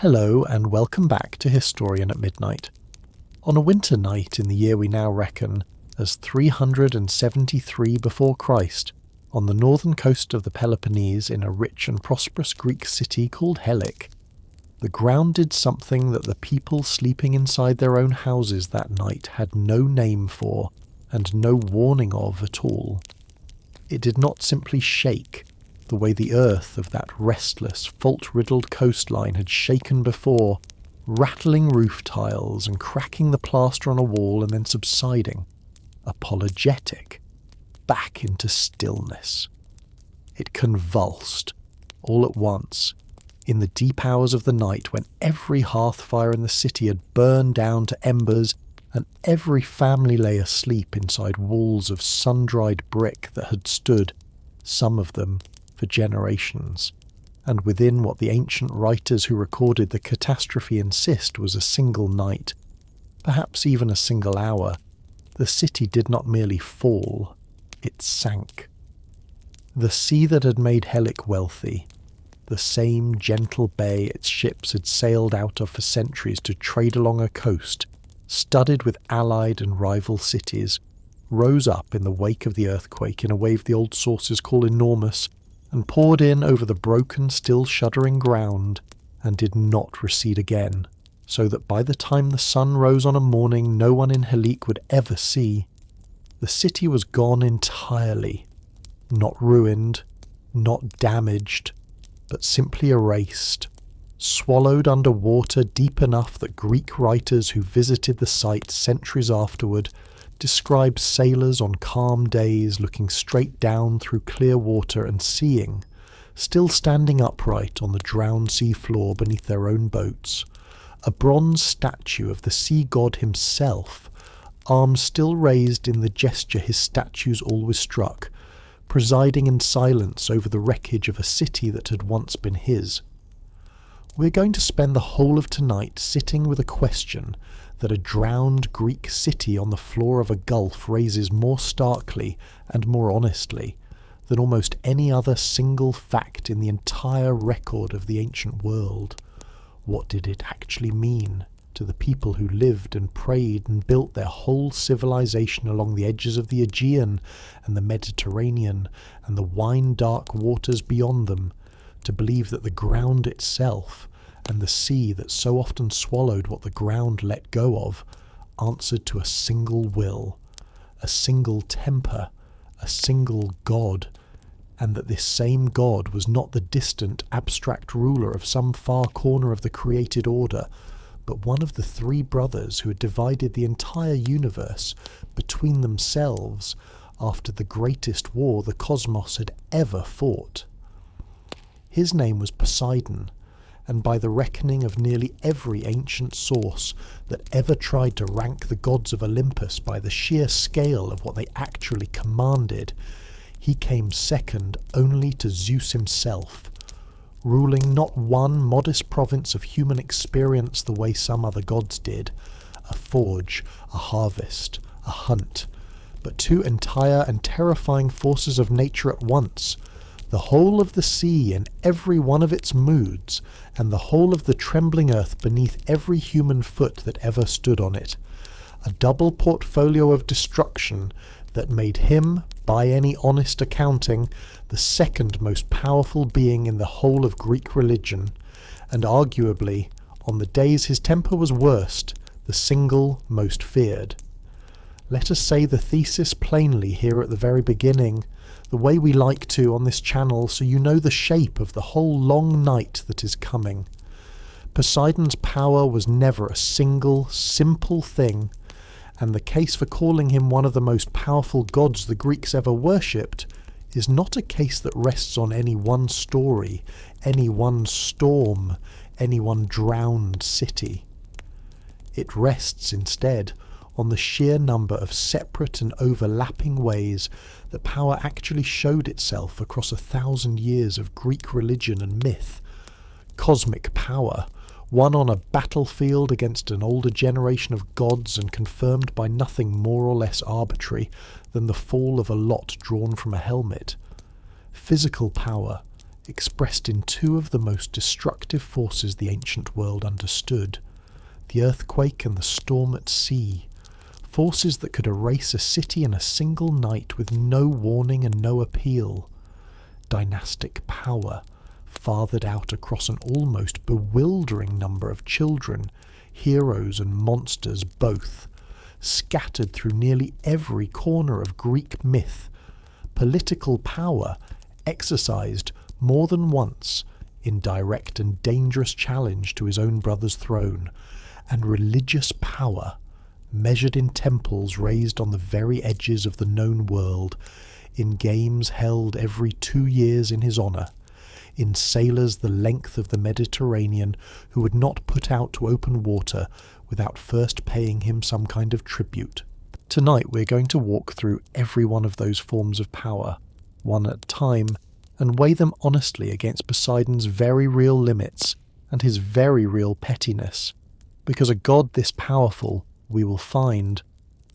Hello and welcome back to Historian at Midnight. On a winter night in the year we now reckon as 373 before Christ, on the northern coast of the Peloponnese in a rich and prosperous Greek city called Helic, the ground did something that the people sleeping inside their own houses that night had no name for and no warning of at all. It did not simply shake, the way the earth of that restless, fault-riddled coastline had shaken before, rattling roof tiles and cracking the plaster on a wall and then subsiding, apologetic, back into stillness. It convulsed, all at once, in the deep hours of the night when every hearth fire in the city had burned down to embers and every family lay asleep inside walls of sun-dried brick that had stood, some of them, for generations, and within what the ancient writers who recorded the catastrophe insist was a single night, perhaps even a single hour, the city did not merely fall, it sank. The sea that had made Helic wealthy, the same gentle bay its ships had sailed out of for centuries to trade along a coast, studded with allied and rival cities, rose up in the wake of the earthquake in a wave the old sources call enormous, and poured in over the broken, still shuddering ground, and did not recede again, so that by the time the sun rose on a morning no one in Helic would ever see. The city was gone entirely, not ruined, not damaged, but simply erased, swallowed under water deep enough that Greek writers who visited the site centuries afterward described sailors on calm days looking straight down through clear water and seeing, still standing upright on the drowned sea floor beneath their own boats, a bronze statue of the sea god himself, arms still raised in the gesture his statues always struck, presiding in silence over the wreckage of a city that had once been his. We're going to spend the whole of tonight sitting with a question that a drowned Greek city on the floor of a gulf raises more starkly and more honestly than almost any other single fact in the entire record of the ancient world. What did it actually mean to the people who lived and prayed and built their whole civilization along the edges of the Aegean and the Mediterranean and the wine-dark waters beyond them, to believe that the ground itself and the sea that so often swallowed what the ground let go of answered to a single will, a single temper, a single God, and that this same God was not the distant, abstract ruler of some far corner of the created order, but one of the three brothers who had divided the entire universe between themselves after the greatest war the cosmos had ever fought. His name was Poseidon, and by the reckoning of nearly every ancient source that ever tried to rank the gods of Olympus by the sheer scale of what they actually commanded, he came second only to Zeus himself, ruling not one modest province of human experience the way some other gods did, a forge, a harvest, a hunt, but two entire and terrifying forces of nature at once, the whole of the sea in every one of its moods, and the whole of the trembling earth beneath every human foot that ever stood on it. A double portfolio of destruction that made him, by any honest accounting, the second most powerful being in the whole of Greek religion, and arguably, on the days his temper was worst, the single most feared. Let us say the thesis plainly here at the very beginning, the way we like to on this channel, so you know the shape of the whole long night that is coming. Poseidon's power was never a single, simple thing, and the case for calling him one of the most powerful gods the Greeks ever worshipped is not a case that rests on any one story, any one storm, any one drowned city. It rests instead on the sheer number of separate and overlapping ways that power actually showed itself across 1,000 years of Greek religion and myth. Cosmic power, won on a battlefield against an older generation of gods and confirmed by nothing more or less arbitrary than the fall of a lot drawn from a helmet. Physical power, expressed in two of the most destructive forces the ancient world understood, the earthquake and the storm at sea, forces that could erase a city in a single night with no warning and no appeal. Dynastic power, fathered out across an almost bewildering number of children, heroes and monsters both, scattered through nearly every corner of Greek myth. Political power, exercised more than once in direct and dangerous challenge to his own brother's throne, and religious power, measured in temples raised on the very edges of the known world, in games held every 2 years in his honour, in sailors the length of the Mediterranean who would not put out to open water without first paying him some kind of tribute. Tonight we're going to walk through every one of those forms of power, one at a time, and weigh them honestly against Poseidon's very real limits and his very real pettiness, because a god this powerful, we will find,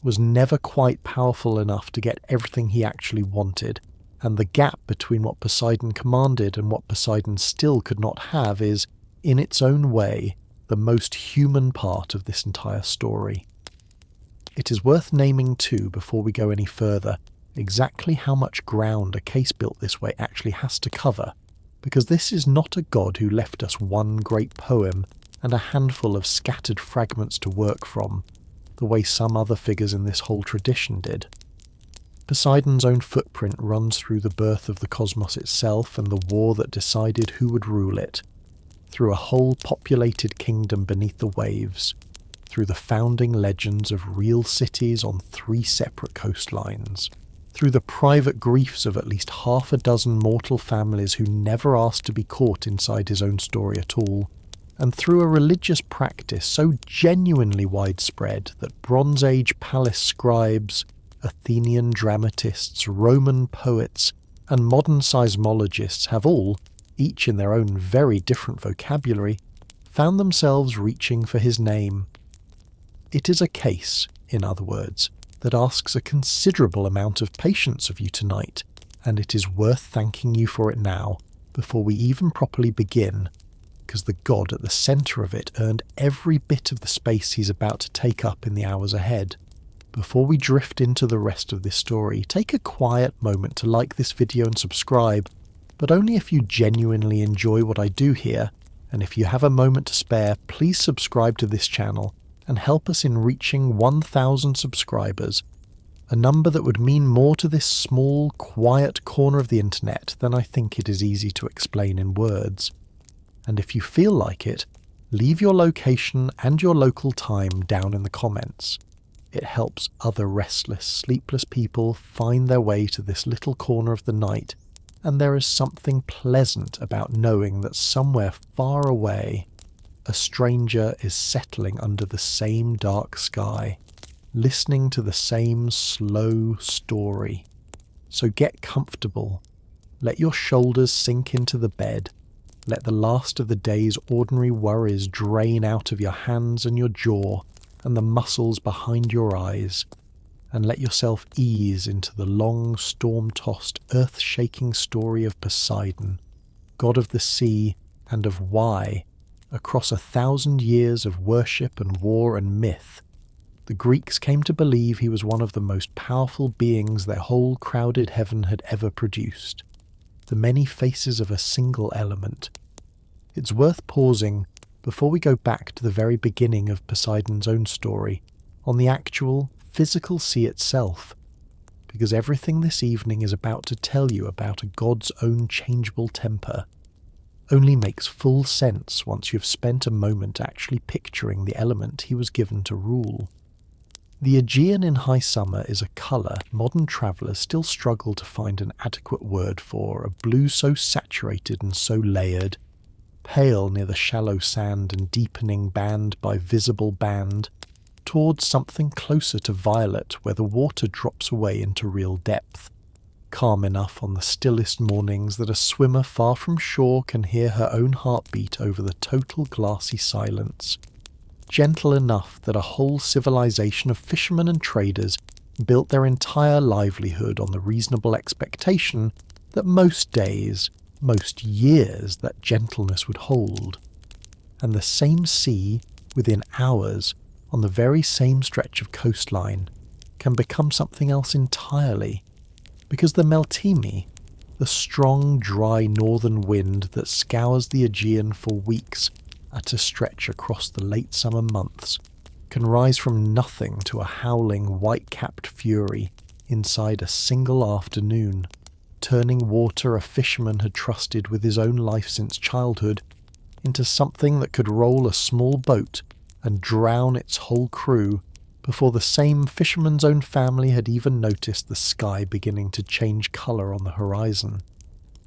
was never quite powerful enough to get everything he actually wanted, and the gap between what Poseidon commanded and what Poseidon still could not have is, in its own way, the most human part of this entire story. It is worth naming too, before we go any further, exactly how much ground a case built this way actually has to cover, because this is not a god who left us one great poem and a handful of scattered fragments to work from, the way some other figures in this whole tradition did. Poseidon's own footprint runs through the birth of the cosmos itself and the war that decided who would rule it, through a whole populated kingdom beneath the waves, through the founding legends of real cities on 3 separate coastlines, through the private griefs of at least half a dozen mortal families who never asked to be caught inside his own story at all, and through a religious practice so genuinely widespread that Bronze Age palace scribes, Athenian dramatists, Roman poets, and modern seismologists have all, each in their own very different vocabulary, found themselves reaching for his name. It is a case, in other words, that asks a considerable amount of patience of you tonight, and it is worth thanking you for it now, before we even properly begin, because the god at the centre of it earned every bit of the space he's about to take up in the hours ahead. Before we drift into the rest of this story, take a quiet moment to like this video and subscribe, but only if you genuinely enjoy what I do here, and if you have a moment to spare, please subscribe to this channel and help us in reaching 1,000 subscribers, a number that would mean more to this small, quiet corner of the internet than I think it is easy to explain in words. And if you feel like it, leave your location and your local time down in the comments. It helps other restless, sleepless people find their way to this little corner of the night, and there is something pleasant about knowing that somewhere far away, a stranger is settling under the same dark sky, listening to the same slow story. So get comfortable, let your shoulders sink into the bed, let the last of the day's ordinary worries drain out of your hands and your jaw and the muscles behind your eyes, and let yourself ease into the long, storm-tossed, earth-shaking story of Poseidon, god of the sea and of why, across 1,000 years of worship and war and myth, the Greeks came to believe he was one of the most powerful beings their whole crowded heaven had ever produced, the many faces of a single element. It's worth pausing, before we go back to the very beginning of Poseidon's own story, on the actual, physical sea itself, because everything this evening is about to tell you about a god's own changeable temper only makes full sense once you've spent a moment actually picturing the element he was given to rule. The Aegean in high summer is a colour modern travellers still struggle to find an adequate word for, a blue so saturated and so layered, pale near the shallow sand and deepening band by visible band, towards something closer to violet where the water drops away into real depth, calm enough on the stillest mornings that a swimmer far from shore can hear her own heartbeat over the total glassy silence, gentle enough that a whole civilization of fishermen and traders built their entire livelihood on the reasonable expectation that most days, most years that gentleness would hold. And the same sea, within hours, on the very same stretch of coastline, can become something else entirely, because the Meltemi, the strong, dry northern wind that scours the Aegean for weeks at a stretch across the late summer months, can rise from nothing to a howling, white-capped fury inside a single afternoon, turning water a fisherman had trusted with his own life since childhood into something that could roll a small boat and drown its whole crew before the same fisherman's own family had even noticed the sky beginning to change colour on the horizon.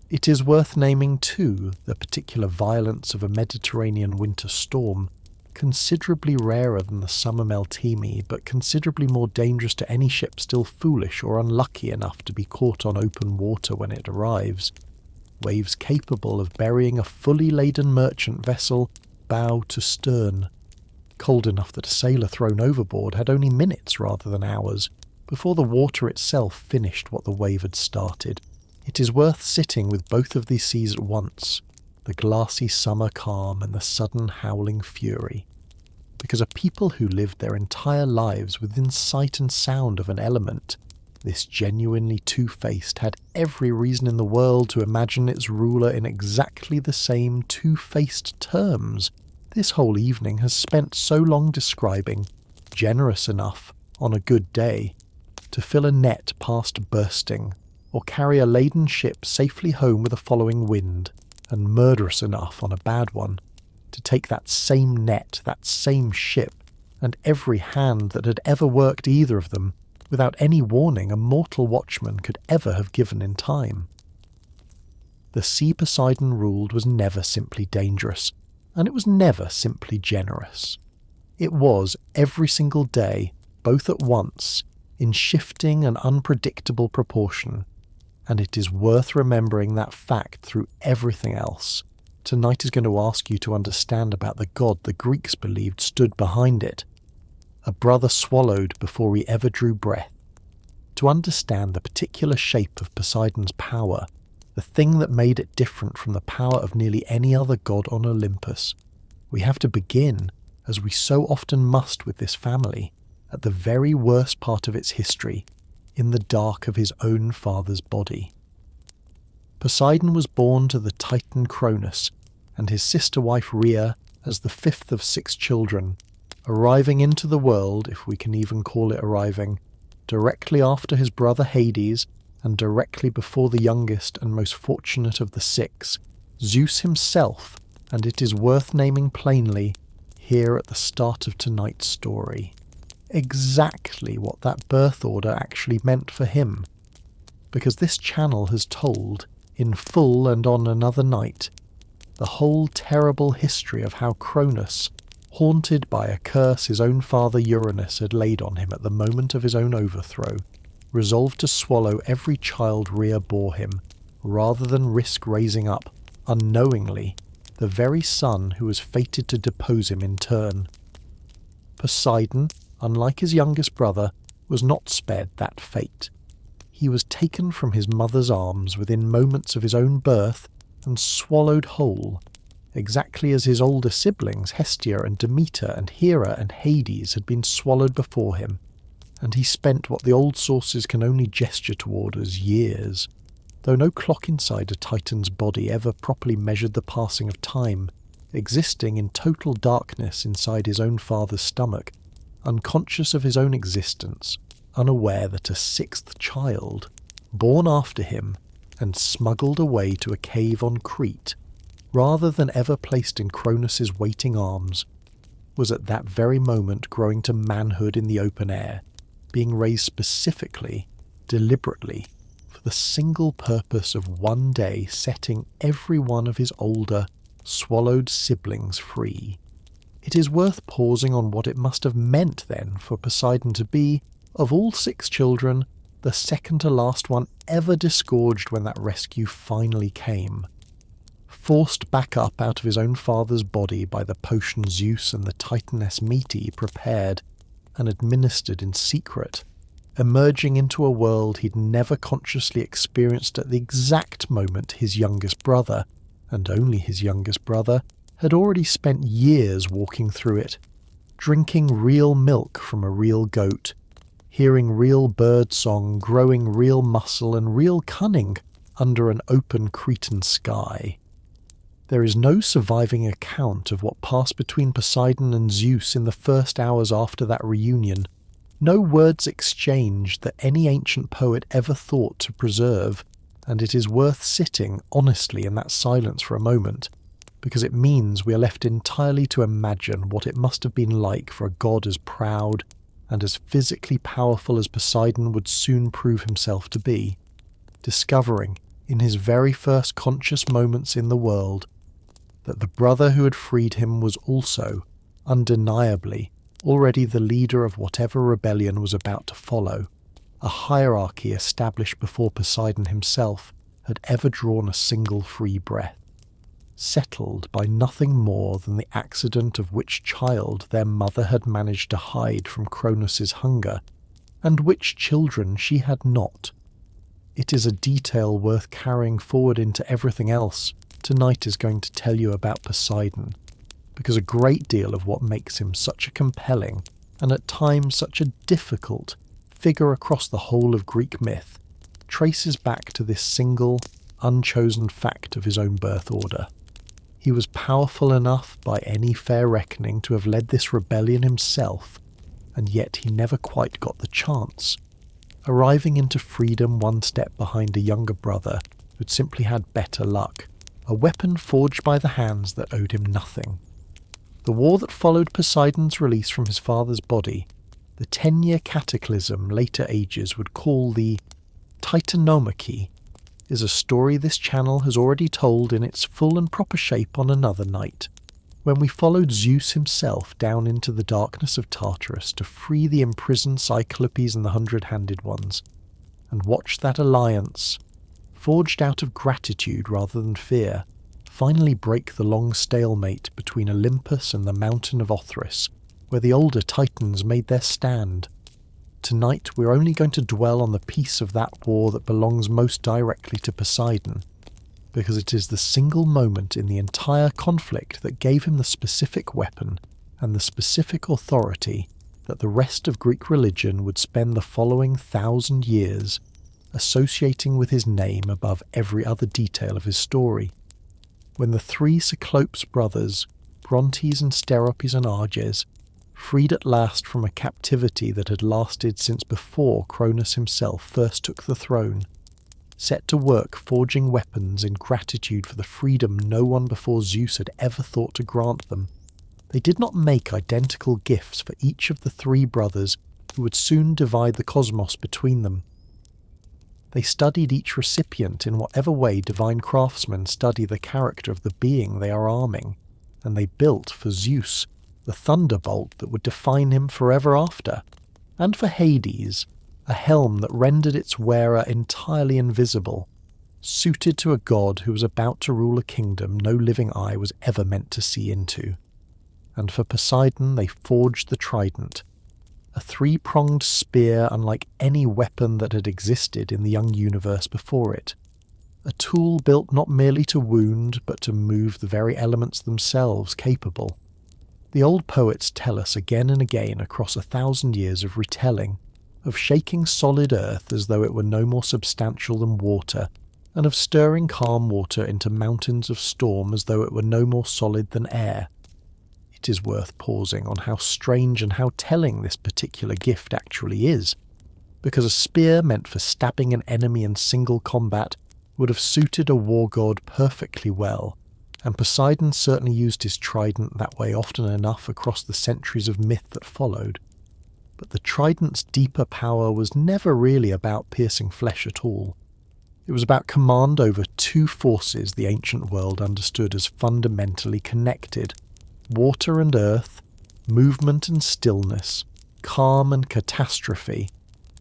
It is worth naming, too, the particular violence of a Mediterranean winter storm, considerably rarer than the summer Meltemi, but considerably more dangerous to any ship still foolish or unlucky enough to be caught on open water when it arrives. Waves capable of burying a fully laden merchant vessel bow to stern, cold enough that a sailor thrown overboard had only minutes rather than hours before the water itself finished what the wave had started. It is worth sitting with both of these seas at once, the glassy summer calm and the sudden howling fury, because a people who lived their entire lives within sight and sound of an element, this genuinely two-faced, had every reason in the world to imagine its ruler in exactly the same two-faced terms this whole evening has spent so long describing, generous enough, on a good day, to fill a net past bursting, or carry a laden ship safely home with a following wind, and murderous enough on a bad one, to take that same net, that same ship, and every hand that had ever worked either of them, without any warning a mortal watchman could ever have given in time. The sea Poseidon ruled was never simply dangerous, and it was never simply generous. It was, every single day, both at once, in shifting and unpredictable proportion, and it is worth remembering that fact through everything else. Tonight is going to ask you to understand about the god the Greeks believed stood behind it, a brother swallowed before he ever drew breath. To understand the particular shape of Poseidon's power, the thing that made it different from the power of nearly any other god on Olympus, we have to begin, as we so often must with this family, at the very worst part of its history, in the dark of his own father's body. Poseidon was born to the Titan Cronus and his sister wife Rhea as the fifth of 6 children, arriving into the world, if we can even call it arriving, directly after his brother Hades and directly before the youngest and most fortunate of the 6, Zeus himself, and it is worth naming plainly, here at the start of tonight's story, exactly what that birth order actually meant for him, because this channel has told, in full and on another night, the whole terrible history of how Cronus, haunted by a curse his own father Uranus had laid on him at the moment of his own overthrow, resolved to swallow every child Rhea bore him, rather than risk raising up, unknowingly, the very son who was fated to depose him in turn. Poseidon, unlike his youngest brother, was not spared that fate. He was taken from his mother's arms within moments of his own birth and swallowed whole, exactly as his older siblings Hestia and Demeter and Hera and Hades had been swallowed before him, and he spent what the old sources can only gesture toward as years, though no clock inside a Titan's body ever properly measured the passing of time, existing in total darkness inside his own father's stomach, unconscious of his own existence, unaware that a 6th child, born after him and smuggled away to a cave on Crete, rather than ever placed in Cronus's waiting arms, was at that very moment growing to manhood in the open air, being raised specifically, deliberately, for the single purpose of one day setting every one of his older, swallowed siblings free. It is worth pausing on what it must have meant then for Poseidon to be, of all 6 children, the second to last one ever disgorged when that rescue finally came. Forced back up out of his own father's body by the potion Zeus and the Titaness Mete prepared and administered in secret, emerging into a world he'd never consciously experienced at the exact moment his youngest brother, and only his youngest brother, had already spent years walking through it, drinking real milk from a real goat, hearing real bird song, growing real muscle and real cunning under an open Cretan sky. There is no surviving account of what passed between Poseidon and Zeus in the first hours after that reunion, no words exchanged that any ancient poet ever thought to preserve, and it is worth sitting honestly in that silence for a moment, because it means we are left entirely to imagine what it must have been like for a god as proud and as physically powerful as Poseidon would soon prove himself to be, discovering, in his very first conscious moments in the world, that the brother who had freed him was also, undeniably, already the leader of whatever rebellion was about to follow, a hierarchy established before Poseidon himself had ever drawn a single free breath, settled by nothing more than the accident of which child their mother had managed to hide from Cronus's hunger, and which children she had not. It is a detail worth carrying forward into everything else tonight is going to tell you about Poseidon, because a great deal of what makes him such a compelling, and at times such a difficult, figure across the whole of Greek myth traces back to this single, unchosen fact of his own birth order. He was powerful enough by any fair reckoning to have led this rebellion himself, and yet he never quite got the chance, arriving into freedom one step behind a younger brother who'd simply had better luck, a weapon forged by the hands that owed him nothing. The war that followed Poseidon's release from his father's body, the 10-year cataclysm later ages would call the Titanomachy, is a story this channel has already told in its full and proper shape on another night, when we followed Zeus himself down into the darkness of Tartarus to free the imprisoned Cyclopes and the Hundred-Handed Ones, and watched that alliance, forged out of gratitude rather than fear, finally break the long stalemate between Olympus and the mountain of Othrys, where the older Titans made their stand. Tonight we're only going to dwell on the piece of that war that belongs most directly to Poseidon, because it is the single moment in the entire conflict that gave him the specific weapon and the specific authority that the rest of Greek religion would spend the following 1,000 years associating with his name above every other detail of his story. When the three Cyclopes brothers, Brontes and Steropes and Arges, freed at last from a captivity that had lasted since before Cronus himself first took the throne, set to work forging weapons in gratitude for the freedom no one before Zeus had ever thought to grant them, they did not make identical gifts for each of the three brothers who would soon divide the cosmos between them. They studied each recipient in whatever way divine craftsmen study the character of the being they are arming, and they built for Zeus the thunderbolt that would define him forever after, and for Hades a helm that rendered its wearer entirely invisible, suited to a god who was about to rule a kingdom no living eye was ever meant to see into. And for Poseidon they forged the trident, a three-pronged spear unlike any weapon that had existed in the young universe before it, a tool built not merely to wound but to move the very elements themselves capable. The old poets tell us again and again across 1,000 years of retelling, of shaking solid earth as though it were no more substantial than water, and of stirring calm water into mountains of storm as though it were no more solid than air. It is worth pausing on how strange and how telling this particular gift actually is, because a spear meant for stabbing an enemy in single combat would have suited a war god perfectly well, and Poseidon certainly used his trident that way often enough across the centuries of myth that followed. But the trident's deeper power was never really about piercing flesh at all. It was about command over two forces the ancient world understood as fundamentally connected: water and earth, movement and stillness, calm and catastrophe,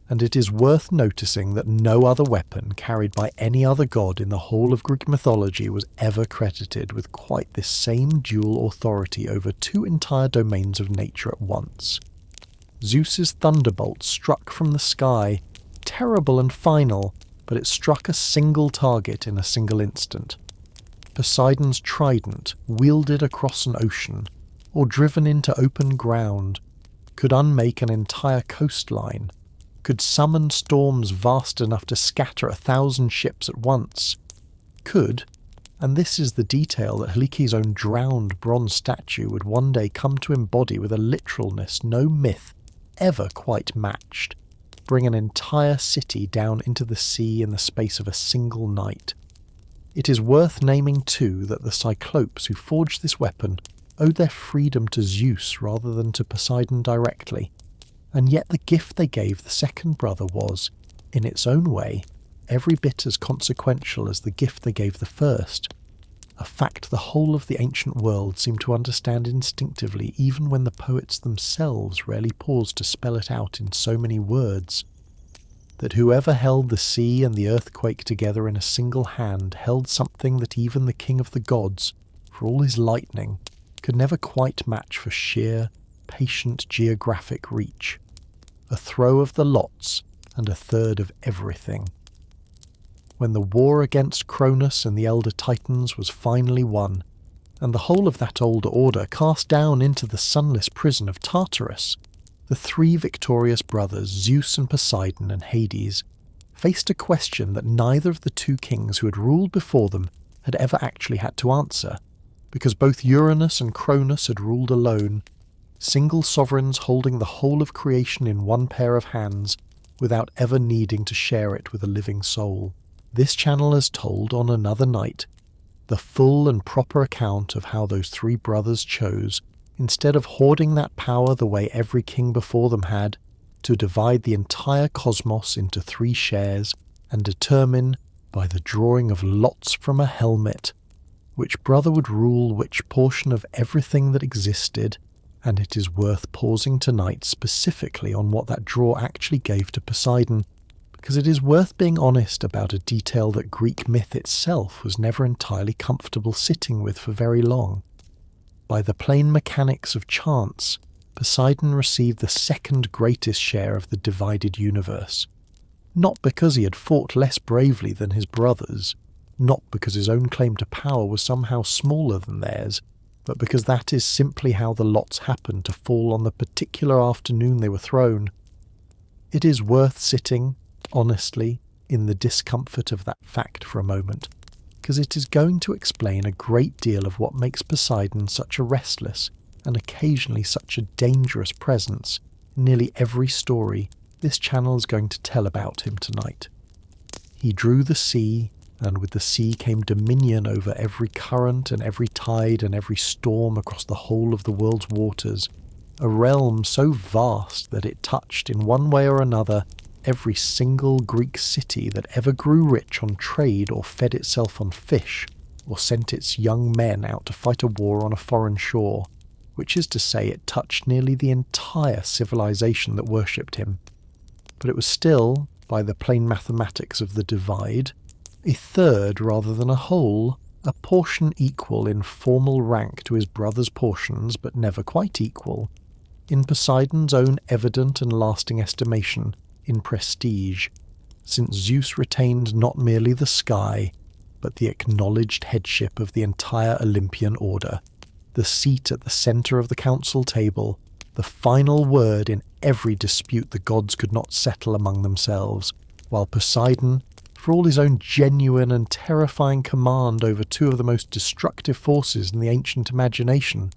and it is worth noticing that no other weapon carried by any other god in the whole of Greek mythology was ever credited with quite this same dual authority over two entire domains of nature at once. Zeus's thunderbolt struck from the sky, terrible and final, but it struck a single target in a single instant. Poseidon's trident, wielded across an ocean, or driven into open ground, could unmake an entire coastline, could summon storms vast enough to scatter 1,000 ships at once, could, and this is the detail that Helice's own drowned bronze statue would one day come to embody with a literalness no myth ever quite matched, bring an entire city down into the sea in the space of a single night. It is worth naming too that the Cyclopes who forged this weapon owed their freedom to Zeus rather than to Poseidon directly, and yet the gift they gave the second brother was, in its own way, every bit as consequential as the gift they gave the first, a fact the whole of the ancient world seemed to understand instinctively even when the poets themselves rarely paused to spell it out in so many words. That whoever held the sea and the earthquake together in a single hand held something that even the king of the gods, for all his lightning, could never quite match for sheer, patient geographic reach. A throw of the lots and a third of everything. When the war against Cronus and the elder Titans was finally won, and the whole of that old order cast down into the sunless prison of Tartarus, the three victorious brothers, Zeus and Poseidon and Hades, faced a question that neither of the two kings who had ruled before them had ever actually had to answer, because both Uranus and Cronus had ruled alone, single sovereigns holding the whole of creation in one pair of hands, without ever needing to share it with a living soul. This channel has told on another night the full and proper account of how those three brothers chose, instead of hoarding that power the way every king before them had, to divide the entire cosmos into 3 shares and determine, by the drawing of lots from a helmet, which brother would rule which portion of everything that existed, and it is worth pausing tonight specifically on what that draw actually gave to Poseidon, because it is worth being honest about a detail that Greek myth itself was never entirely comfortable sitting with for very long. By the plain mechanics of chance, Poseidon received the second greatest share of the divided universe. Not because he had fought less bravely than his brothers, not because his own claim to power was somehow smaller than theirs, but because that is simply how the lots happened to fall on the particular afternoon they were thrown. It is worth sitting, honestly, in the discomfort of that fact for a moment, because it is going to explain a great deal of what makes Poseidon such a restless and occasionally such a dangerous presence in nearly every story this channel is going to tell about him tonight. He drew the sea, and with the sea came dominion over every current and every tide and every storm across the whole of the world's waters, a realm so vast that it touched in one way or another every single Greek city that ever grew rich on trade or fed itself on fish, or sent its young men out to fight a war on a foreign shore, which is to say it touched nearly the entire civilization that worshipped him. But it was still, by the plain mathematics of the divide, a third rather than a whole, a portion equal in formal rank to his brother's portions, but never quite equal, in Poseidon's own evident and lasting estimation, in prestige, since Zeus retained not merely the sky, but the acknowledged headship of the entire Olympian order, the seat at the centre of the council table, the final word in every dispute the gods could not settle among themselves, while Poseidon, for all his own genuine and terrifying command over 2 of the most destructive forces in the ancient imagination,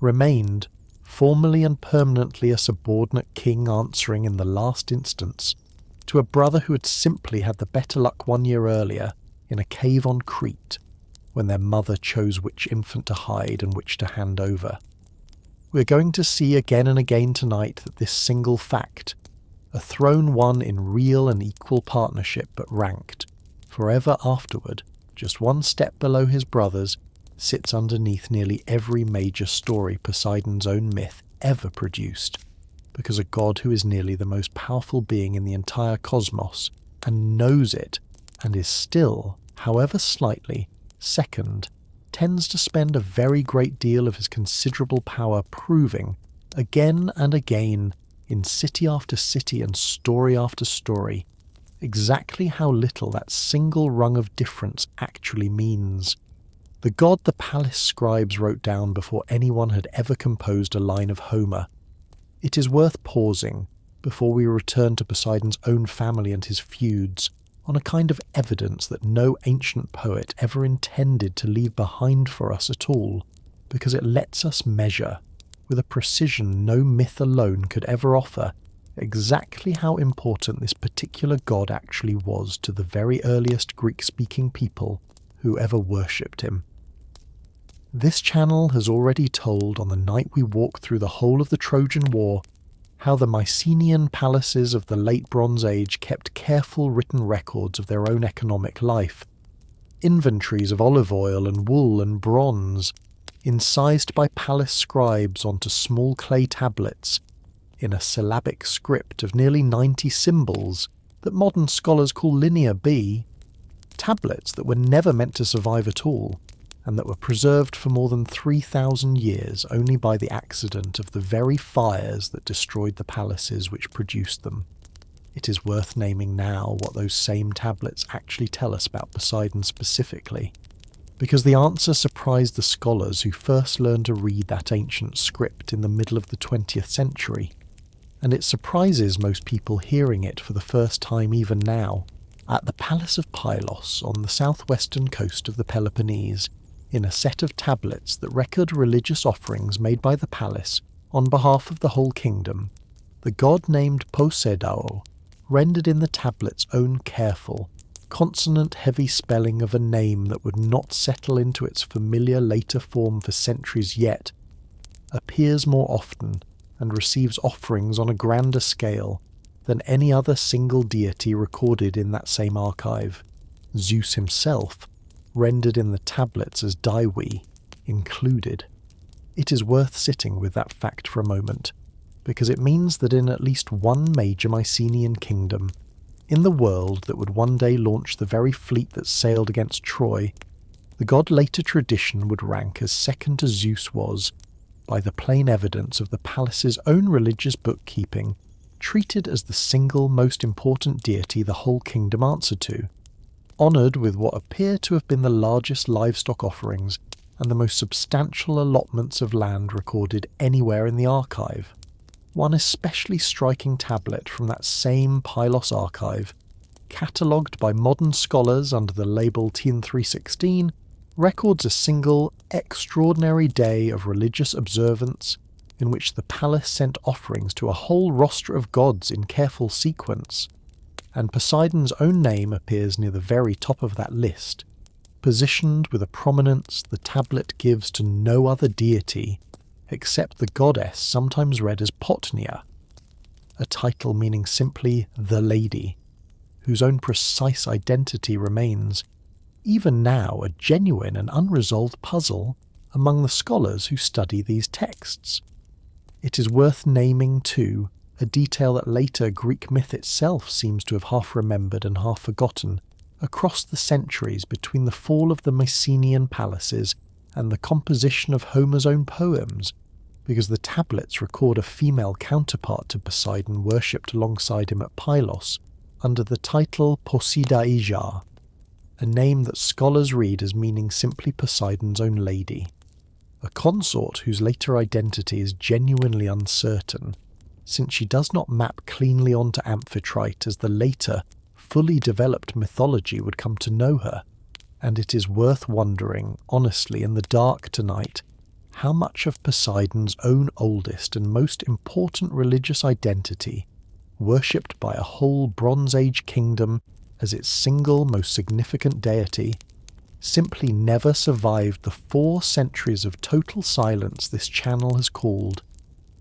remained, formally and permanently a subordinate king answering in the last instance to a brother who had simply had the better luck 1 year earlier in a cave on Crete, when their mother chose which infant to hide and which to hand over. We're going to see again and again tonight that this single fact, a throne won in real and equal partnership but ranked, forever afterward, just 1 step below his brothers, sits underneath nearly every major story Poseidon's own myth ever produced, because a god who is nearly the most powerful being in the entire cosmos, and knows it, and is still, however slightly, second, tends to spend a very great deal of his considerable power proving, again and again, in city after city and story after story, exactly how little that single rung of difference actually means. The god the palace scribes wrote down before anyone had ever composed a line of Homer. It is worth pausing, before we return to Poseidon's own family and his feuds, on a kind of evidence that no ancient poet ever intended to leave behind for us at all, because it lets us measure, with a precision no myth alone could ever offer, exactly how important this particular god actually was to the very earliest Greek-speaking people who ever worshipped him. This channel has already told on the night we walked through the whole of the Trojan War how the Mycenaean palaces of the late Bronze Age kept careful written records of their own economic life, inventories of olive oil and wool and bronze, incised by palace scribes onto small clay tablets, in a syllabic script of nearly 90 symbols that modern scholars call Linear B, tablets that were never meant to survive at all, and that were preserved for more than 3,000 years only by the accident of the very fires that destroyed the palaces which produced them. It is worth naming now what those same tablets actually tell us about Poseidon specifically, because the answer surprised the scholars who first learned to read that ancient script in the middle of the 20th century, and it surprises most people hearing it for the first time even now, at the Palace of Pylos on the southwestern coast of the Peloponnese, in a set of tablets that record religious offerings made by the palace on behalf of the whole kingdom, the god named Poseidon rendered in the tablet's own careful, consonant-heavy spelling of a name that would not settle into its familiar later form for centuries yet, appears more often and receives offerings on a grander scale than any other single deity recorded in that same archive, Zeus himself, rendered in the tablets as Daiwi, included. It is worth sitting with that fact for a moment, because it means that in at least one major Mycenaean kingdom, in the world that would one day launch the very fleet that sailed against Troy, the god later tradition would rank as second to Zeus was, by the plain evidence of the palace's own religious bookkeeping, treated as the single most important deity the whole kingdom answered to, honoured with what appear to have been the largest livestock offerings and the most substantial allotments of land recorded anywhere in the archive. One especially striking tablet from that same Pylos archive, catalogued by modern scholars under the label TN316, records a single, extraordinary day of religious observance in which the palace sent offerings to a whole roster of gods in careful sequence, and Poseidon's own name appears near the very top of that list, positioned with a prominence the tablet gives to no other deity except the goddess sometimes read as Potnia, a title meaning simply the lady, whose own precise identity remains, even now, a genuine and unresolved puzzle among the scholars who study these texts. It is worth naming, too, a detail that later Greek myth itself seems to have half remembered and half forgotten across the centuries between the fall of the Mycenaean palaces and the composition of Homer's own poems, because the tablets record a female counterpart to Poseidon worshipped alongside him at Pylos under the title Poseidaija, a name that scholars read as meaning simply Poseidon's own lady, a consort whose later identity is genuinely uncertain, since she does not map cleanly onto Amphitrite as the later, fully developed mythology would come to know her, and it is worth wondering, honestly, in the dark tonight, how much of Poseidon's own oldest and most important religious identity, worshipped by a whole Bronze Age kingdom as its single most significant deity, simply never survived the 4 centuries of total silence this channel has called,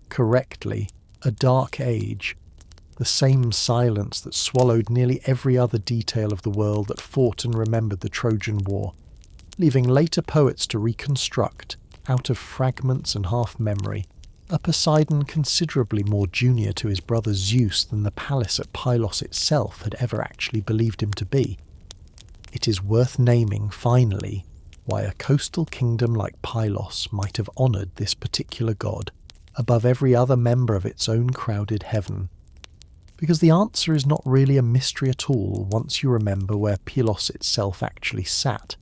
correctly, a dark age, the same silence that swallowed nearly every other detail of the world that fought and remembered the Trojan War, leaving later poets to reconstruct, out of fragments and half-memory, a Poseidon considerably more junior to his brother Zeus than the palace at Pylos itself had ever actually believed him to be. It is worth naming, finally, why a coastal kingdom like Pylos might have honoured this particular god, above every other member of its own crowded heaven? Because the answer is not really a mystery at all once you remember where Pylos itself actually sat.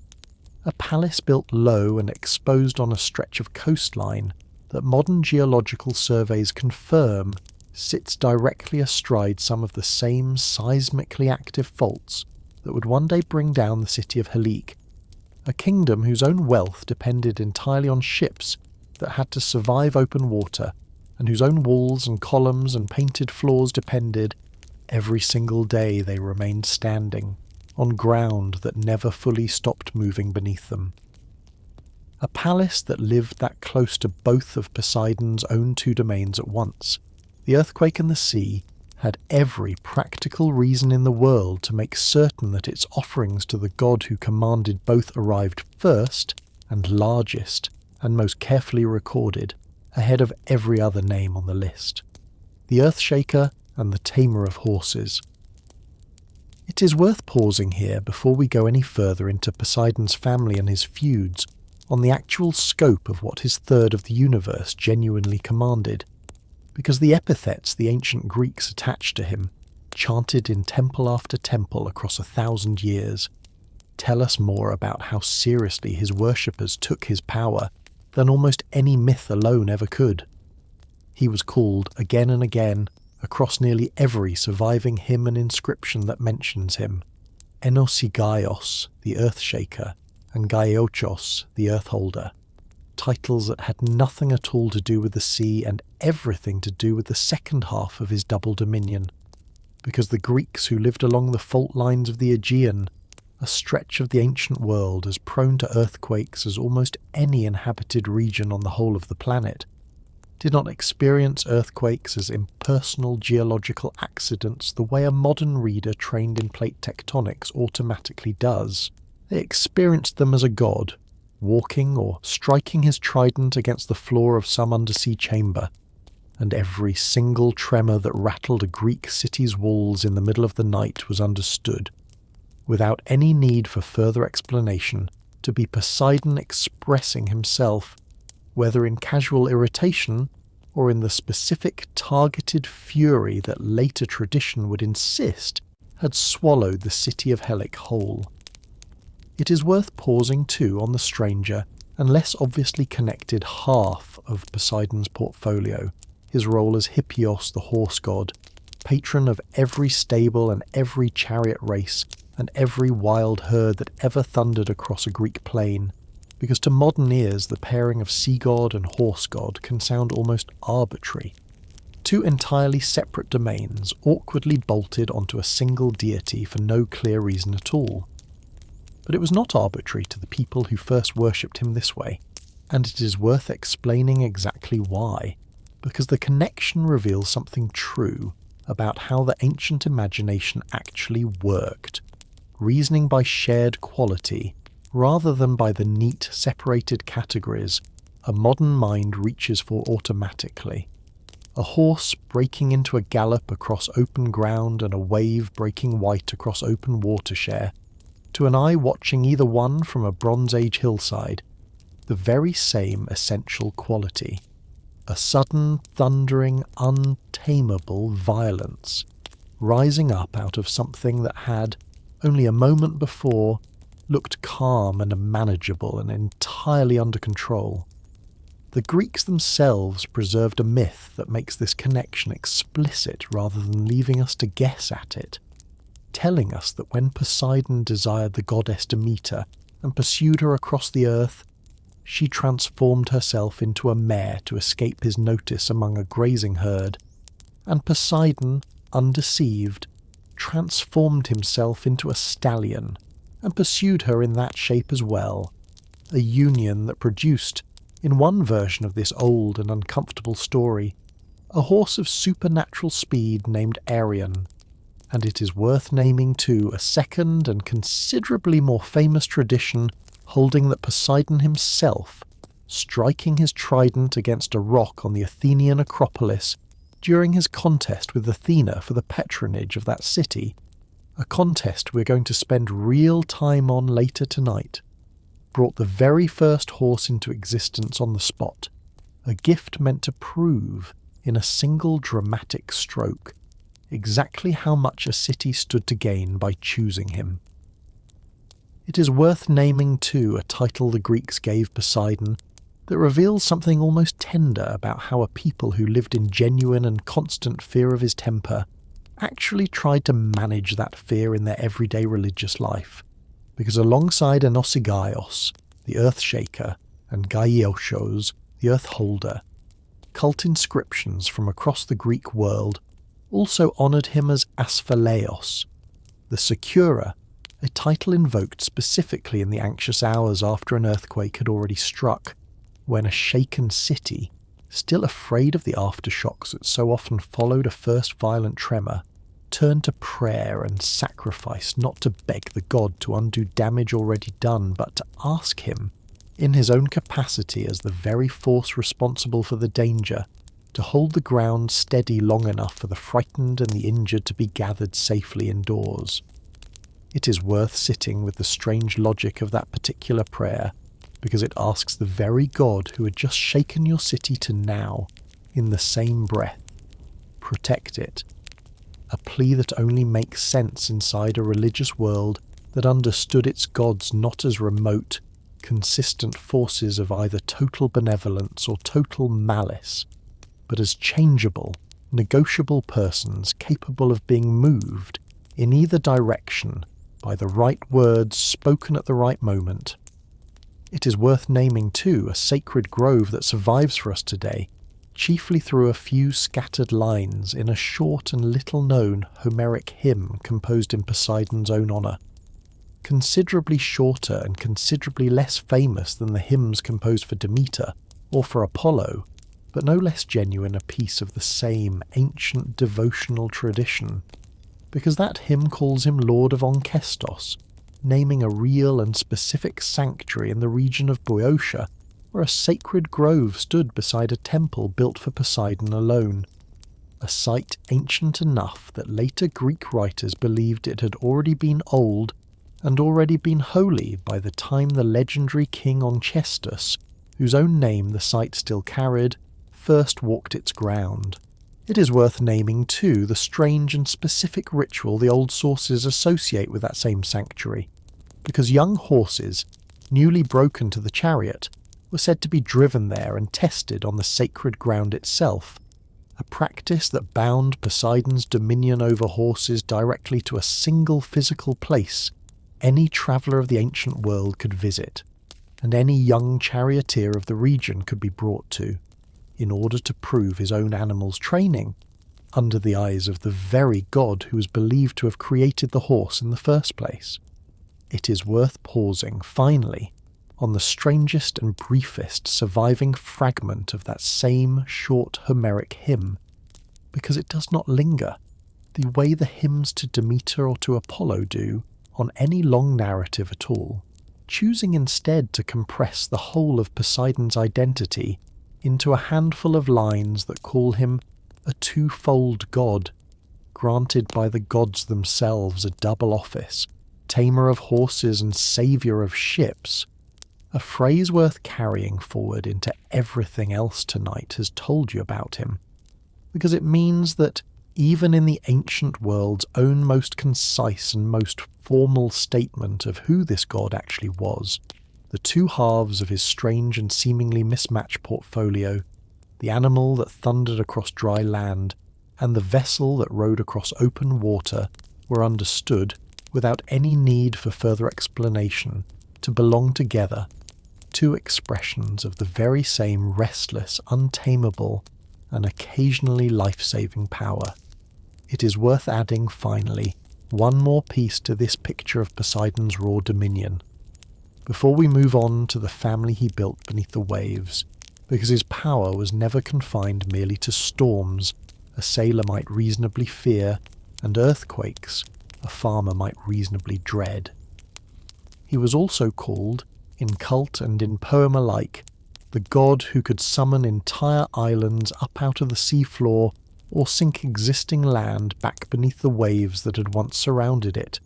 A palace built low and exposed on a stretch of coastline that modern geological surveys confirm sits directly astride some of the same seismically active faults that would one day bring down the city of Helique, a kingdom whose own wealth depended entirely on ships that had to survive open water, and whose own walls and columns and painted floors depended, every single day they remained standing, on ground that never fully stopped moving beneath them. A palace that lived that close to both of Poseidon's own two domains at once, the earthquake and the sea, had every practical reason in the world to make certain that its offerings to the god who commanded both arrived first and largest and most carefully recorded, ahead of every other name on the list: the Earthshaker and the Tamer of Horses. It is worth pausing here before we go any further into Poseidon's family and his feuds on the actual scope of what his third of the universe genuinely commanded, because the epithets the ancient Greeks attached to him, chanted in temple after temple across 1,000 years, tell us more about how seriously his worshippers took his power than almost any myth alone ever could. He was called again and again, across nearly every surviving hymn and inscription that mentions him, Enosigaios, the Earthshaker, and Gaiochos, the Earthholder, titles that had nothing at all to do with the sea and everything to do with the second half of his double dominion, because the Greeks who lived along the fault lines of the Aegean, a stretch of the ancient world as prone to earthquakes as almost any inhabited region on the whole of the planet, did not experience earthquakes as impersonal geological accidents the way a modern reader trained in plate tectonics automatically does. They experienced them as a god, walking or striking his trident against the floor of some undersea chamber, and every single tremor that rattled a Greek city's walls in the middle of the night was understood, without any need for further explanation, to be Poseidon expressing himself, whether in casual irritation or in the specific targeted fury that later tradition would insist had swallowed the city of Helic whole. It is worth pausing too on the stranger and less obviously connected half of Poseidon's portfolio, his role as Hippios the horse god, patron of every stable and every chariot race and every wild herd that ever thundered across a Greek plain, because to modern ears the pairing of sea god and horse god can sound almost arbitrary. Two entirely separate domains awkwardly bolted onto a single deity for no clear reason at all. But it was not arbitrary to the people who first worshipped him this way, and it is worth explaining exactly why, because the connection reveals something true about how the ancient imagination actually worked, reasoning by shared quality rather than by the neat separated categories a modern mind reaches for automatically. A horse breaking into a gallop across open ground and a wave breaking white across open water share, to an eye watching either one from a Bronze Age hillside, the very same essential quality: a sudden, thundering, untamable violence, rising up out of something that had, only a moment before, looked calm and manageable and entirely under control. The Greeks themselves preserved a myth that makes this connection explicit rather than leaving us to guess at it, telling us that when Poseidon desired the goddess Demeter and pursued her across the earth, she transformed herself into a mare to escape his notice among a grazing herd, and Poseidon, undeceived, transformed himself into a stallion and pursued her in that shape as well, a union that produced, in one version of this old and uncomfortable story, a horse of supernatural speed named Arion. And it is worth naming too a second and considerably more famous tradition holding that Poseidon himself, striking his trident against a rock on the Athenian Acropolis during his contest with Athena for the patronage of that city, a contest we're going to spend real time on later tonight, brought the very first horse into existence on the spot, a gift meant to prove, in a single dramatic stroke, exactly how much a city stood to gain by choosing him. It is worth naming too a title the Greeks gave Poseidon that reveals something almost tender about how a people who lived in genuine and constant fear of his temper actually tried to manage that fear in their everyday religious life, because alongside Enosigaios, the Earthshaker, and Gaioshos, the Earthholder, cult inscriptions from across the Greek world also honoured him as Asphaleos, the Securer, a title invoked specifically in the anxious hours after an earthquake had already struck, when a shaken city, still afraid of the aftershocks that so often followed a first violent tremor, turned to prayer and sacrifice, not to beg the god to undo damage already done, but to ask him, in his own capacity as the very force responsible for the danger, to hold the ground steady long enough for the frightened and the injured to be gathered safely indoors. It is worth sitting with the strange logic of that particular prayer, because it asks the very God who had just shaken your city to now, in the same breath, protect it. A plea that only makes sense inside a religious world that understood its gods not as remote, consistent forces of either total benevolence or total malice, but as changeable, negotiable persons capable of being moved in either direction by the right words spoken at the right moment. It is worth naming too a sacred grove that survives for us today, chiefly through a few scattered lines in a short and little-known Homeric hymn composed in Poseidon's own honour. Considerably shorter and considerably less famous than the hymns composed for Demeter or for Apollo, but no less genuine a piece of the same ancient devotional tradition, because that hymn calls him Lord of Onchestos, naming a real and specific sanctuary in the region of Boeotia, where a sacred grove stood beside a temple built for Poseidon alone, a site ancient enough that later Greek writers believed it had already been old and already been holy by the time the legendary king Onchestus, whose own name the site still carried, first walked its ground. It is worth naming too the strange and specific ritual the old sources associate with that same sanctuary, because young horses, newly broken to the chariot, were said to be driven there and tested on the sacred ground itself, a practice that bound Poseidon's dominion over horses directly to a single physical place any traveller of the ancient world could visit, and any young charioteer of the region could be brought to, in order to prove his own animal's training, under the eyes of the very god who was believed to have created the horse in the first place. It is worth pausing, finally, on the strangest and briefest surviving fragment of that same short Homeric hymn, because it does not linger, the way the hymns to Demeter or to Apollo do, on any long narrative at all, choosing instead to compress the whole of Poseidon's identity into a handful of lines that call him a twofold god, granted by the gods themselves a double office, tamer of horses and saviour of ships, a phrase worth carrying forward into everything else tonight has told you about him, because it means that even in the ancient world's own most concise and most formal statement of who this god actually was, the two halves of his strange and seemingly mismatched portfolio, the animal that thundered across dry land and the vessel that rode across open water, were understood, without any need for further explanation, to belong together, two expressions of the very same restless, untamable, and occasionally life-saving power. It is worth adding, finally, one more piece to this picture of Poseidon's raw dominion, before we move on to the family he built beneath the waves, because his power was never confined merely to storms a sailor might reasonably fear, and earthquakes a farmer might reasonably dread. He was also called, in cult and in poem alike, the god who could summon entire islands up out of the seafloor or sink existing land back beneath the waves that had once surrounded it,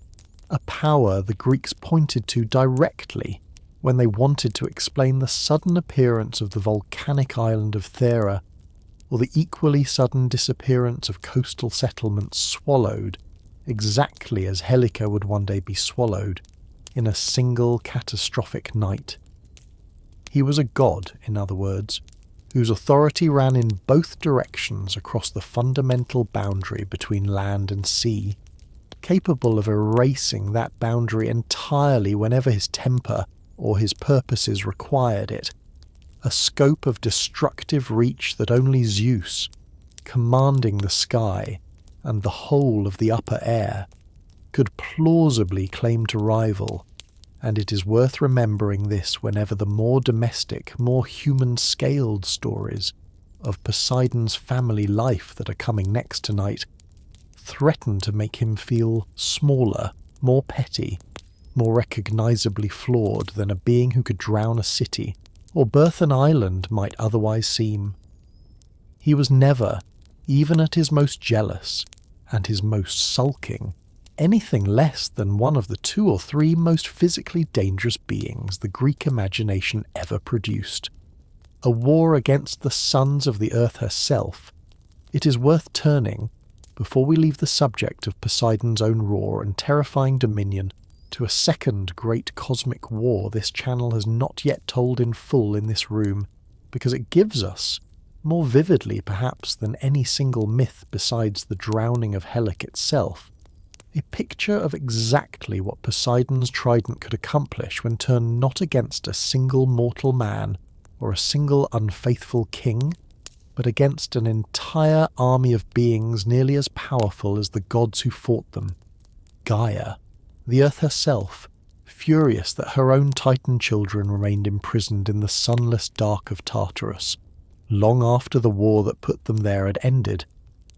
a power the Greeks pointed to directly when they wanted to explain the sudden appearance of the volcanic island of Thera, or the equally sudden disappearance of coastal settlements swallowed, exactly as Helica would one day be swallowed, in a single catastrophic night. He was a god, in other words, whose authority ran in both directions across the fundamental boundary between land and sea, capable of erasing that boundary entirely whenever his temper or his purposes required it, a scope of destructive reach that only Zeus, commanding the sky and the whole of the upper air, could plausibly claim to rival, and it is worth remembering this whenever the more domestic, more human-scaled stories of Poseidon's family life that are coming next tonight threaten to make him feel smaller, more petty, more recognisably flawed than a being who could drown a city or birth an island might otherwise seem. He was never, even at his most jealous and his most sulking, anything less than one of the 2 or 3 most physically dangerous beings the Greek imagination ever produced. A war against the sons of the earth herself, it is worth turning, before we leave the subject of Poseidon's own roar and terrifying dominion, to a second great cosmic war this channel has not yet told in full in this room, because it gives us, more vividly perhaps than any single myth besides the drowning of Helic itself, a picture of exactly what Poseidon's trident could accomplish when turned not against a single mortal man or a single unfaithful king, but against an entire army of beings nearly as powerful as the gods who fought them. Gaia, the earth herself, furious that her own Titan children remained imprisoned in the sunless dark of Tartarus, long after the war that put them there had ended,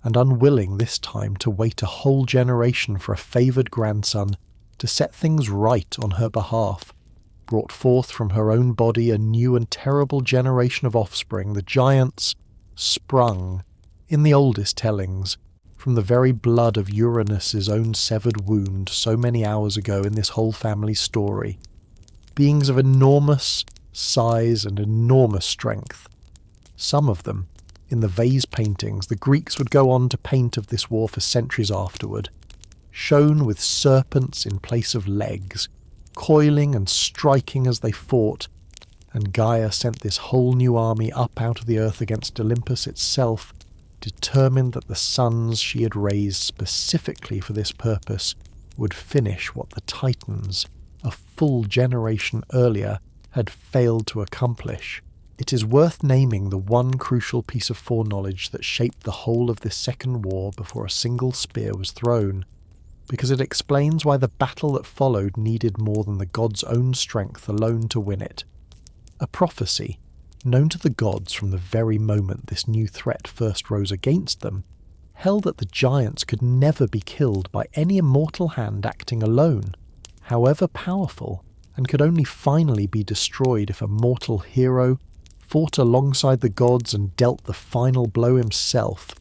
and unwilling this time to wait a whole generation for a favoured grandson to set things right on her behalf, brought forth from her own body a new and terrible generation of offspring, the giants, sprung, in the oldest tellings, from the very blood of Uranus's own severed wound so many hours ago in this whole family's story, beings of enormous size and enormous strength. Some of them, in the vase paintings the Greeks would go on to paint of this war for centuries afterward, shown with serpents in place of legs, coiling and striking as they fought, and Gaia sent this whole new army up out of the earth against Olympus itself, determined that the sons she had raised specifically for this purpose would finish what the Titans, a full generation earlier, had failed to accomplish. It is worth naming the one crucial piece of foreknowledge that shaped the whole of this second war before a single spear was thrown, because it explains why the battle that followed needed more than the gods' own strength alone to win it. A prophecy, known to the gods from the very moment this new threat first rose against them, held that the giants could never be killed by any immortal hand acting alone, however powerful, and could only finally be destroyed if a mortal hero fought alongside the gods and dealt the final blow himself,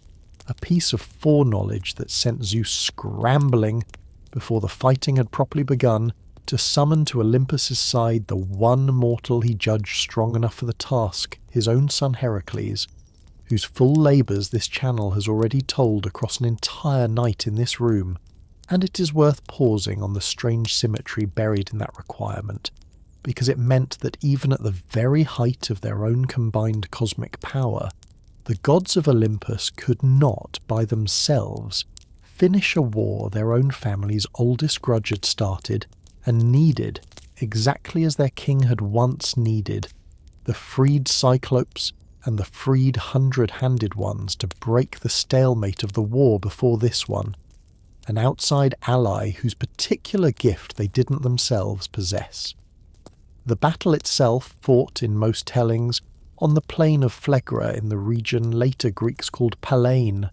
a piece of foreknowledge that sent Zeus scrambling, before the fighting had properly begun, to summon to Olympus's side the one mortal he judged strong enough for the task, his own son Heracles, whose full labours this channel has already told across an entire night in this room, and it is worth pausing on the strange symmetry buried in that requirement, because it meant that even at the very height of their own combined cosmic power, the gods of Olympus could not, by themselves, finish a war their own family's oldest grudge had started, and needed, exactly as their king had once needed, the freed Cyclopes and the freed hundred-handed ones to break the stalemate of the war before this one, an outside ally whose particular gift they didn't themselves possess. The battle itself fought in most tellings on the plain of Phlegra in the region later Greeks called Pallene,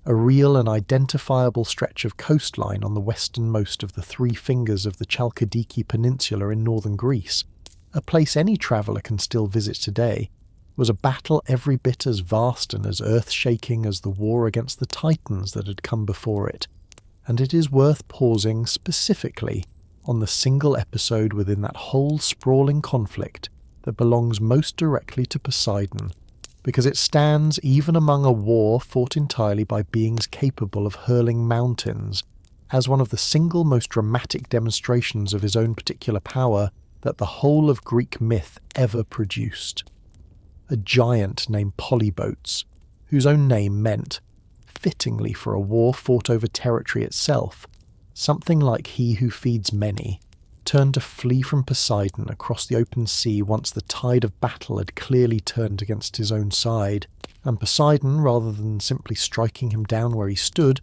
a real and identifiable stretch of coastline on the westernmost of the three fingers of the Chalkidiki Peninsula in northern Greece, a place any traveller can still visit today, was a battle every bit as vast and as earth-shaking as the war against the Titans that had come before it, and it is worth pausing specifically on the single episode within that whole sprawling conflict that belongs most directly to Poseidon, because it stands even among a war fought entirely by beings capable of hurling mountains, as one of the single most dramatic demonstrations of his own particular power that the whole of Greek myth ever produced. A giant named Polybotes, whose own name meant, fittingly for a war fought over territory itself, something like he who feeds many, turned to flee from Poseidon across the open sea once the tide of battle had clearly turned against his own side, and Poseidon, rather than simply striking him down where he stood,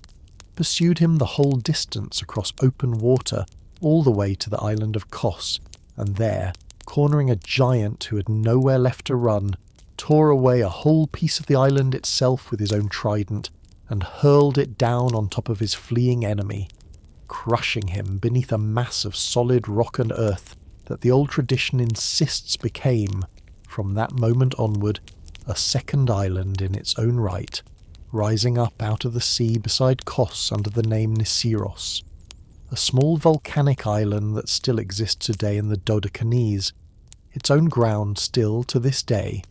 pursued him the whole distance across open water all the way to the island of Kos, and there, cornering a giant who had nowhere left to run, tore away a whole piece of the island itself with his own trident, and hurled it down on top of his fleeing enemy, crushing him beneath a mass of solid rock and earth that the old tradition insists became, from that moment onward, a second island in its own right, rising up out of the sea beside Kos under the name Nisiros, a small volcanic island that still exists today in the Dodecanese, its own ground still, to this day,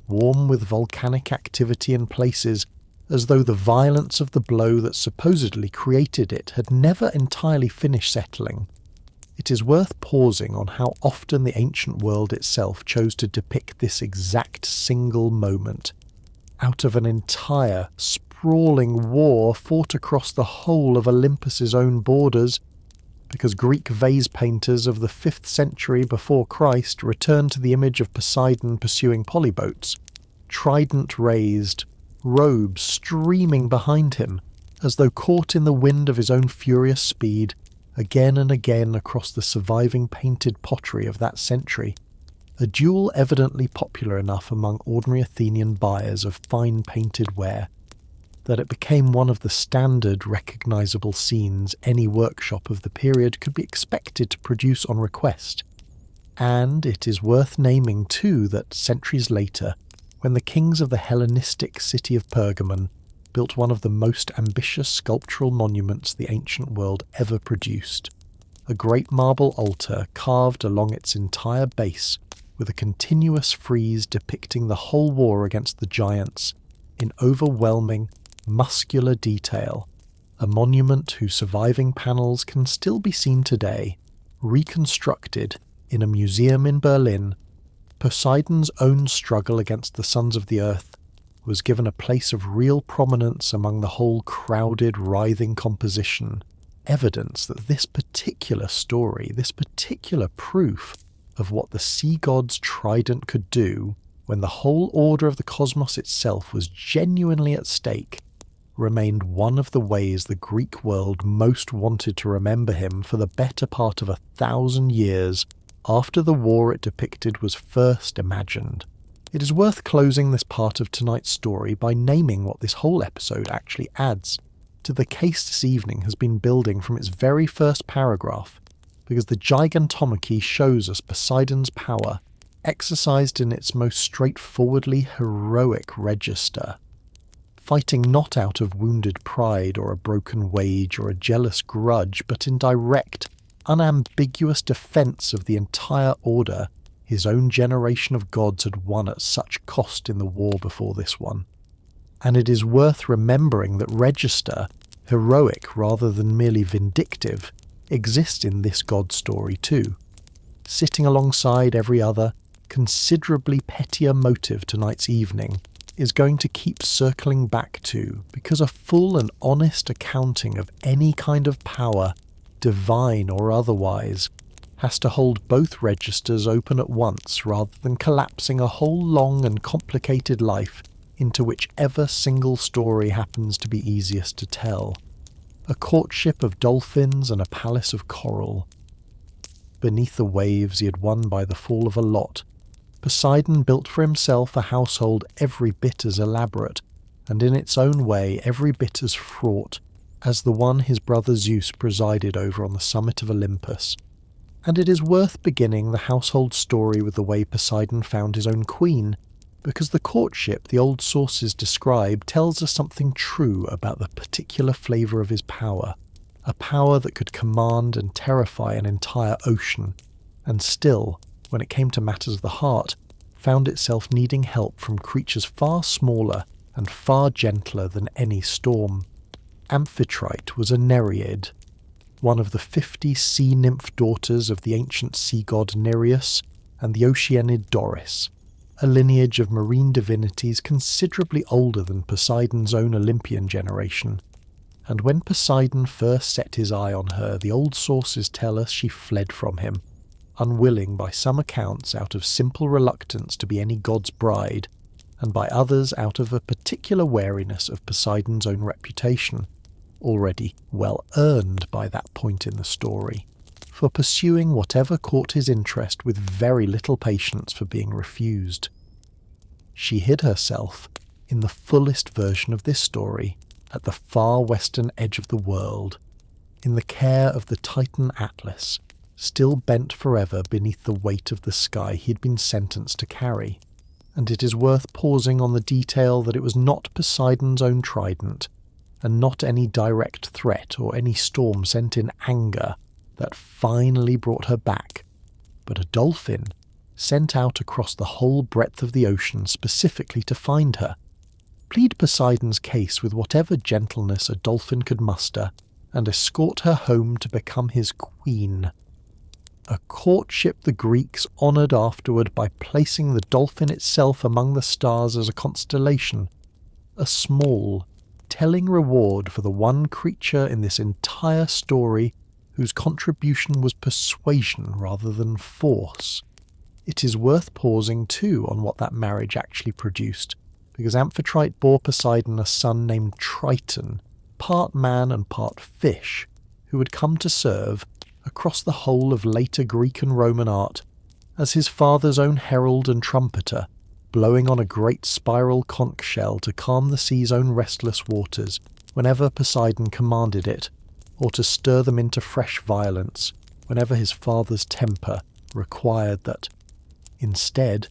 warm with volcanic activity in places as though the violence of the blow that supposedly created it had never entirely finished settling. It is worth pausing on how often the ancient world itself chose to depict this exact single moment, out of an entire, sprawling war fought across the whole of Olympus's own borders, because Greek vase painters of the 5th century before Christ returned to the image of Poseidon pursuing Polybotes, trident raised, robes streaming behind him, as though caught in the wind of his own furious speed, again and again across the surviving painted pottery of that century, a duel evidently popular enough among ordinary Athenian buyers of fine painted ware, that it became one of the standard recognisable scenes any workshop of the period could be expected to produce on request. And it is worth naming too that centuries later, when the kings of the Hellenistic city of Pergamon built one of the most ambitious sculptural monuments the ancient world ever produced, a great marble altar carved along its entire base with a continuous frieze depicting the whole war against the giants in overwhelming, muscular detail, a monument whose surviving panels can still be seen today, reconstructed in a museum in Berlin. Poseidon's own struggle against the sons of the earth was given a place of real prominence among the whole crowded, writhing composition, evidence that this particular story, this particular proof of what the sea god's trident could do when the whole order of the cosmos itself was genuinely at stake, remained one of the ways the Greek world most wanted to remember him for the better part of 1,000 years after the war it depicted was first imagined. It is worth closing this part of tonight's story by naming what this whole episode actually adds to the case this evening has been building from its very first paragraph, because the Gigantomachy shows us Poseidon's power exercised in its most straightforwardly heroic register, fighting not out of wounded pride or a broken wage or a jealous grudge, but in direct, unambiguous defence of the entire order his own generation of gods had won at such cost in the war before this one. And it is worth remembering that register, heroic rather than merely vindictive, exists in this god story too, sitting alongside every other, considerably pettier motive tonight's evening is going to keep circling back to, because a full and honest accounting of any kind of power, divine or otherwise, has to hold both registers open at once rather than collapsing a whole long and complicated life into whichever single story happens to be easiest to tell. A courtship of dolphins and a palace of coral. Beneath the waves he had won by the fall of a lot, Poseidon built for himself a household every bit as elaborate, and in its own way every bit as fraught, as the one his brother Zeus presided over on the summit of Olympus. And it is worth beginning the household story with the way Poseidon found his own queen, because the courtship the old sources describe tells us something true about the particular flavour of his power, a power that could command and terrify an entire ocean, and still, when it came to matters of the heart, found itself needing help from creatures far smaller and far gentler than any storm. Amphitrite was a Nereid, one of the 50 sea nymph daughters of the ancient sea god Nereus and the Oceanid Doris, a lineage of marine divinities considerably older than Poseidon's own Olympian generation. And when Poseidon first set his eye on her, the old sources tell us she fled from him, unwilling by some accounts out of simple reluctance to be any god's bride, and by others out of a particular wariness of Poseidon's own reputation, already well earned by that point in the story, for pursuing whatever caught his interest with very little patience for being refused. She hid herself, in the fullest version of this story, at the far western edge of the world, in the care of the Titan Atlas, still bent forever beneath the weight of the sky he had been sentenced to carry. And it is worth pausing on the detail that it was not Poseidon's own trident, and not any direct threat or any storm sent in anger, that finally brought her back, but a dolphin sent out across the whole breadth of the ocean specifically to find her, plead Poseidon's case with whatever gentleness a dolphin could muster, and escort her home to become his queen. A courtship the Greeks honoured afterward by placing the dolphin itself among the stars as a constellation, a small, telling reward for the one creature in this entire story whose contribution was persuasion rather than force. It is worth pausing too on what that marriage actually produced, because Amphitrite bore Poseidon a son named Triton, part man and part fish, who would come to serve, across the whole of later Greek and Roman art, as his father's own herald and trumpeter, blowing on a great spiral conch shell to calm the sea's own restless waters whenever Poseidon commanded it, or to stir them into fresh violence whenever his father's temper required that. Instead,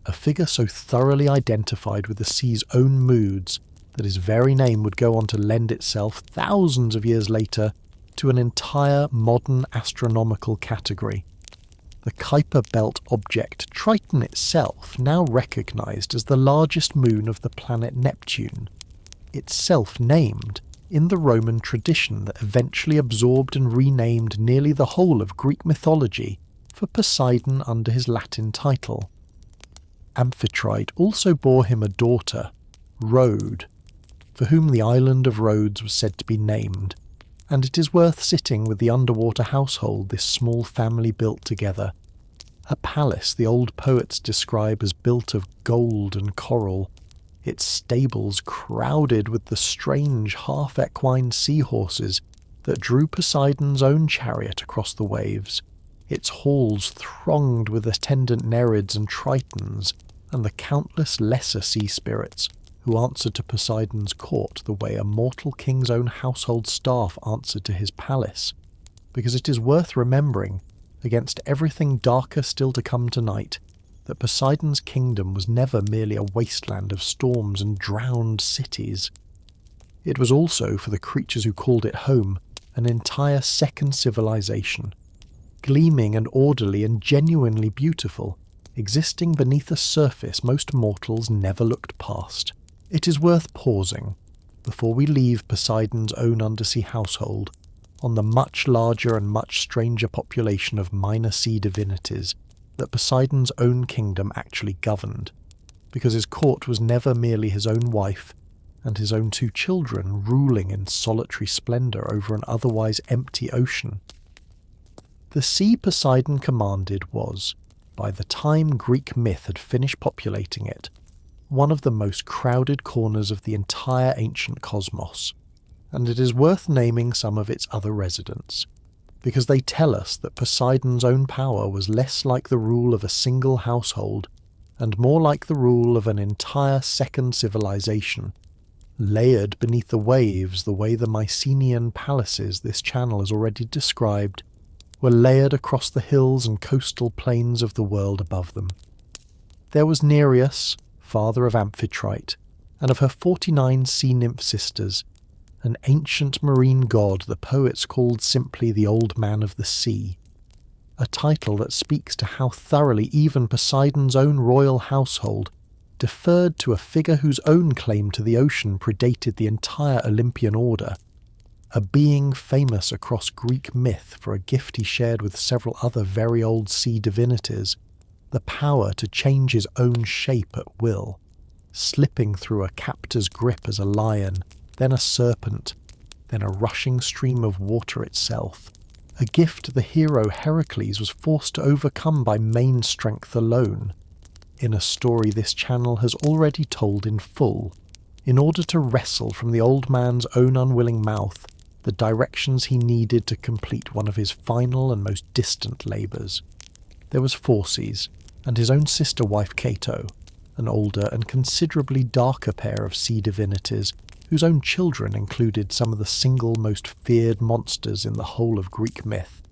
a figure so thoroughly identified with the sea's own moods that his very name would go on to lend itself thousands of years later to an entire modern astronomical category. The Kuiper Belt object Triton itself, now recognised as the largest moon of the planet Neptune, itself named in the Roman tradition that eventually absorbed and renamed nearly the whole of Greek mythology for Poseidon under his Latin title. Amphitrite also bore him a daughter, Rhode, for whom the island of Rhodes was said to be named, and it is worth sitting with the underwater household this small family built together, a palace the old poets describe as built of gold and coral, its stables crowded with the strange half-equine seahorses that drew Poseidon's own chariot across the waves, its halls thronged with attendant Nereids and Tritons, and the countless lesser sea spirits who answered to Poseidon's court the way a mortal king's own household staff answered to his palace, because it is worth remembering, against everything darker still to come tonight, that Poseidon's kingdom was never merely a wasteland of storms and drowned cities. It was also, for the creatures who called it home, an entire second civilization, gleaming and orderly and genuinely beautiful, existing beneath a surface most mortals never looked past. It is worth pausing, before we leave Poseidon's own undersea household, on the much larger and much stranger population of minor sea divinities that Poseidon's own kingdom actually governed, because his court was never merely his own wife and his own 2 children ruling in solitary splendour over an otherwise empty ocean. The sea Poseidon commanded was, by the time Greek myth had finished populating it, one of the most crowded corners of the entire ancient cosmos, and it is worth naming some of its other residents, because they tell us that Poseidon's own power was less like the rule of a single household, and more like the rule of an entire second civilization, layered beneath the waves the way the Mycenaean palaces this channel has already described were layered across the hills and coastal plains of the world above them. There was Nereus, father of Amphitrite, and of her 49 sea nymph sisters, an ancient marine god the poets called simply the Old Man of the Sea, a title that speaks to how thoroughly even Poseidon's own royal household deferred to a figure whose own claim to the ocean predated the entire Olympian order, a being famous across Greek myth for a gift he shared with several other very old sea divinities, the power to change his own shape at will, slipping through a captor's grip as a lion, then a serpent, then a rushing stream of water itself, a gift the hero Heracles was forced to overcome by main strength alone, in a story this channel has already told in full, in order to wrestle from the old man's own unwilling mouth the directions he needed to complete one of his final and most distant labours. There was Phorcys, and his own sister wife Cato, an older and considerably darker pair of sea divinities, whose own children included some of the single most feared monsters in the whole of Greek myth.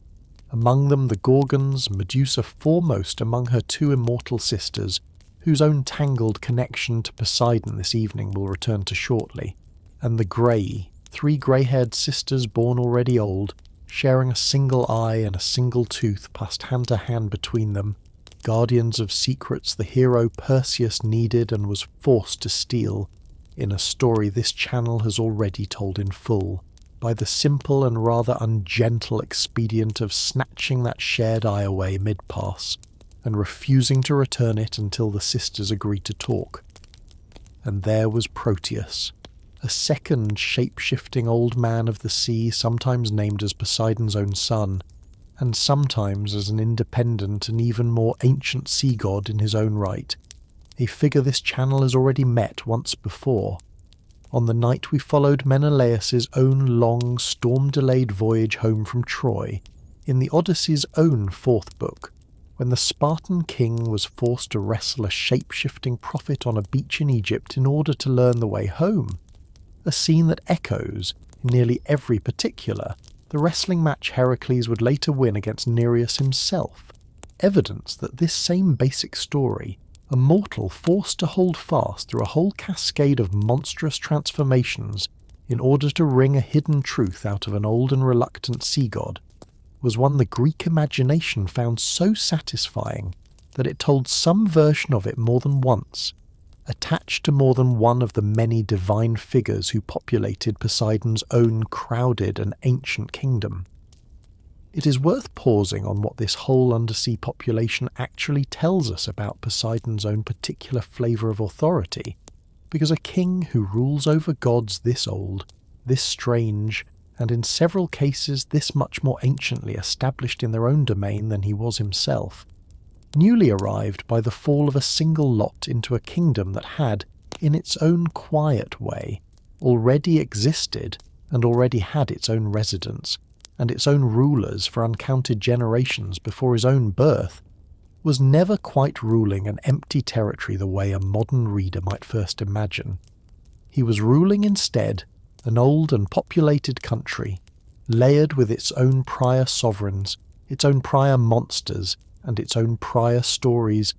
Among them the Gorgons, Medusa foremost among her two immortal sisters, whose own tangled connection to Poseidon this evening we'll return to shortly, and the Grey, three grey-haired sisters born already old, sharing a single eye and a single tooth passed hand to hand between them, guardians of secrets the hero Perseus needed and was forced to steal, in a story this channel has already told in full, by the simple and rather ungentle expedient of snatching that shared eye away mid-pass, and refusing to return it until the sisters agreed to talk. And there was Proteus, a second shape-shifting old man of the sea, sometimes named as Poseidon's own son, and sometimes as an independent and even more ancient sea god in his own right, a figure this channel has already met once before, on the night we followed Menelaus's own long, storm-delayed voyage home from Troy, in the Odyssey's own fourth book, when the Spartan king was forced to wrestle a shape-shifting prophet on a beach in Egypt in order to learn the way home, a scene that echoes, in nearly every particular, the wrestling match Heracles would later win against Nereus himself, evidence that this same basic story, a mortal forced to hold fast through a whole cascade of monstrous transformations in order to wring a hidden truth out of an old and reluctant sea god, was one the Greek imagination found so satisfying that it told some version of it more than once, attached to more than one of the many divine figures who populated Poseidon's own crowded and ancient kingdom. It is worth pausing on what this whole undersea population actually tells us about Poseidon's own particular flavour of authority, because a king who rules over gods this old, this strange, and in several cases this much more anciently established in their own domain than he was himself, newly arrived by the fall of a single lot into a kingdom that had, in its own quiet way, already existed and already had its own residents, and its own rulers for uncounted generations before his own birth, was never quite ruling an empty territory the way a modern reader might first imagine. He was ruling instead an old and populated country, layered with its own prior sovereigns, its own prior monsters, and its own prior stories,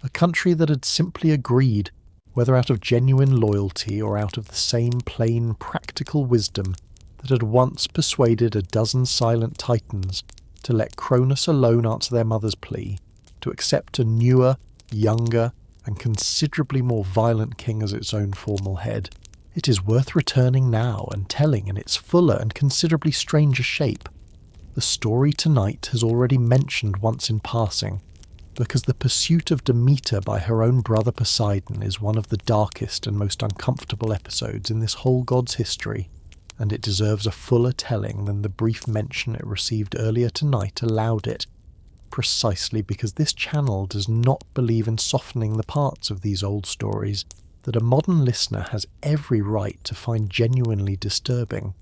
a country that had simply agreed, whether out of genuine loyalty or out of the same plain practical wisdom that had once persuaded a dozen silent titans to let Cronus alone answer their mother's plea, to accept a newer, younger, and considerably more violent king as its own formal head. It is worth returning now and telling in its fuller and considerably stranger shape. The story tonight has already mentioned once in passing, because the pursuit of Demeter by her own brother Poseidon is one of the darkest and most uncomfortable episodes in this whole god's history, and it deserves a fuller telling than the brief mention it received earlier tonight allowed it, precisely because this channel does not believe in softening the parts of these old stories that a modern listener has every right to find genuinely disturbing.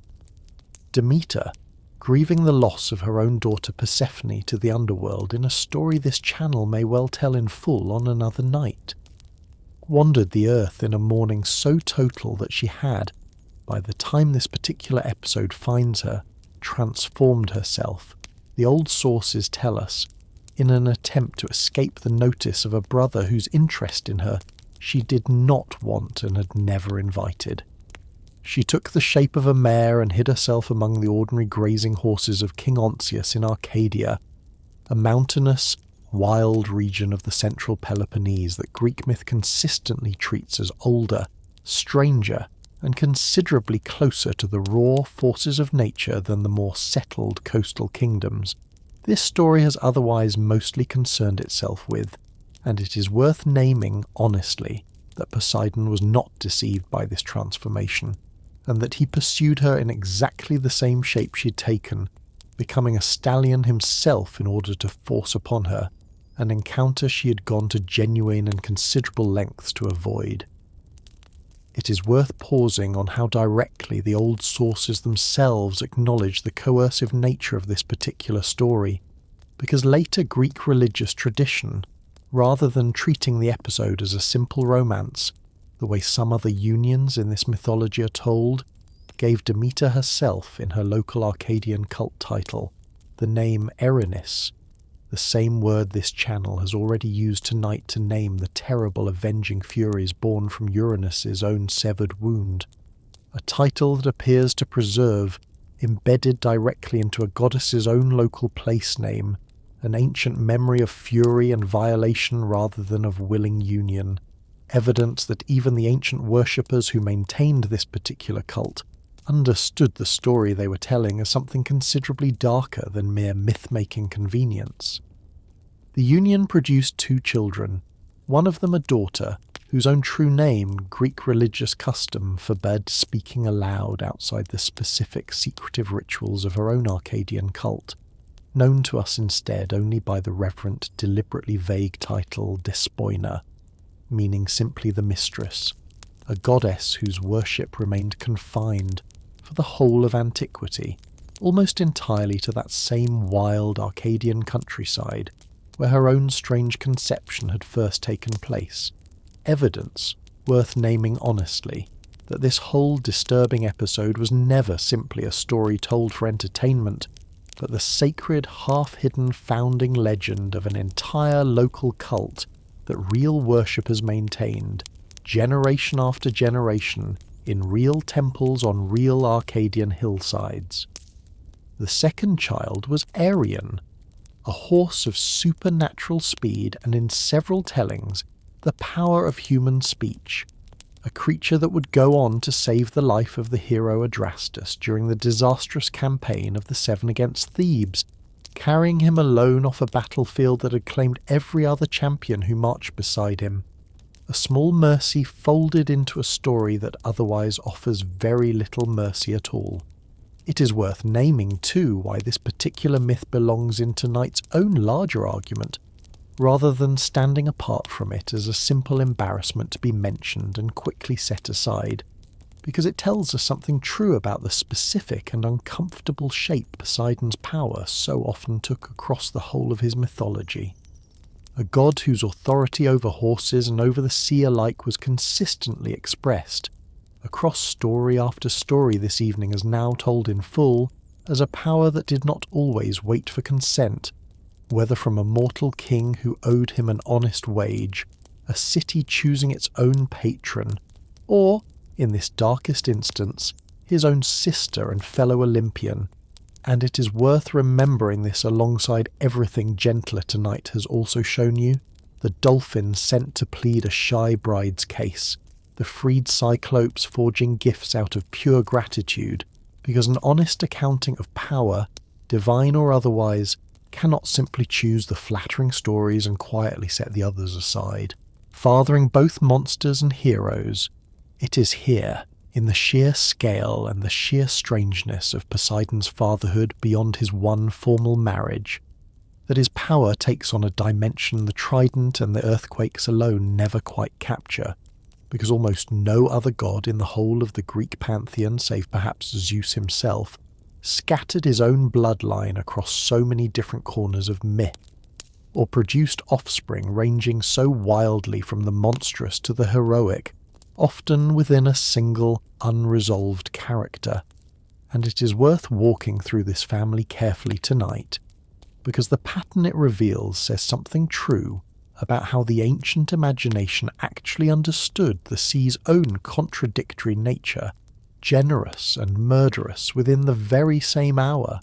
Demeter, grieving the loss of her own daughter Persephone to the Underworld in a story this channel may well tell in full on another night, wandered the earth in a mourning so total that she had, by the time this particular episode finds her, transformed herself, the old sources tell us, in an attempt to escape the notice of a brother whose interest in her she did not want and had never invited. She took the shape of a mare and hid herself among the ordinary grazing horses of King Onsius in Arcadia, a mountainous, wild region of the central Peloponnese that Greek myth consistently treats as older, stranger, and considerably closer to the raw forces of nature than the more settled coastal kingdoms this story has otherwise mostly concerned itself with, and it is worth naming honestly that Poseidon was not deceived by this transformation, and that he pursued her in exactly the same shape she had taken, becoming a stallion himself in order to force upon her, an encounter she had gone to genuine and considerable lengths to avoid. It is worth pausing on how directly the old sources themselves acknowledge the coercive nature of this particular story, because later Greek religious tradition, rather than treating the episode as a simple romance, the way some other unions in this mythology are told, gave Demeter herself in her local Arcadian cult title the name Erinis, the same word this channel has already used tonight to name the terrible avenging furies born from Uranus's own severed wound, a title that appears to preserve, embedded directly into a goddess's own local place name, an ancient memory of fury and violation rather than of willing union, evidence that even the ancient worshippers who maintained this particular cult understood the story they were telling as something considerably darker than mere myth-making convenience. The union produced 2 children, one of them a daughter, whose own true name Greek religious custom forbade speaking aloud outside the specific secretive rituals of her own Arcadian cult, known to us instead only by the reverent, deliberately vague title Despoina, meaning simply the mistress, a goddess whose worship remained confined for the whole of antiquity, almost entirely to that same wild Arcadian countryside where her own strange conception had first taken place, evidence worth naming honestly that this whole disturbing episode was never simply a story told for entertainment, but the sacred, half-hidden founding legend of an entire local cult that real worshippers maintained, generation after generation, in real temples on real Arcadian hillsides. The second child was Arion, a horse of supernatural speed and in several tellings the power of human speech, a creature that would go on to save the life of the hero Adrastus during the disastrous campaign of the 7 against Thebes, carrying him alone off a battlefield that had claimed every other champion who marched beside him. A small mercy folded into a story that otherwise offers very little mercy at all. It is worth naming, too, why this particular myth belongs in tonight's own larger argument, rather than standing apart from it as a simple embarrassment to be mentioned and quickly set aside, because it tells us something true about the specific and uncomfortable shape Poseidon's power so often took across the whole of his mythology. A god whose authority over horses and over the sea alike was consistently expressed, across story after story this evening as now told in full, as a power that did not always wait for consent, whether from a mortal king who owed him an honest wage, a city choosing its own patron, or, in this darkest instance, his own sister and fellow Olympian. And it is worth remembering this alongside everything gentler tonight has also shown you, the dolphin sent to plead a shy bride's case, the freed cyclopes forging gifts out of pure gratitude, because an honest accounting of power, divine or otherwise, cannot simply choose the flattering stories and quietly set the others aside. Fathering both monsters and heroes, it is here, in the sheer scale and the sheer strangeness of Poseidon's fatherhood beyond his one formal marriage, that his power takes on a dimension the trident and the earthquakes alone never quite capture, because almost no other god in the whole of the Greek pantheon, save perhaps Zeus himself, scattered his own bloodline across so many different corners of myth, or produced offspring ranging so wildly from the monstrous to the heroic, often within a single, unresolved character. And it is worth walking through this family carefully tonight, because the pattern it reveals says something true about how the ancient imagination actually understood the sea's own contradictory nature, generous and murderous within the very same hour.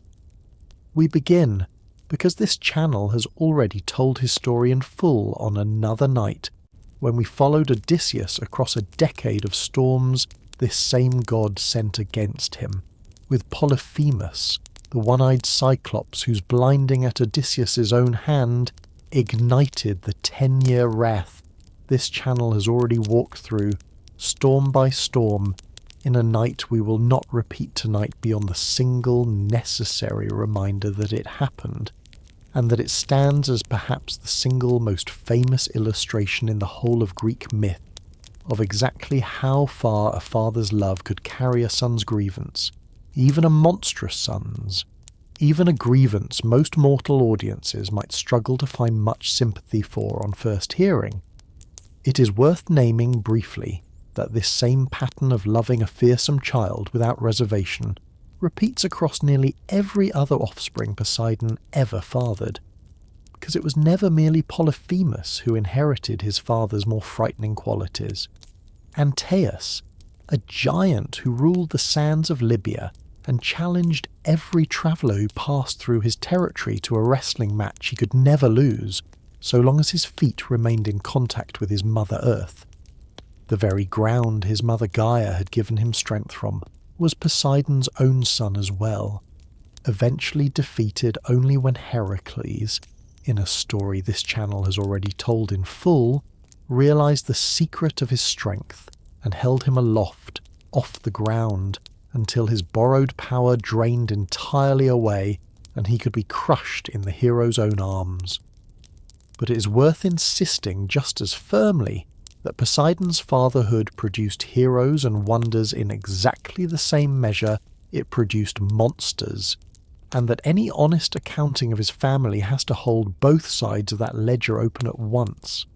We begin because this channel has already told his story in full on another night, when we followed Odysseus across a decade of storms this same god sent against him, with Polyphemus, the one-eyed Cyclops whose blinding at Odysseus's own hand ignited the 10-year wrath this channel has already walked through, storm by storm, in a night we will not repeat tonight beyond the single necessary reminder that it happened, and that it stands as perhaps the single most famous illustration in the whole of Greek myth of exactly how far a father's love could carry a son's grievance, even a monstrous son's, even a grievance most mortal audiences might struggle to find much sympathy for on first hearing. It is worth naming briefly that this same pattern of loving a fearsome child without reservation repeats across nearly every other offspring Poseidon ever fathered, because it was never merely Polyphemus who inherited his father's more frightening qualities. Antaeus, a giant who ruled the sands of Libya and challenged every traveller who passed through his territory to a wrestling match he could never lose, so long as his feet remained in contact with his Mother Earth. The very ground his mother Gaia had given him strength from was Poseidon's own son as well, eventually defeated only when Heracles, in a story this channel has already told in full, realized the secret of his strength and held him aloft, off the ground, until his borrowed power drained entirely away and he could be crushed in the hero's own arms. But it is worth insisting just as firmly that Poseidon's fatherhood produced heroes and wonders in exactly the same measure it produced monsters, and that any honest accounting of his family has to hold both sides of that ledger open at once.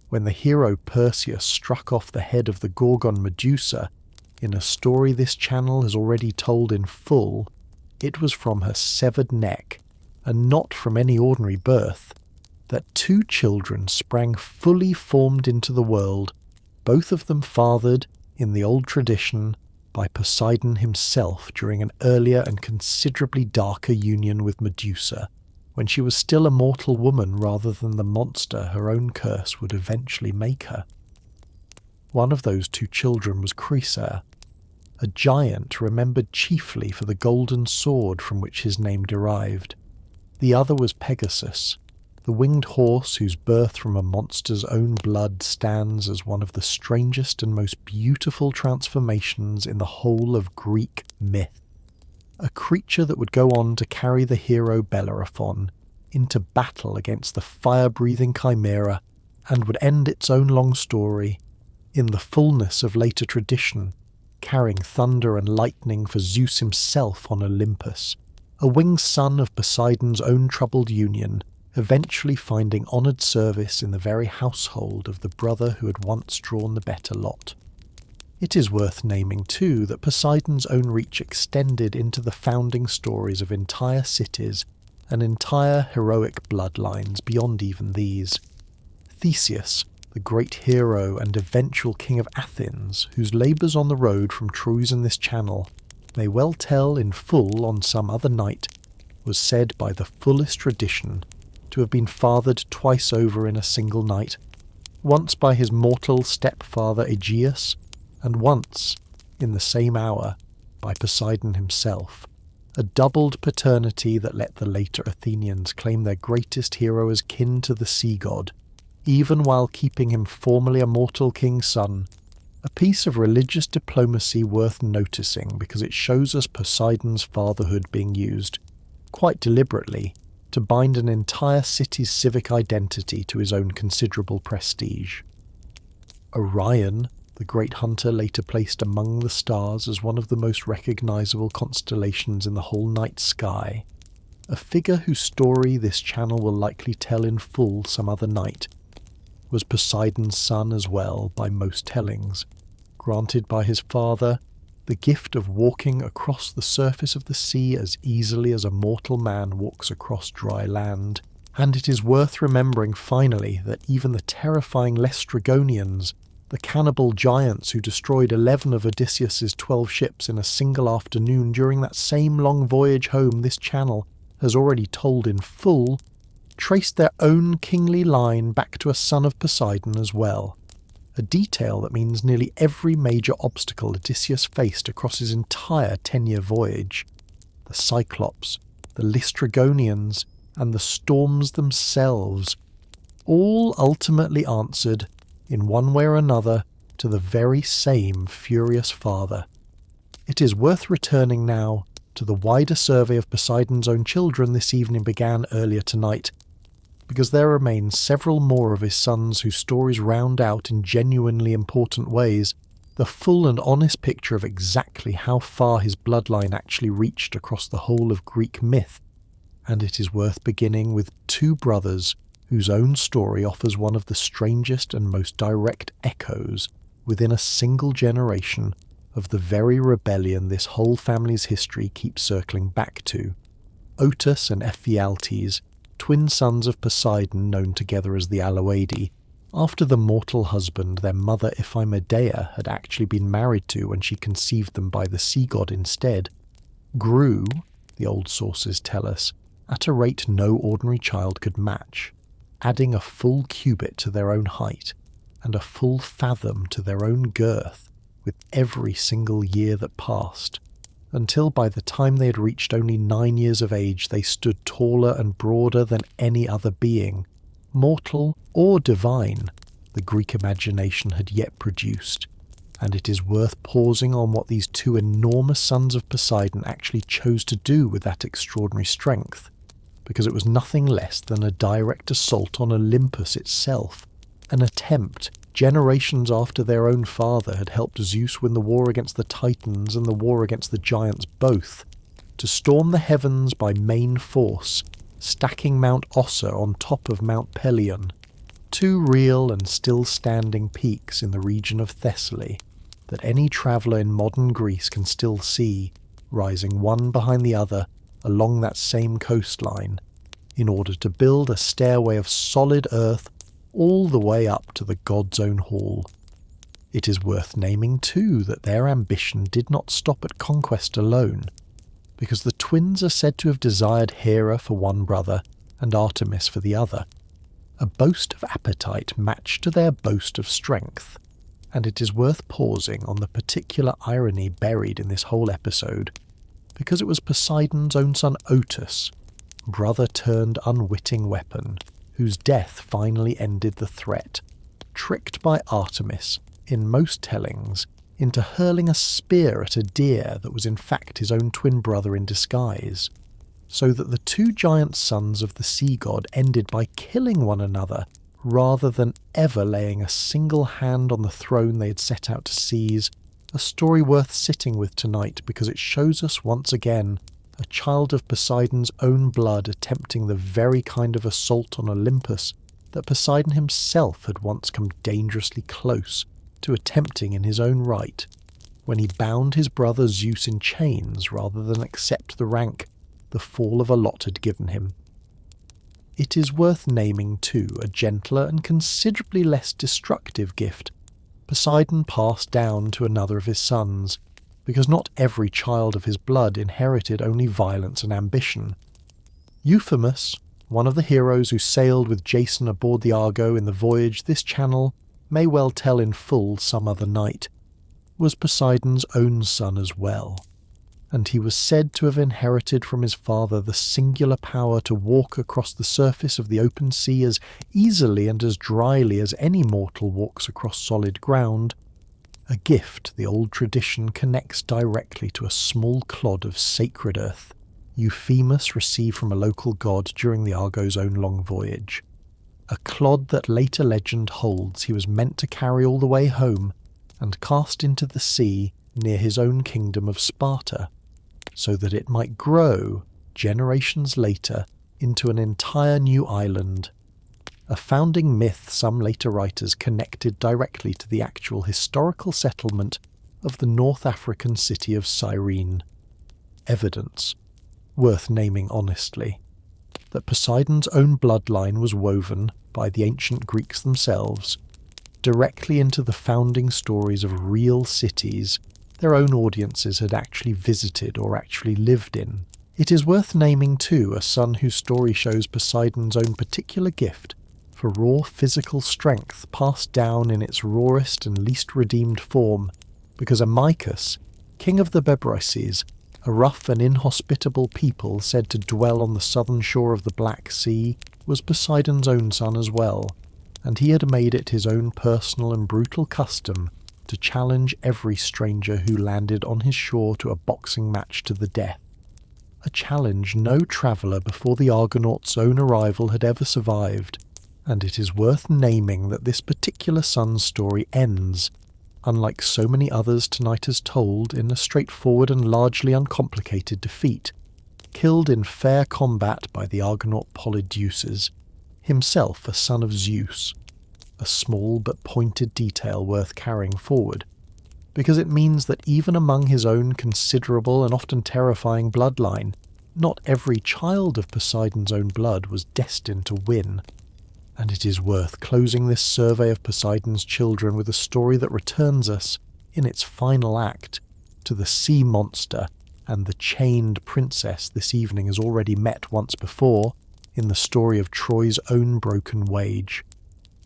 When the hero Perseus struck off the head of the Gorgon Medusa, in a story this channel has already told in full, it was from her severed neck, and not from any ordinary birth, that two children sprang fully formed into the world, both of them fathered, in the old tradition, by Poseidon himself during an earlier and considerably darker union with Medusa, when she was still a mortal woman rather than the monster her own curse would eventually make her. One of those two children was Chrysaor, a giant remembered chiefly for the golden sword from which his name derived. The other was Pegasus, the winged horse whose birth from a monster's own blood stands as one of the strangest and most beautiful transformations in the whole of Greek myth. A creature that would go on to carry the hero Bellerophon into battle against the fire-breathing Chimera, and would end its own long story, in the fullness of later tradition, carrying thunder and lightning for Zeus himself on Olympus, a winged son of Poseidon's own troubled union, eventually finding honoured service in the very household of the brother who had once drawn the better lot. It is worth naming, too, that Poseidon's own reach extended into the founding stories of entire cities and entire heroic bloodlines beyond even these. Theseus, the great hero and eventual king of Athens, whose labours on the road from Troyes in this channel may well tell in full on some other night, was said by the fullest tradition to have been fathered twice over in a single night, once by his mortal stepfather Aegeus, and once, in the same hour, by Poseidon himself, a doubled paternity that let the later Athenians claim their greatest hero as kin to the sea god, even while keeping him formerly a mortal king's son, a piece of religious diplomacy worth noticing because it shows us Poseidon's fatherhood being used, quite deliberately, to bind an entire city's civic identity to his own considerable prestige. Orion, the great hunter later placed among the stars as one of the most recognisable constellations in the whole night sky, a figure whose story this channel will likely tell in full some other night, was Poseidon's son as well by most tellings, granted by his father the gift of walking across the surface of the sea as easily as a mortal man walks across dry land, and it is worth remembering finally that even the terrifying Laestrygonians, the cannibal giants who destroyed 11 of Odysseus's 12 ships in a single afternoon during that same long voyage home this channel has already told in full, traced their own kingly line back to a son of Poseidon as well. A detail that means nearly every major obstacle Odysseus faced across his entire 10-year voyage, the Cyclops, the Lystragonians, and the storms themselves, all ultimately answered, in one way or another, to the very same furious father. It is worth returning now to the wider survey of Poseidon's own children this evening began earlier tonight, because there remain several more of his sons whose stories round out in genuinely important ways the full and honest picture of exactly how far his bloodline actually reached across the whole of Greek myth, and it is worth beginning with two brothers whose own story offers one of the strangest and most direct echoes within a single generation of the very rebellion this whole family's history keeps circling back to. Otus and Ephialtes, twin sons of Poseidon known together as the Aloedae, after the mortal husband their mother Iphimedea had actually been married to when she conceived them by the sea god instead, grew, the old sources tell us, at a rate no ordinary child could match, adding a full cubit to their own height and a full fathom to their own girth with every single year that passed, until by the time they had reached only 9 years of age they stood taller and broader than any other being, mortal or divine, the Greek imagination had yet produced. And it is worth pausing on what these two enormous sons of Poseidon actually chose to do with that extraordinary strength, because it was nothing less than a direct assault on Olympus itself, an attempt generations after their own father had helped Zeus win the war against the Titans and the war against the giants both, to storm the heavens by main force, stacking Mount Ossa on top of Mount Pelion, two real and still standing peaks in the region of Thessaly that any traveller in modern Greece can still see, rising one behind the other along that same coastline, in order to build a stairway of solid earth all the way up to the god's own hall. It is worth naming too that their ambition did not stop at conquest alone, because the twins are said to have desired Hera for one brother and Artemis for the other, a boast of appetite matched to their boast of strength, and it is worth pausing on the particular irony buried in this whole episode, because it was Poseidon's own son Otus, brother turned unwitting weapon, whose death finally ended the threat, tricked by Artemis, in most tellings, into hurling a spear at a deer that was in fact his own twin brother in disguise, so that the two giant sons of the sea god ended by killing one another rather than ever laying a single hand on the throne they had set out to seize. A story worth sitting with tonight because it shows us once again a child of Poseidon's own blood attempting the very kind of assault on Olympus that Poseidon himself had once come dangerously close to attempting in his own right, when he bound his brother Zeus in chains rather than accept the rank the fall of a lot had given him. It is worth naming too a gentler and considerably less destructive gift Poseidon passed down to another of his sons, because not every child of his blood inherited only violence and ambition. Euphemus, one of the heroes who sailed with Jason aboard the Argo in the voyage this channel may well tell in full some other night, was Poseidon's own son as well, and he was said to have inherited from his father the singular power to walk across the surface of the open sea as easily and as dryly as any mortal walks across solid ground, a gift the old tradition connects directly to a small clod of sacred earth Euphemus received from a local god during the Argo's own long voyage, a clod that later legend holds he was meant to carry all the way home and cast into the sea near his own kingdom of Sparta, so that it might grow, generations later, into an entire new island, a founding myth some later writers connected directly to the actual historical settlement of the North African city of Cyrene. Evidence, worth naming honestly, that Poseidon's own bloodline was woven, by the ancient Greeks themselves, directly into the founding stories of real cities their own audiences had actually visited or actually lived in. It is worth naming too a son whose story shows Poseidon's own particular gift for raw physical strength passed down in its rawest and least redeemed form, because Amycus, king of the Bebryces, a rough and inhospitable people said to dwell on the southern shore of the Black Sea, was Poseidon's own son as well, and he had made it his own personal and brutal custom to challenge every stranger who landed on his shore to a boxing match to the death. A challenge no traveller before the Argonauts' own arrival had ever survived, and it is worth naming that this particular son's story ends, unlike so many others tonight has told, in a straightforward and largely uncomplicated defeat, killed in fair combat by the Argonaut Polydeuces, himself a son of Zeus, a small but pointed detail worth carrying forward, because it means that even among his own considerable and often terrifying bloodline, not every child of Poseidon's own blood was destined to win. And it is worth closing this survey of Poseidon's children with a story that returns us, in its final act, to the sea monster and the chained princess this evening has already met once before in the story of Troy's own broken wage,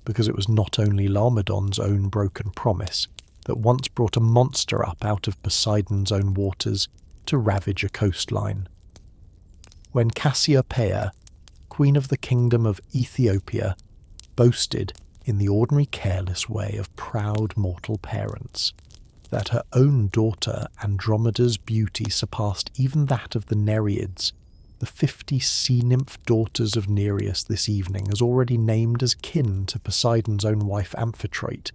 because it was not only Laomedon's own broken promise that once brought a monster up out of Poseidon's own waters to ravage a coastline. When Cassiopeia, queen of the kingdom of Ethiopia, boasted, in the ordinary careless way of proud mortal parents, that her own daughter Andromeda's beauty surpassed even that of the Nereids, the 50 sea-nymph daughters of Nereus this evening as already named as kin to Poseidon's own wife Amphitrite,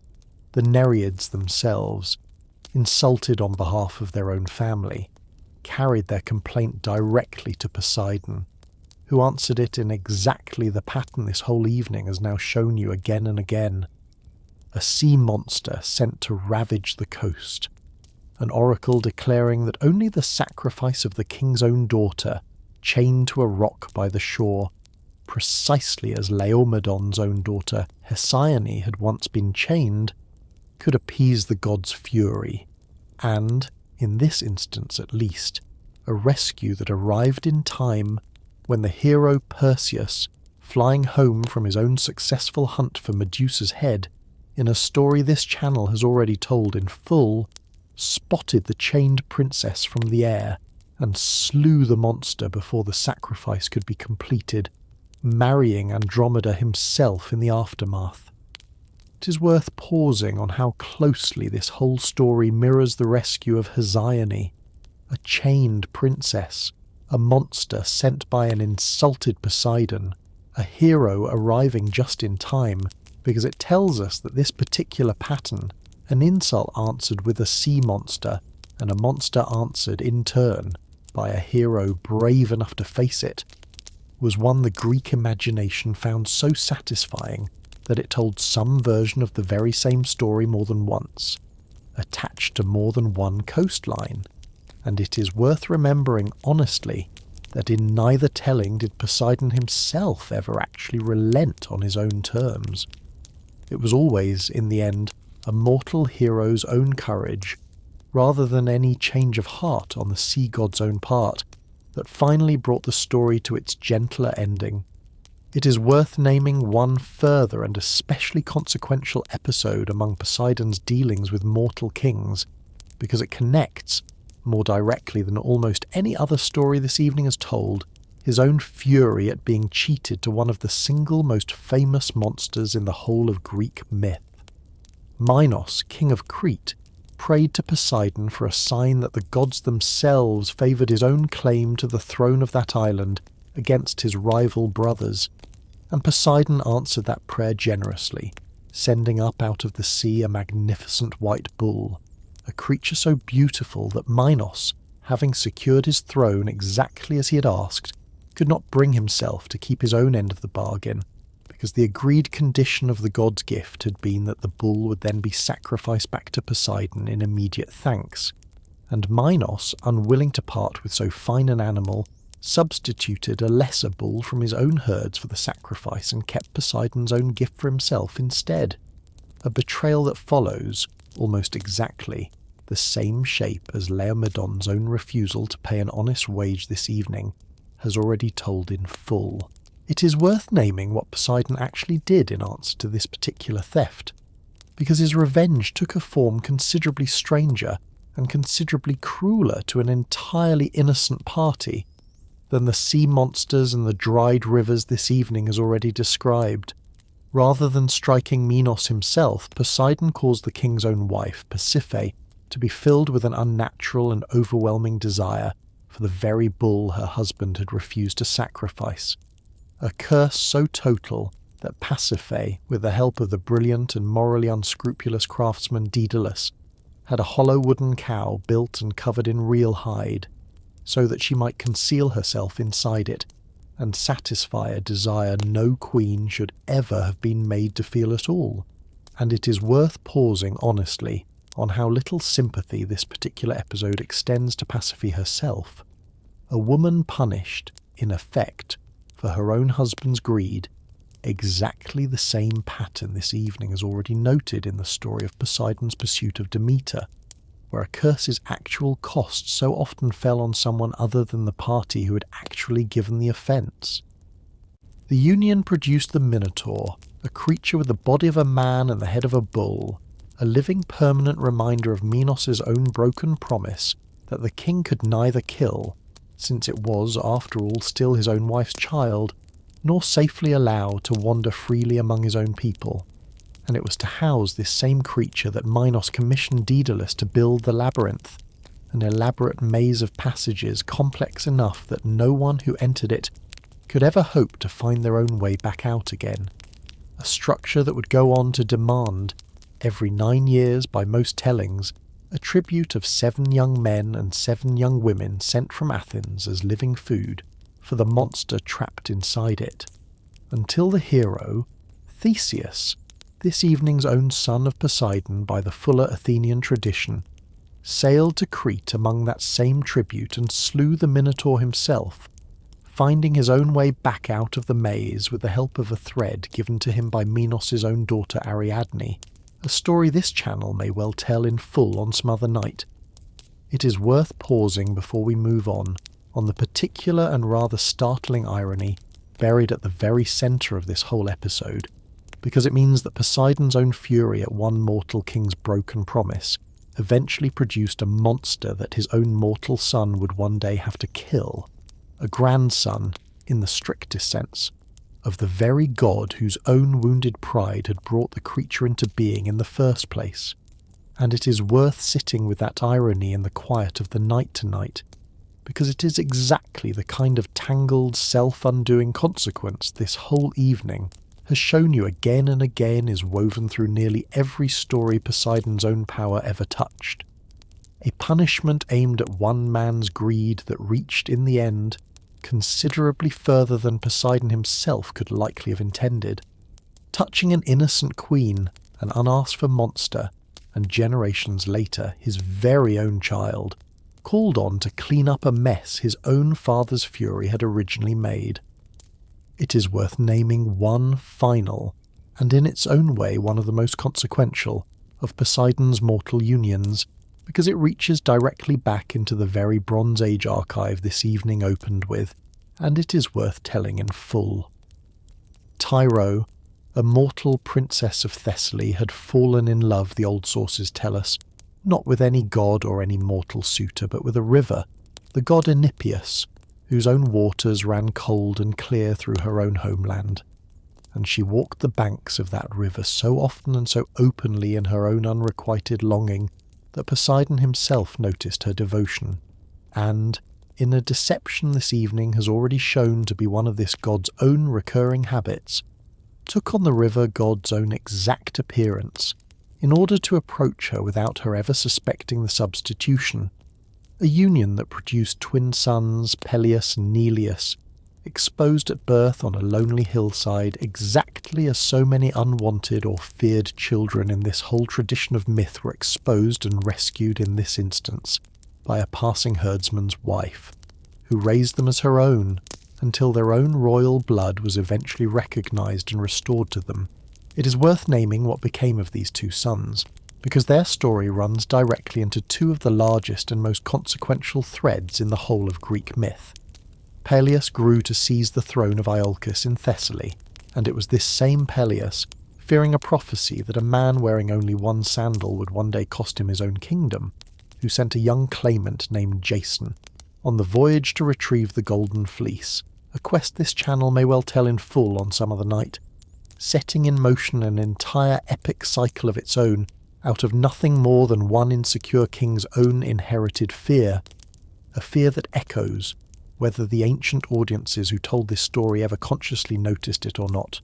the Nereids themselves, insulted on behalf of their own family, carried their complaint directly to Poseidon, who answered it in exactly the pattern this whole evening has now shown you again and again. A sea monster sent to ravage the coast, an oracle declaring that only the sacrifice of the king's own daughter, chained to a rock by the shore, precisely as Laomedon's own daughter Hesione had once been chained, could appease the god's fury, and, in this instance at least, a rescue that arrived in time when the hero Perseus, flying home from his own successful hunt for Medusa's head, in a story this channel has already told in full, spotted the chained princess from the air and slew the monster before the sacrifice could be completed, marrying Andromeda himself in the aftermath. It is worth pausing on how closely this whole story mirrors the rescue of Hesione, a chained princess, a monster sent by an insulted Poseidon, a hero arriving just in time, because it tells us that this particular pattern, an insult answered with a sea monster, and a monster answered in turn by a hero brave enough to face it, was one the Greek imagination found so satisfying that it told some version of the very same story more than once, attached to more than one coastline. And it is worth remembering honestly that in neither telling did Poseidon himself ever actually relent on his own terms. It was always, in the end, a mortal hero's own courage, rather than any change of heart on the sea god's own part, that finally brought the story to its gentler ending. It is worth naming one further and especially consequential episode among Poseidon's dealings with mortal kings, because it connects, more directly than almost any other story this evening has told, his own fury at being cheated to one of the single most famous monsters in the whole of Greek myth. Minos, king of Crete, prayed to Poseidon for a sign that the gods themselves favoured his own claim to the throne of that island against his rival brothers, and Poseidon answered that prayer generously, sending up out of the sea a magnificent white bull, a creature so beautiful that Minos, having secured his throne exactly as he had asked, could not bring himself to keep his own end of the bargain, because the agreed condition of the god's gift had been that the bull would then be sacrificed back to Poseidon in immediate thanks, and Minos, unwilling to part with so fine an animal, substituted a lesser bull from his own herds for the sacrifice and kept Poseidon's own gift for himself instead. a betrayal that follows, almost exactly, the same shape as Laomedon's own refusal to pay an honest wage this evening has already told in full. It is worth naming what Poseidon actually did in answer to this particular theft, because his revenge took a form considerably stranger and considerably crueler to an entirely innocent party than the sea monsters and the dried rivers this evening has already described. Rather than striking Minos himself, Poseidon caused the king's own wife, Pasiphae, to be filled with an unnatural and overwhelming desire for the very bull her husband had refused to sacrifice. A curse so total that Pasiphae, with the help of the brilliant and morally unscrupulous craftsman Daedalus, had a hollow wooden cow built and covered in real hide, so that she might conceal herself inside it and satisfy a desire no queen should ever have been made to feel at all. And it is worth pausing honestly on how little sympathy this particular episode extends to Pasiphae herself, a woman punished, in effect, for her own husband's greed, exactly the same pattern this evening is already noted in the story of Poseidon's pursuit of Demeter, where a curse's actual cost so often fell on someone other than the party who had actually given the offence. The union produced the Minotaur, a creature with the body of a man and the head of a bull, a living permanent reminder of Minos' own broken promise that the king could neither kill, since it was, after all, still his own wife's child, nor safely allow to wander freely among his own people. And it was to house this same creature that Minos commissioned Daedalus to build the labyrinth, an elaborate maze of passages complex enough that no one who entered it could ever hope to find their own way back out again. A structure that would go on to demand, every 9 years by most tellings, a tribute of 7 young men and 7 young women sent from Athens as living food for the monster trapped inside it, until the hero, Theseus, this evening's own son of Poseidon by the fuller Athenian tradition, sailed to Crete among that same tribute and slew the Minotaur himself, finding his own way back out of the maze with the help of a thread given to him by Minos' own daughter Ariadne, a story this channel may well tell in full on some other night. It is worth pausing before we move on the particular and rather startling irony buried at the very centre of this whole episode, because it means that Poseidon's own fury at one mortal king's broken promise eventually produced a monster that his own mortal son would one day have to kill, a grandson, in the strictest sense, of the very god whose own wounded pride had brought the creature into being in the first place. And it is worth sitting with that irony in the quiet of the night tonight, because it is exactly the kind of tangled, self-undoing consequence this whole evening has shown you again and again is woven through nearly every story Poseidon's own power ever touched. A punishment aimed at one man's greed that reached, in the end, considerably further than Poseidon himself could likely have intended, touching an innocent queen, an unasked-for monster, and generations later his very own child, called on to clean up a mess his own father's fury had originally made. It is worth naming one final, and in its own way one of the most consequential, of Poseidon's mortal unions, because it reaches directly back into the very Bronze Age archive this evening opened with, and it is worth telling in full. Tyro, a mortal princess of Thessaly, had fallen in love, the old sources tell us, not with any god or any mortal suitor, but with a river, the god Enipeus, whose own waters ran cold and clear through her own homeland. And she walked the banks of that river so often and so openly in her own unrequited longing that Poseidon himself noticed her devotion, and, in a deception this evening has already shown to be one of this god's own recurring habits, took on the river god's own exact appearance, in order to approach her without her ever suspecting the substitution, a union that produced twin sons, Peleus and Neleus, exposed at birth on a lonely hillside exactly as so many unwanted or feared children in this whole tradition of myth were exposed and rescued in this instance by a passing herdsman's wife, who raised them as her own until their own royal blood was eventually recognised and restored to them, It is worth naming what became of these two sons, because their story runs directly into two of the largest and most consequential threads in the whole of Greek myth. Peleus grew to seize the throne of Iolcus in Thessaly, and it was this same Peleus, fearing a prophecy that a man wearing only one sandal would one day cost him his own kingdom, who sent a young claimant named Jason on the voyage to retrieve the Golden Fleece, a quest this channel may well tell in full on some other night, setting in motion an entire epic cycle of its own out of nothing more than one insecure king's own inherited fear, a fear that echoes, whether the ancient audiences who told this story ever consciously noticed it or not,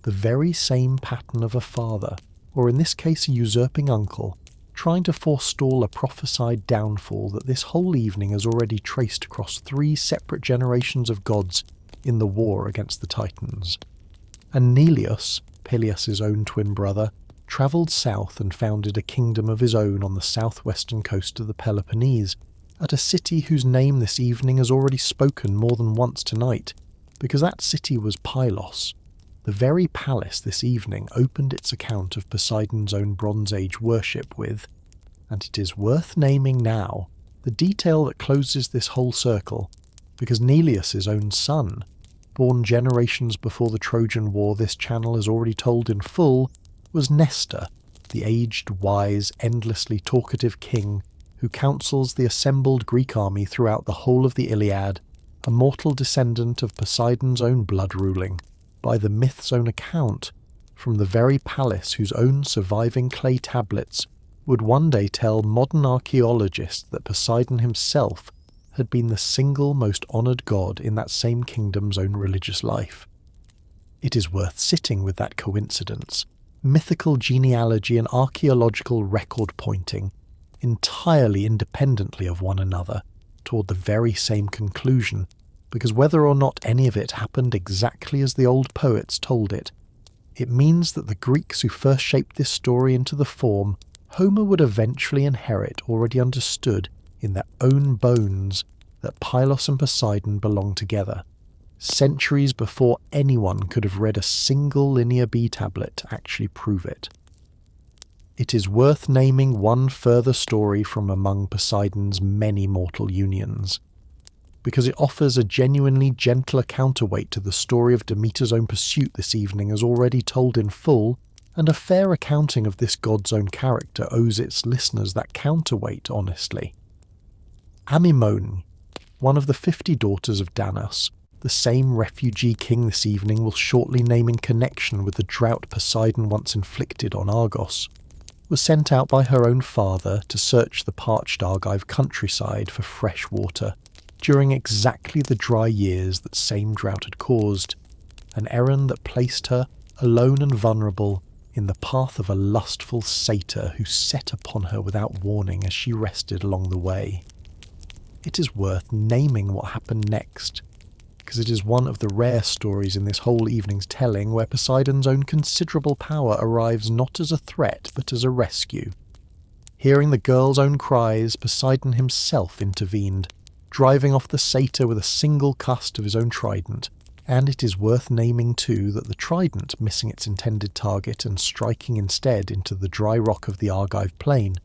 the very same pattern of a father, or in this case a usurping uncle, trying to forestall a prophesied downfall that this whole evening has already traced across 3 separate generations of gods in the war against the Titans. And Neleus, Peleus' own twin brother, travelled south and founded a kingdom of his own on the southwestern coast of the Peloponnese, at a city whose name this evening has already spoken more than once tonight, because that city was Pylos, the very palace this evening opened its account of Poseidon's own Bronze Age worship with, and it is worth naming now, the detail that closes this whole circle, because Neleus' own son, born generations before the Trojan War this channel has already told in full, was Nestor, the aged, wise, endlessly talkative king who counsels the assembled Greek army throughout the whole of the Iliad, a mortal descendant of Poseidon's own blood ruling, by the myth's own account, from the very palace whose own surviving clay tablets would one day tell modern archaeologists that Poseidon himself had been the single most honoured god in that same kingdom's own religious life. It is worth sitting with that coincidence, mythical genealogy and archaeological record pointing, entirely independently of one another, toward the very same conclusion, because whether or not any of it happened exactly as the old poets told it, it means that the Greeks who first shaped this story into the form Homer would eventually inherit already understood in their own bones that Pylos and Poseidon belong together, centuries before anyone could have read a single Linear B tablet to actually prove it. It is worth naming one further story from among Poseidon's many mortal unions, because it offers a genuinely gentler counterweight to the story of Demeter's own pursuit this evening as already told in full, and a fair accounting of this god's own character owes its listeners that counterweight honestly. Amymone, one of the 50 daughters of Danos, the same refugee king this evening will shortly name in connection with the drought Poseidon once inflicted on Argos, was sent out by her own father to search the parched Argive countryside for fresh water during exactly the dry years that same drought had caused, an errand that placed her, alone and vulnerable, in the path of a lustful satyr who set upon her without warning as she rested along the way. It is worth naming what happened next, because it is one of the rare stories in this whole evening's telling where Poseidon's own considerable power arrives not as a threat but as a rescue. Hearing the girl's own cries, Poseidon himself intervened, driving off the satyr with a single cast of his own trident, and it is worth naming too that the trident, missing its intended target and striking instead into the dry rock of the Argive plain,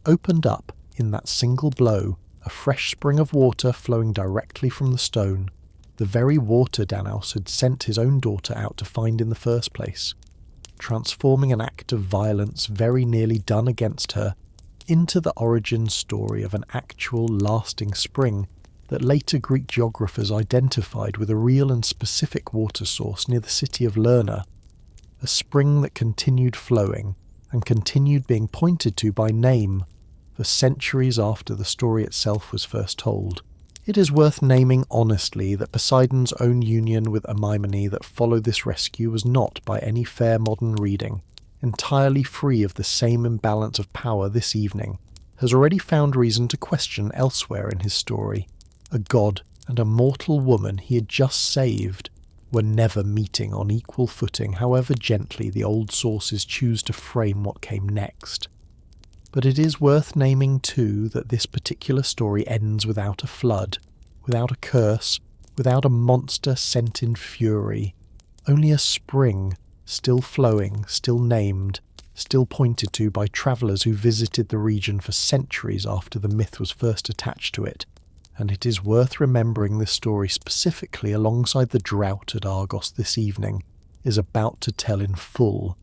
opened up, in that single blow, a fresh spring of water flowing directly from the stone, the very water Danos had sent his own daughter out to find in the first place, transforming an act of violence very nearly done against her into the origin story of an actual lasting spring that later Greek geographers identified with a real and specific water source near the city of Lerna, a spring that continued flowing and continued being pointed to by name for centuries after the story itself was first told. It is worth naming honestly that Poseidon's own union with Amymone that followed this rescue was not, by any fair modern reading, entirely free of the same imbalance of power this evening, has already found reason to question elsewhere in his story. A god and a mortal woman he had just saved were never meeting on equal footing, however gently the old sources choose to frame what came next. But it is worth naming too that this particular story ends without a flood, without a curse, without a monster sent in fury, only a spring still flowing, still named, still pointed to by travellers who visited the region for centuries after the myth was first attached to it, and it is worth remembering this story specifically alongside the drought at Argos this evening is about to tell in full,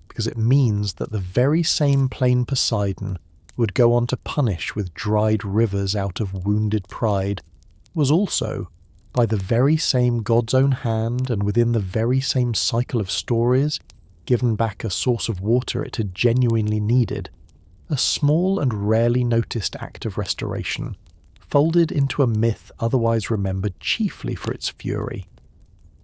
because it means that the very same plain Poseidon would go on to punish with dried rivers out of wounded pride was also, by the very same god's own hand and within the very same cycle of stories, given back a source of water it had genuinely needed, a small and rarely noticed act of restoration, folded into a myth otherwise remembered chiefly for its fury.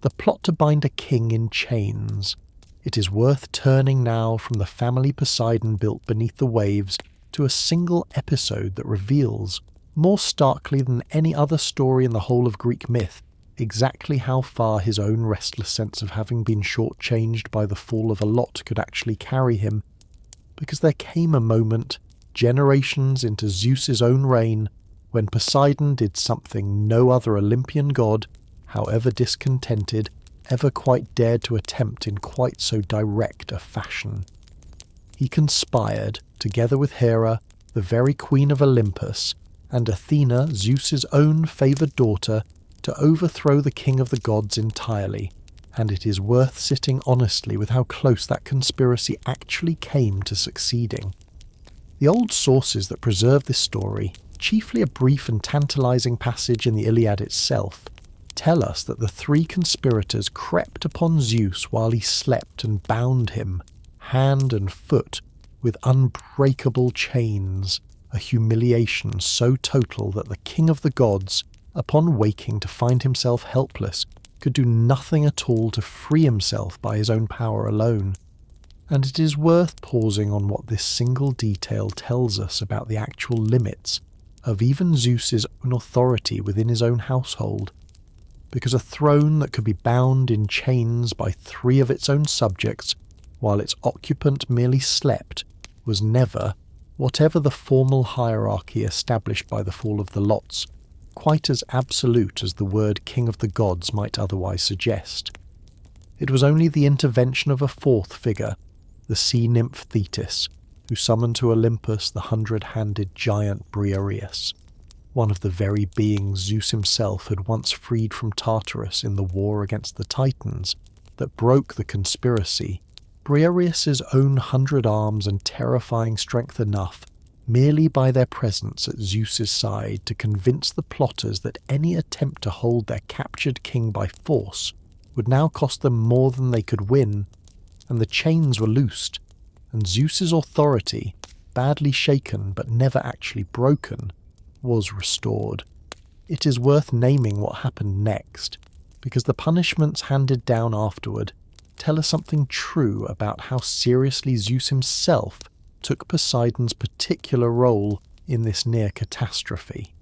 The plot to bind a king in chains. It is worth turning now from the family Poseidon built beneath the waves to a single episode that reveals, more starkly than any other story in the whole of Greek myth, exactly how far his own restless sense of having been shortchanged by the fall of a lot could actually carry him, because there came a moment, generations into Zeus's own reign, when Poseidon did something no other Olympian god, however discontented, ever quite dared to attempt in quite so direct a fashion. He conspired, together with Hera, the very queen of Olympus, and Athena, Zeus's own favoured daughter, to overthrow the king of the gods entirely, and it is worth sitting honestly with how close that conspiracy actually came to succeeding. The old sources that preserve this story, chiefly a brief and tantalising passage in the Iliad itself, tell us that the three conspirators crept upon Zeus while he slept and bound him, hand and foot, with unbreakable chains, a humiliation so total that the king of the gods, upon waking to find himself helpless, could do nothing at all to free himself by his own power alone. And it is worth pausing on what this single detail tells us about the actual limits of even Zeus's own authority within his own household, because a throne that could be bound in chains by three of its own subjects while its occupant merely slept was never, whatever the formal hierarchy established by the fall of the lots, quite as absolute as the word king of the gods might otherwise suggest. It was only the intervention of a fourth figure, the sea nymph Thetis, who summoned to Olympus the 100-handed giant Briareus, one of the very beings Zeus himself had once freed from Tartarus in the war against the Titans, that broke the conspiracy. Briareus's own 100 arms and terrifying strength enough, merely by their presence at Zeus's side, to convince the plotters that any attempt to hold their captured king by force would now cost them more than they could win, and the chains were loosed, and Zeus's authority, badly shaken but never actually broken, was restored. It is worth naming what happened next, because the punishments handed down afterward tell us something true about how seriously Zeus himself took Poseidon's particular role in this near catastrophe.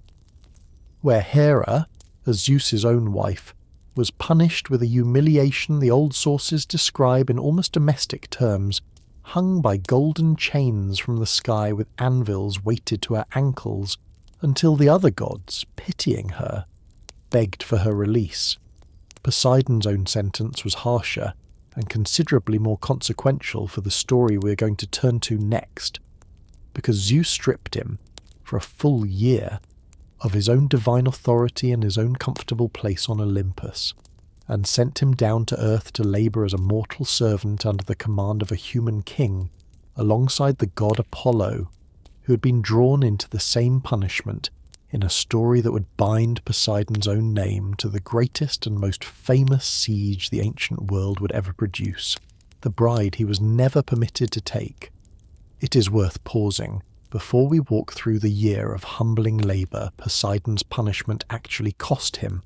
Where Hera, as Zeus's own wife, was punished with a humiliation the old sources describe in almost domestic terms, hung by golden chains from the sky with anvils weighted to her ankles, until the other gods, pitying her, begged for her release. Poseidon's own sentence was harsher, and considerably more consequential for the story we're going to turn to next, because Zeus stripped him, for a full year, of his own divine authority and his own comfortable place on Olympus, and sent him down to earth to labour as a mortal servant under the command of a human king, alongside the god Apollo, who had been drawn into the same punishment in a story that would bind Poseidon's own name to the greatest and most famous siege the ancient world would ever produce, the bride he was never permitted to take. It is worth pausing, before we walk through the year of humbling labour Poseidon's punishment actually cost him,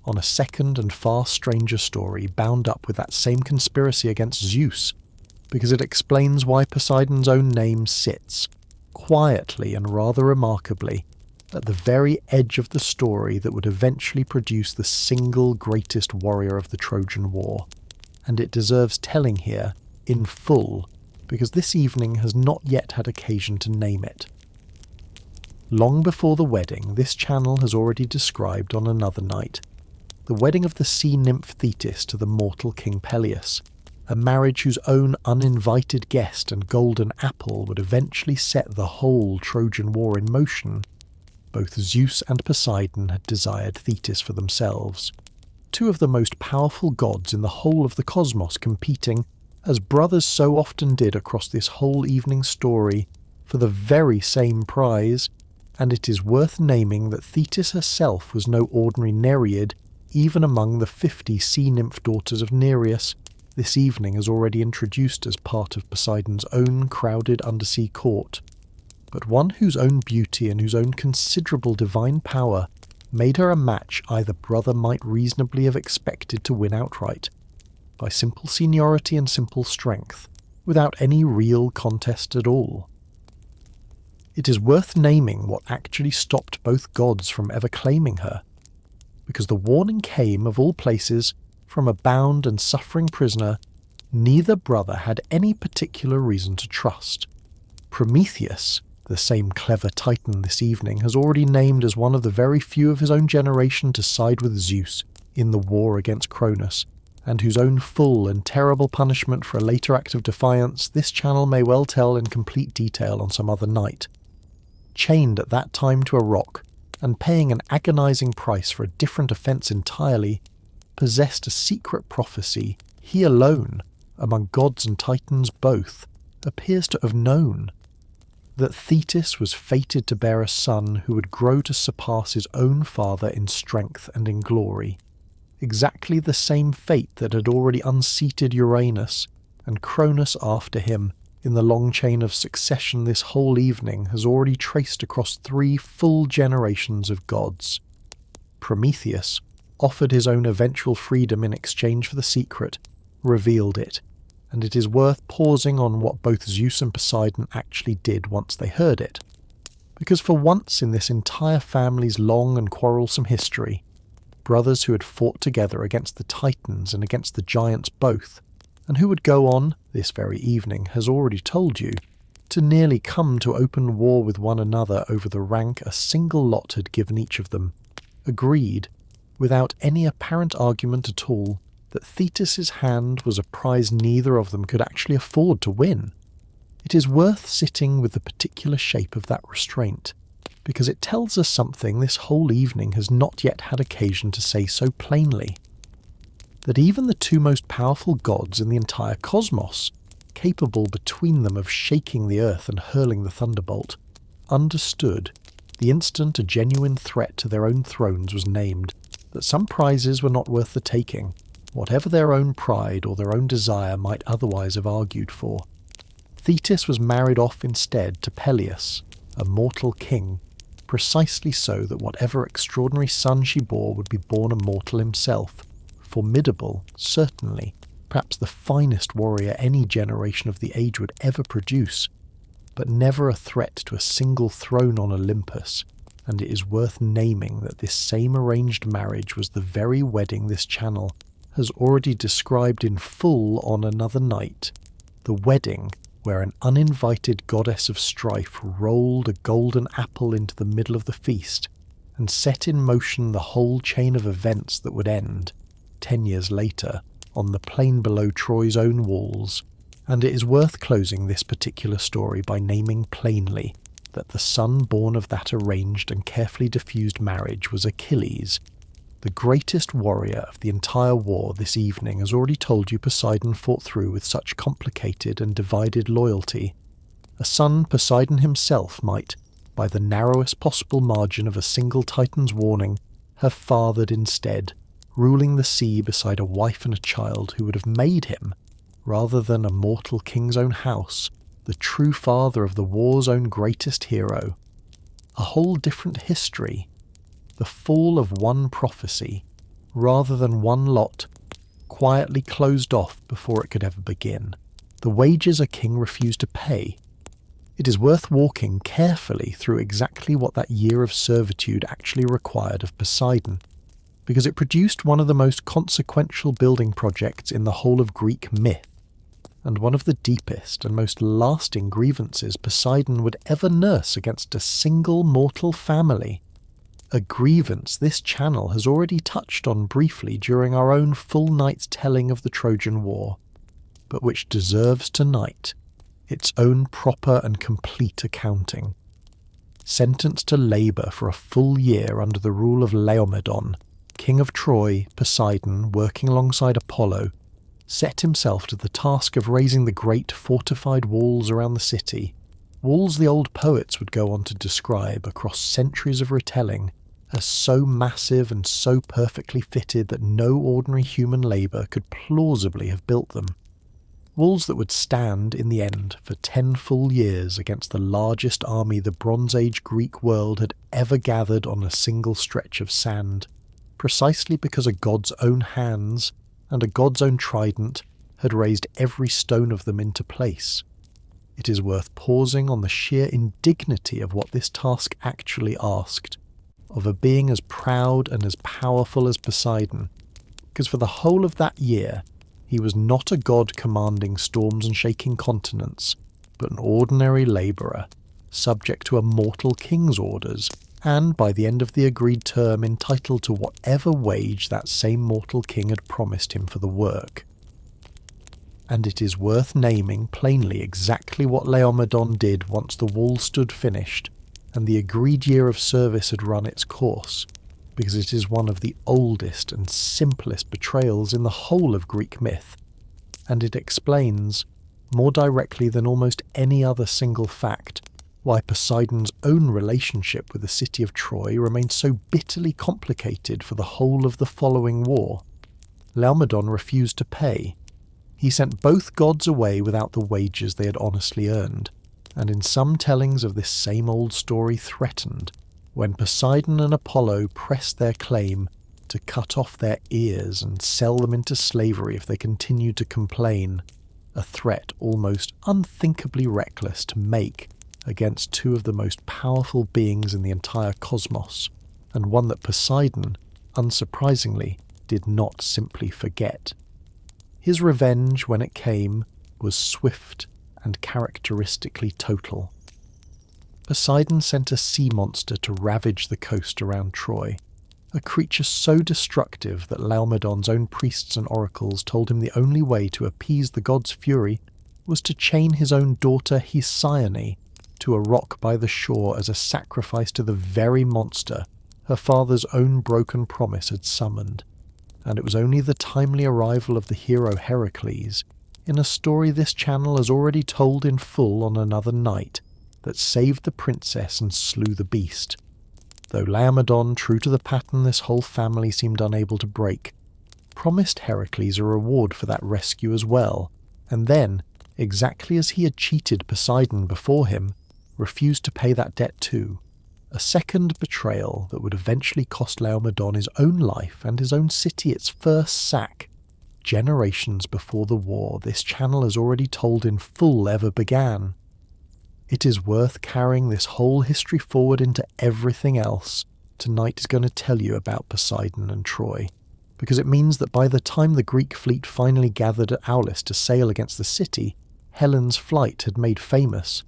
on a second and far stranger story bound up with that same conspiracy against Zeus, because it explains why Poseidon's own name sits, quietly and rather remarkably, at the very edge of the story that would eventually produce the single greatest warrior of the Trojan War. And it deserves telling here, in full, because this evening has not yet had occasion to name it. Long before the wedding, this channel has already described on another night the wedding of the sea nymph Thetis to the mortal King Peleus, a marriage whose own uninvited guest and golden apple would eventually set the whole Trojan War in motion. Both Zeus and Poseidon had desired Thetis for themselves, two of the most powerful gods in the whole of the cosmos competing, as brothers so often did across this whole evening's story, for the very same prize, and it is worth naming that Thetis herself was no ordinary Nereid, even among the 50 sea nymph daughters of Nereus, this evening as already introduced as part of Poseidon's own crowded undersea court, but one whose own beauty and whose own considerable divine power made her a match either brother might reasonably have expected to win outright, by simple seniority and simple strength, without any real contest at all. It is worth naming what actually stopped both gods from ever claiming her, because the warning came, of all places, from a bound and suffering prisoner neither brother had any particular reason to trust. Prometheus, the same clever Titan this evening, has already named as one of the very few of his own generation to side with Zeus in the war against Cronus, and whose own full and terrible punishment for a later act of defiance this channel may well tell in complete detail on some other night. Chained at that time to a rock, and paying an agonizing price for a different offence entirely, possessed a secret prophecy he alone, among gods and titans both, appears to have known, that Thetis was fated to bear a son who would grow to surpass his own father in strength and in glory, exactly the same fate that had already unseated Uranus, and Cronus after him, in the long chain of succession this whole evening has already traced across 3 full generations of gods. Prometheus offered his own eventual freedom in exchange for the secret, revealed it, and it is worth pausing on what both Zeus and Poseidon actually did once they heard it, because for once in this entire family's long and quarrelsome history, brothers who had fought together against the Titans and against the giants both, and who would go on, this very evening has already told you, to nearly come to open war with one another over the rank a single lot had given each of them, agreed, without any apparent argument at all, that Thetis's hand was a prize neither of them could actually afford to win. It is worth sitting with the particular shape of that restraint, because it tells us something this whole evening has not yet had occasion to say so plainly. That even the 2 most powerful gods in the entire cosmos, capable between them of shaking the earth and hurling the thunderbolt, understood, the instant a genuine threat to their own thrones was named, that some prizes were not worth the taking, whatever their own pride or their own desire might otherwise have argued for. Thetis was married off instead to Peleus, a mortal king, precisely so that whatever extraordinary son she bore would be born a mortal himself, formidable, certainly, perhaps the finest warrior any generation of the age would ever produce, but never a threat to a single throne on Olympus, and it is worth naming that this same arranged marriage was the very wedding this channel has already described in full on another night, the wedding where an uninvited goddess of strife rolled a golden apple into the middle of the feast, and set in motion the whole chain of events that would end, 10 years later, on the plain below Troy's own walls. And it is worth closing this particular story by naming plainly that the son born of that arranged and carefully diffused marriage was Achilles, the greatest warrior of the entire war this evening has already told you Poseidon fought through with such complicated and divided loyalty. A son Poseidon himself might, by the narrowest possible margin of a single Titan's warning, have fathered instead, ruling the sea beside a wife and a child who would have made him, rather than a mortal king's own house, the true father of the war's own greatest hero. A whole different history, the fall of one prophecy, rather than one lot, quietly closed off before it could ever begin. The wages a king refused to pay. It is worth walking carefully through exactly what that year of servitude actually required of Poseidon, because it produced one of the most consequential building projects in the whole of Greek myth, and one of the deepest and most lasting grievances Poseidon would ever nurse against a single mortal family. A grievance this channel has already touched on briefly during our own full night's telling of the Trojan War. but which deserves tonight its own proper and complete accounting. Sentenced to labour for a full year under the rule of Laomedon, king of Troy, Poseidon, working alongside Apollo, set himself to the task of raising the great fortified walls around the city, walls the old poets would go on to describe across centuries of retelling as so massive and so perfectly fitted that no ordinary human labour could plausibly have built them. Walls that would stand, in the end, for 10 full years against the largest army the Bronze Age Greek world had ever gathered on a single stretch of sand, precisely because a god's own hands and a god's own trident had raised every stone of them into place. It is worth pausing on the sheer indignity of what this task actually asked, of a being as proud and as powerful as Poseidon, because for the whole of that year he was not a god commanding storms and shaking continents, but an ordinary labourer, subject to a mortal king's orders, and by the end of the agreed term entitled to whatever wage that same mortal king had promised him for the work. And it is worth naming plainly exactly what Laomedon did once the wall stood finished and the agreed year of service had run its course, because it is one of the oldest and simplest betrayals in the whole of Greek myth, and it explains, more directly than almost any other single fact, why Poseidon's own relationship with the city of Troy remained so bitterly complicated for the whole of the following war. Laomedon refused to pay. He sent both gods away without the wages they had honestly earned, and in some tellings of this same old story threatened, when Poseidon and Apollo pressed their claim, to cut off their ears and sell them into slavery if they continued to complain, a threat almost unthinkably reckless to make against two of the most powerful beings in the entire cosmos, and one that Poseidon, unsurprisingly, did not simply forget. His revenge, when it came, was swift and characteristically total. Poseidon sent a sea monster to ravage the coast around Troy, a creature so destructive that Laomedon's own priests and oracles told him the only way to appease the god's fury was to chain his own daughter Hesione to a rock by the shore as a sacrifice to the very monster her father's own broken promise had summoned. And it was only the timely arrival of the hero Heracles, in a story this channel has already told in full on another night, that saved the princess and slew the beast. Though Laomedon, true to the pattern this whole family seemed unable to break, promised Heracles a reward for that rescue as well, and then, exactly as he had cheated Poseidon before him, refused to pay that debt too. A second betrayal that would eventually cost Laomedon his own life and his own city its first sack. Generations before the war, this channel has already told in full ever began. It is worth carrying this whole history forward into everything else tonight is going to tell you about Poseidon and Troy, because it means that by the time the Greek fleet finally gathered at Aulis to sail against the city, Helen's flight had made famous.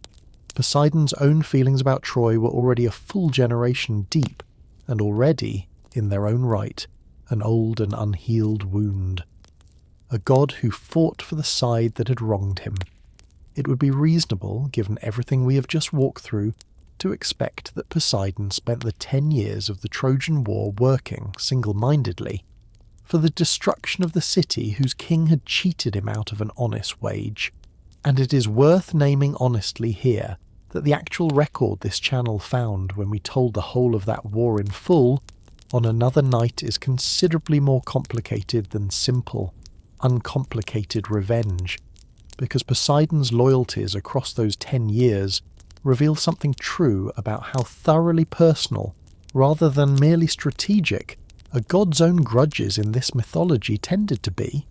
Poseidon's own feelings about Troy were already a full generation deep, and already, in their own right, an old and unhealed wound. A god who fought for the side that had wronged him. It would be reasonable, given everything we have just walked through, to expect that Poseidon spent the 10 years of the Trojan War working, single-mindedly, for the destruction of the city whose king had cheated him out of an honest wage. And it is worth naming honestly here that the actual record this channel found when we told the whole of that war in full on another night is considerably more complicated than simple, uncomplicated revenge, because Poseidon's loyalties across those 10 years reveal something true about how thoroughly personal, rather than merely strategic, a god's own grudges in this mythology tended to be.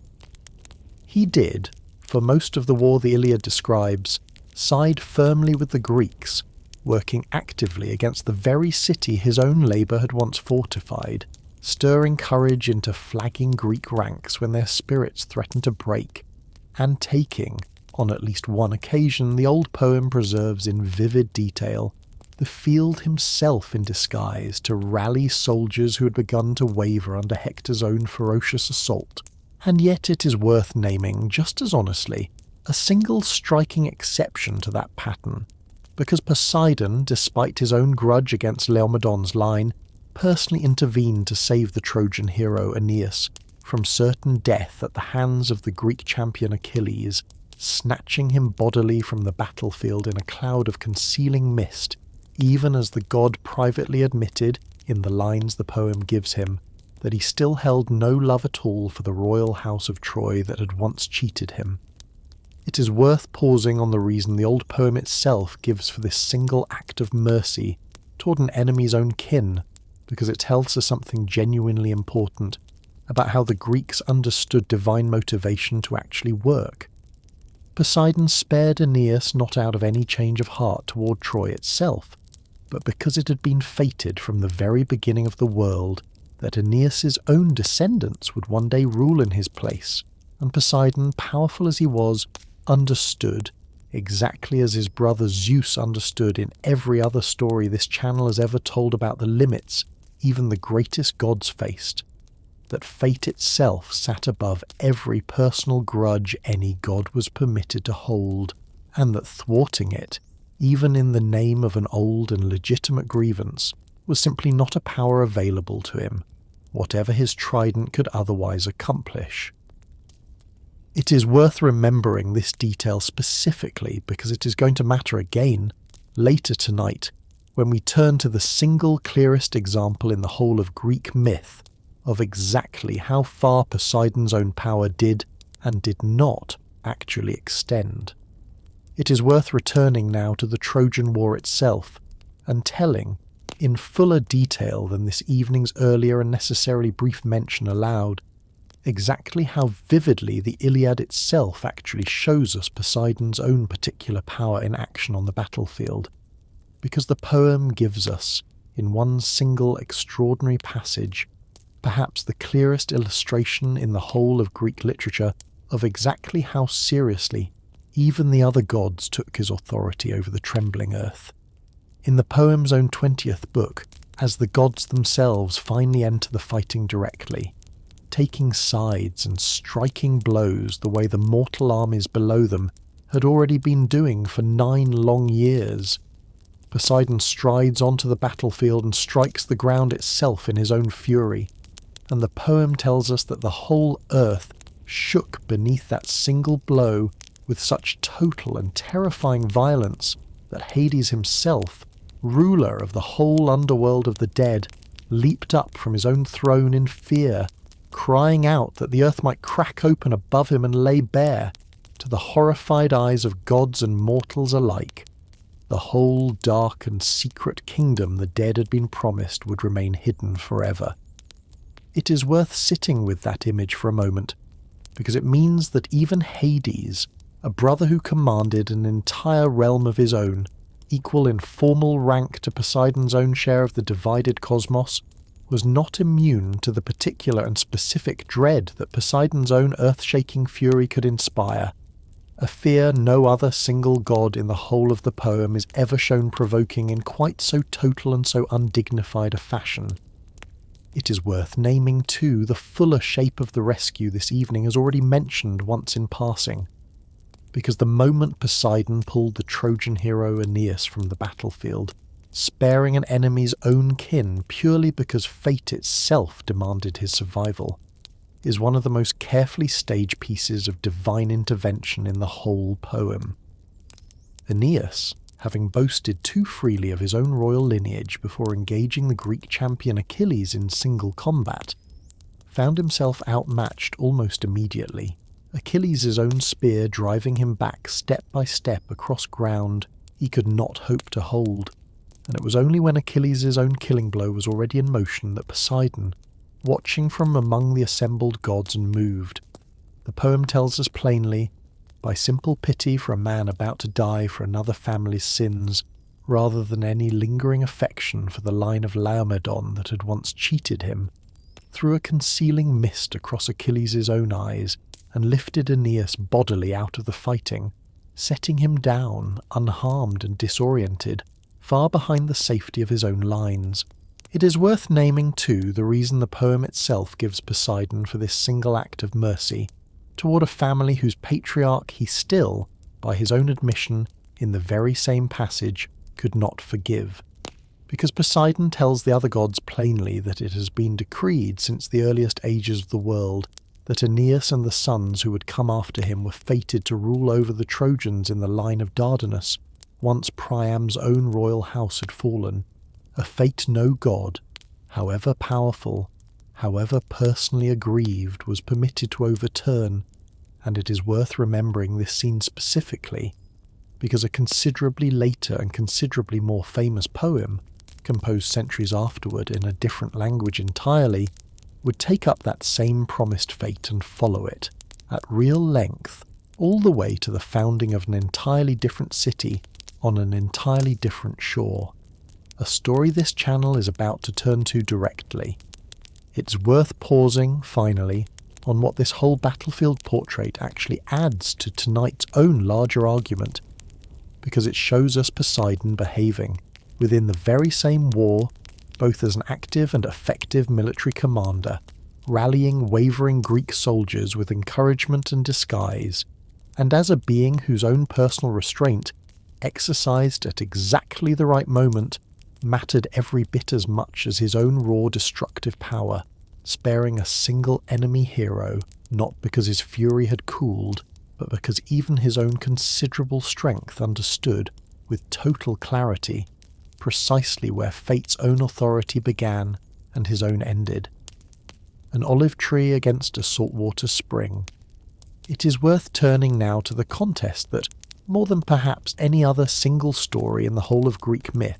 He did, for most of the war the Iliad describes, side firmly with the Greeks, working actively against the very city his own labour had once fortified, stirring courage into flagging Greek ranks when their spirits threatened to break, and taking, on at least one occasion the old poem preserves in vivid detail, the field himself in disguise to rally soldiers who had begun to waver under Hector's own ferocious assault, And yet it is worth naming, just as honestly, a single striking exception to that pattern, because Poseidon, despite his own grudge against Laomedon's line, personally intervened to save the Trojan hero Aeneas from certain death at the hands of the Greek champion Achilles, snatching him bodily from the battlefield in a cloud of concealing mist, even as the god privately admitted, in the lines the poem gives him, that he still held no love at all for the royal house of Troy that had once cheated him. It is worth pausing on the reason the old poem itself gives for this single act of mercy toward an enemy's own kin, because it tells us something genuinely important about how the Greeks understood divine motivation to actually work. Poseidon spared Aeneas not out of any change of heart toward Troy itself, but because it had been fated from the very beginning of the world that Aeneas's own descendants would one day rule in his place, and Poseidon, powerful as he was, understood, exactly as his brother Zeus understood in every other story this channel has ever told about the limits even the greatest gods faced, that fate itself sat above every personal grudge any god was permitted to hold, and that thwarting it, even in the name of an old and legitimate grievance, was simply not a power available to him, whatever his trident could otherwise accomplish. It is worth remembering this detail specifically because it is going to matter again later tonight when we turn to the single clearest example in the whole of Greek myth of exactly how far Poseidon's own power did and did not actually extend. It is worth returning now to the Trojan War itself and telling, in fuller detail than this evening's earlier and necessarily brief mention allowed, exactly how vividly the Iliad itself actually shows us Poseidon's own particular power in action on the battlefield, because the poem gives us, in one single extraordinary passage, perhaps the clearest illustration in the whole of Greek literature of exactly how seriously even the other gods took his authority over the trembling earth. In the poem's own 20th book, as the gods themselves finally enter the fighting directly, taking sides and striking blows the way the mortal armies below them had already been doing for 9 long years, Poseidon strides onto the battlefield and strikes the ground itself in his own fury, and the poem tells us that the whole earth shook beneath that single blow with such total and terrifying violence that Hades himself, ruler of the whole underworld of the dead, leaped up from his own throne in fear, crying out that the earth might crack open above him and lay bare, to the horrified eyes of gods and mortals alike, the whole dark and secret kingdom the dead had been promised would remain hidden forever. It is worth sitting with that image for a moment, because it means that even Hades, a brother who commanded an entire realm of his own, equal in formal rank to Poseidon's own share of the divided cosmos, was not immune to the particular and specific dread that Poseidon's own earth-shaking fury could inspire, a fear no other single god in the whole of the poem is ever shown provoking in quite so total and so undignified a fashion. It is worth naming, too, the fuller shape of the rescue this evening as already mentioned once in passing, because the moment Poseidon pulled the Trojan hero Aeneas from the battlefield, sparing an enemy's own kin purely because fate itself demanded his survival, is one of the most carefully staged pieces of divine intervention in the whole poem. Aeneas, having boasted too freely of his own royal lineage before engaging the Greek champion Achilles in single combat, found himself outmatched almost immediately, Achilles' own spear driving him back step by step across ground he could not hope to hold, and it was only when Achilles' own killing blow was already in motion that Poseidon, watching from among the assembled gods unmoved, the poem tells us plainly, by simple pity for a man about to die for another family's sins, rather than any lingering affection for the line of Laomedon that had once cheated him, threw a concealing mist across Achilles' own eyes and lifted Aeneas bodily out of the fighting, setting him down, unharmed and disoriented, far behind the safety of his own lines, It is worth naming too the reason the poem itself gives Poseidon for this single act of mercy toward a family whose patriarch he still, by his own admission in the very same passage, could not forgive. Because Poseidon tells the other gods plainly that it has been decreed since the earliest ages of the world that Aeneas and the sons who would come after him were fated to rule over the Trojans in the line of Dardanus, once Priam's own royal house had fallen, a fate no god, however powerful, however personally aggrieved, was permitted to overturn, and it is worth remembering this scene specifically, because a considerably later and considerably more famous poem, composed centuries afterward in a different language entirely, would take up that same promised fate and follow it, at real length, all the way to the founding of an entirely different city on an entirely different shore. A story this channel is about to turn to directly. It's worth pausing, finally, on what this whole battlefield portrait actually adds to tonight's own larger argument, because it shows us Poseidon behaving within the very same war, both as an active and effective military commander, rallying wavering Greek soldiers with encouragement and disguise, and as a being whose own personal restraint, exercised at exactly the right moment, mattered every bit as much as his own raw destructive power, sparing a single enemy hero, not because his fury had cooled, but because even his own considerable strength understood, with total clarity, precisely where fate's own authority began and his own ended. An olive tree against a saltwater spring. It is worth turning now to the contest that, more than perhaps any other single story in the whole of Greek myth,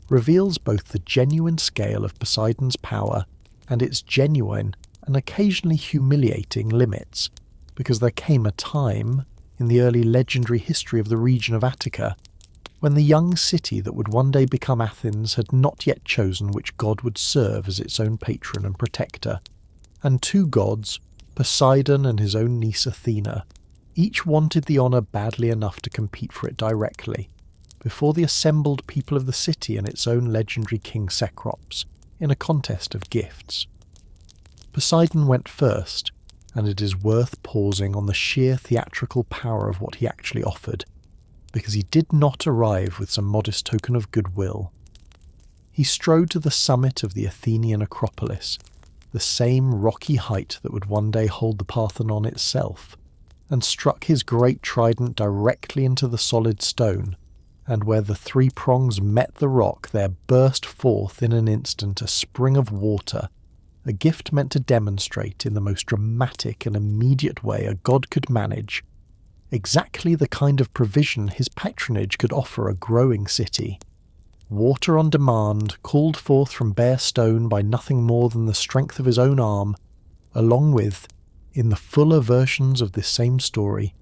reveals both the genuine scale of Poseidon's power and its genuine and occasionally humiliating limits, because there came a time, in the early legendary history of the region of Attica, when the young city that would one day become Athens had not yet chosen which god would serve as its own patron and protector, and two gods, Poseidon and his own niece Athena, each wanted the honour badly enough to compete for it directly, before the assembled people of the city and its own legendary king Cecrops, in a contest of gifts. Poseidon went first, and it is worth pausing on the sheer theatrical power of what he actually offered, because he did not arrive with some modest token of goodwill. He strode to the summit of the Athenian Acropolis, the same rocky height that would one day hold the Parthenon itself, and struck his great trident directly into the solid stone, and where the three prongs met the rock there burst forth in an instant a spring of water, a gift meant to demonstrate in the most dramatic and immediate way a god could manage exactly the kind of provision his patronage could offer a growing city. Water on demand, called forth from bare stone by nothing more than the strength of his own arm, along with, in the fuller versions of this same story,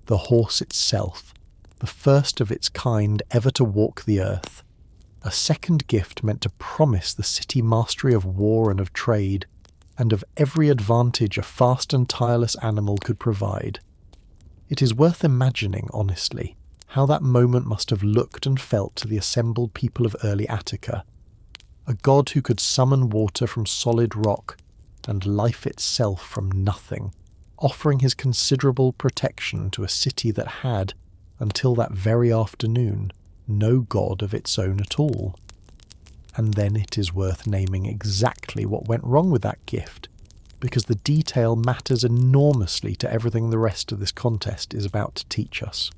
the horse itself, the first of its kind ever to walk the earth, a second gift meant to promise the city mastery of war and of trade, and of every advantage a fast and tireless animal could provide. It is worth imagining, honestly, how that moment must have looked and felt to the assembled people of early Attica. A god who could summon water from solid rock, and life itself from nothing, offering his considerable protection to a city that had, until that very afternoon, no god of its own at all. And then it is worth naming exactly what went wrong with that gift, because the detail matters enormously to everything the rest of this contest is about to teach us.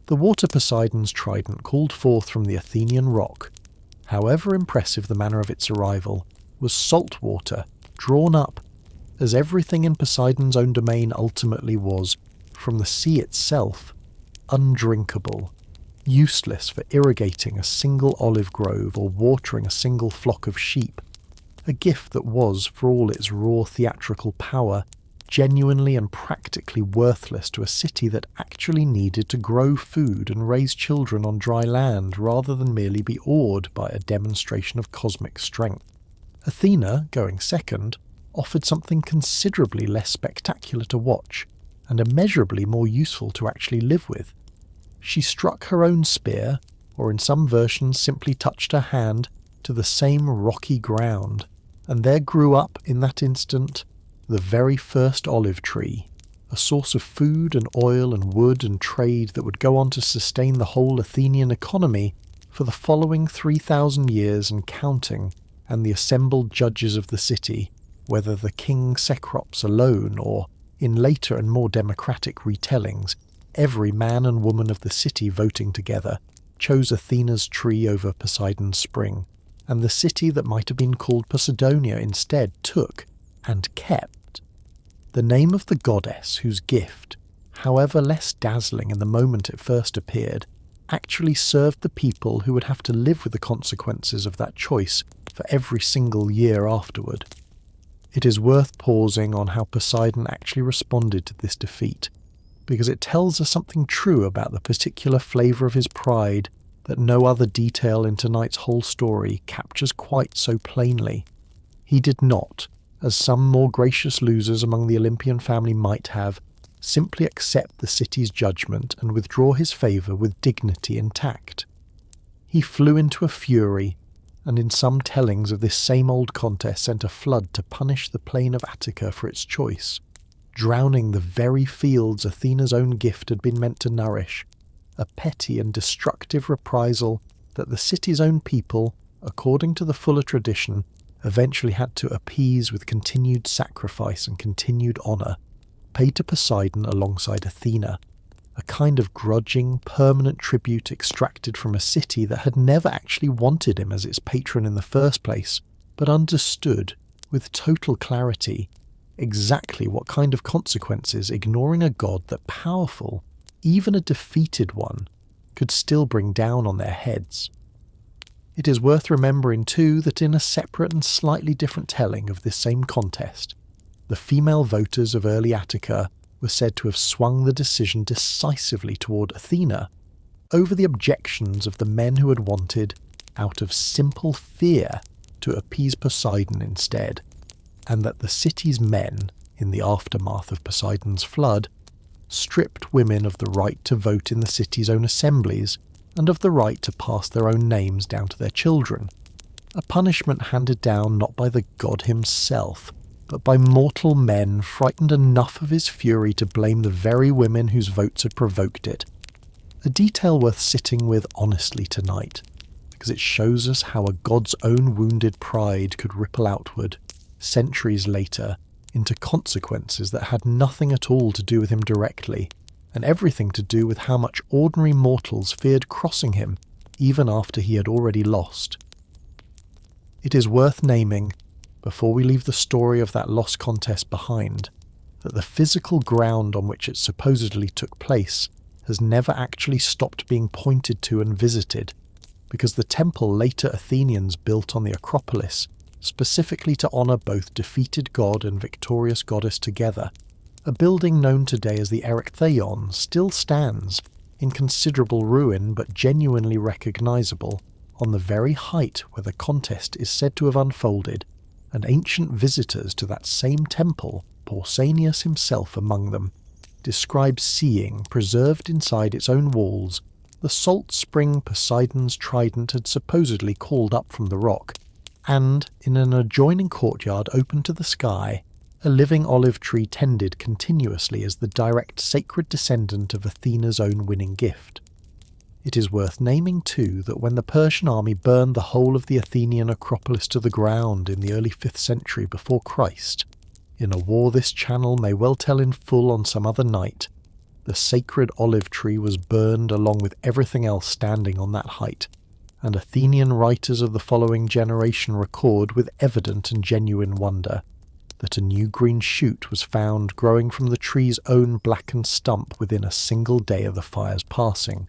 The water Poseidon's trident called forth from the Athenian rock, however impressive the manner of its arrival, was salt water, drawn up, as everything in Poseidon's own domain ultimately was, from the sea itself, undrinkable, useless for irrigating a single olive grove or watering a single flock of sheep, a gift that was, for all its raw theatrical power, genuinely and practically worthless to a city that actually needed to grow food and raise children on dry land rather than merely be awed by a demonstration of cosmic strength. Athena, going second, offered something considerably less spectacular to watch, and immeasurably more useful to actually live with. She struck her own spear, or in some versions simply touched her hand, to the same rocky ground, and there grew up, in that instant, the very first olive tree, a source of food and oil and wood and trade that would go on to sustain the whole Athenian economy for the following 3,000 years and counting, and the assembled judges of the city, whether the king Cecrops alone or, in later and more democratic retellings, every man and woman of the city voting together, chose Athena's tree over Poseidon's spring, and the city that might have been called Poseidonia instead took, and kept, the name of the goddess whose gift, however less dazzling in the moment it first appeared, actually served the people who would have to live with the consequences of that choice for every single year afterward. It is worth pausing on how Poseidon actually responded to this defeat, because it tells us something true about the particular flavour of his pride that no other detail in tonight's whole story captures quite so plainly. He did not, as some more gracious losers among the Olympian family might have, simply accept the city's judgment and withdraw his favour with dignity and tact. He flew into a fury, and in some tellings of this same old contest sent a flood to punish the plain of Attica for its choice, drowning the very fields Athena's own gift had been meant to nourish, a petty and destructive reprisal that the city's own people, according to the fuller tradition, eventually had to appease with continued sacrifice and continued honour, paid to Poseidon alongside Athena, a kind of grudging, permanent tribute extracted from a city that had never actually wanted him as its patron in the first place, but understood, with total clarity, exactly what kind of consequences ignoring a god that powerful, even a defeated one, could still bring down on their heads. It is worth remembering too that in a separate and slightly different telling of this same contest, the female voters of early Attica were said to have swung the decision decisively toward Athena over the objections of the men who had wanted, out of simple fear, to appease Poseidon instead, and that the city's men, in the aftermath of Poseidon's flood, stripped women of the right to vote in the city's own assemblies and of the right to pass their own names down to their children, a punishment handed down not by the god himself, but by mortal men frightened enough of his fury to blame the very women whose votes had provoked it. A detail worth sitting with honestly tonight, because it shows us how a god's own wounded pride could ripple outward, centuries later, into consequences that had nothing at all to do with him directly, and everything to do with how much ordinary mortals feared crossing him, even after he had already lost. It is worth naming, before we leave the story of that lost contest behind, that the physical ground on which it supposedly took place has never actually stopped being pointed to and visited, because the temple later Athenians built on the Acropolis specifically to honour both defeated god and victorious goddess together, a building known today as the Erechtheion, still stands, in considerable ruin but genuinely recognisable, on the very height where the contest is said to have unfolded, and ancient visitors to that same temple, Pausanias himself among them, describe seeing, preserved inside its own walls, the salt spring Poseidon's trident had supposedly called up from the rock, and, in an adjoining courtyard open to the sky, a living olive tree tended continuously as the direct sacred descendant of Athena's own winning gift. It is worth naming too that when the Persian army burned the whole of the Athenian Acropolis to the ground in the early 5th century before Christ, in a war this channel may well tell in full on some other night, the sacred olive tree was burned along with everything else standing on that height, and Athenian writers of the following generation record with evident and genuine wonder that a new green shoot was found growing from the tree's own blackened stump within a single day of the fire's passing,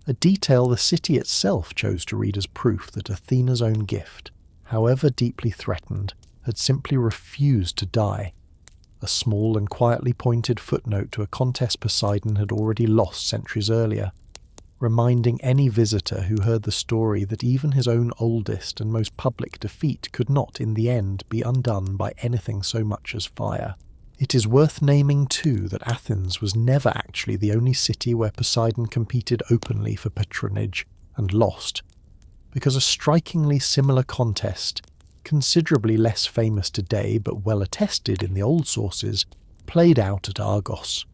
a detail the city itself chose to read as proof that Athena's own gift, however deeply threatened, had simply refused to die, a small and quietly pointed footnote to a contest Poseidon had already lost centuries earlier, reminding any visitor who heard the story that even his own oldest and most public defeat could not in the end be undone by anything so much as fire. It is worth naming too that Athens was never actually the only city where Poseidon competed openly for patronage, and lost. because a strikingly similar contest, considerably less famous today but well attested in the old sources, played out at Argos,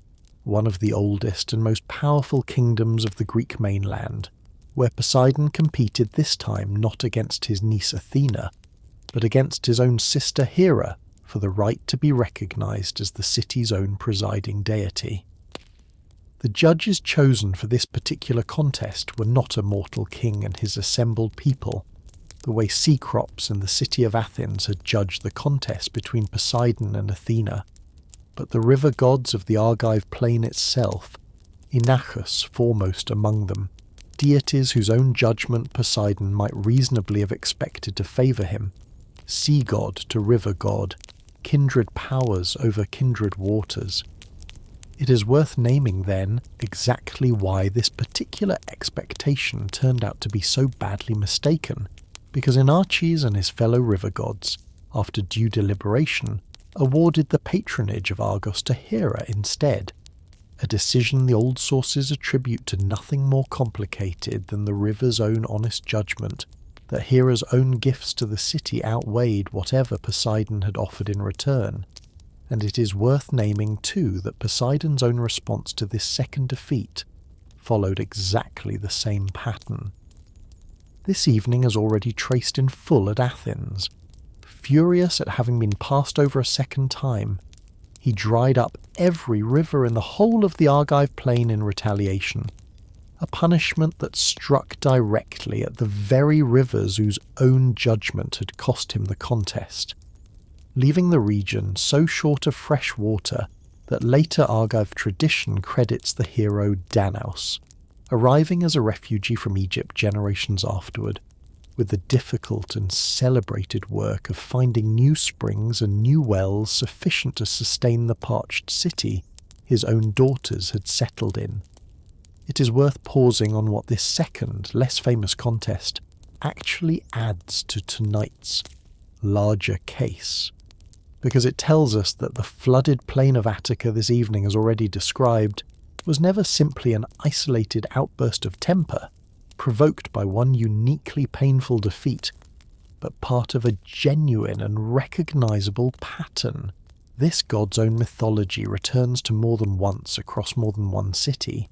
one of the oldest and most powerful kingdoms of the Greek mainland, where Poseidon competed this time not against his niece Athena, but against his own sister Hera for the right to be recognised as the city's own presiding deity. The judges chosen for this particular contest were not a mortal king and his assembled people, the way Cecrops in the city of Athens had judged the contest between Poseidon and Athena, but the river gods of the Argive plain itself, Inachus foremost among them, deities whose own judgment Poseidon might reasonably have expected to favour him, sea god to river god, kindred powers over kindred waters. It is worth naming, then, exactly why this particular expectation turned out to be so badly mistaken, because Inachus and his fellow river gods, after due deliberation, awarded the patronage of Argos to Hera instead, a decision the old sources attribute to nothing more complicated than the river's own honest judgment that Hera's own gifts to the city outweighed whatever Poseidon had offered in return. And it is worth naming too that Poseidon's own response to this second defeat followed exactly the same pattern. This evening is already traced in full at Athens. Furious at having been passed over a second time, he dried up every river in the whole of the Argive plain in retaliation, a punishment that struck directly at the very rivers whose own judgment had cost him the contest, leaving the region so short of fresh water that later Argive tradition credits the hero Danaus, arriving as a refugee from Egypt generations afterward, with the difficult and celebrated work of finding new springs and new wells sufficient to sustain the parched city his own daughters had settled in. It is worth pausing on what this second, less famous contest actually adds to tonight's larger case, because it tells us that the flooded plain of Attica this evening as already described was never simply an isolated outburst of temper, provoked by one uniquely painful defeat, but part of a genuine and recognisable pattern. This god's own mythology returns to more than once across more than one city,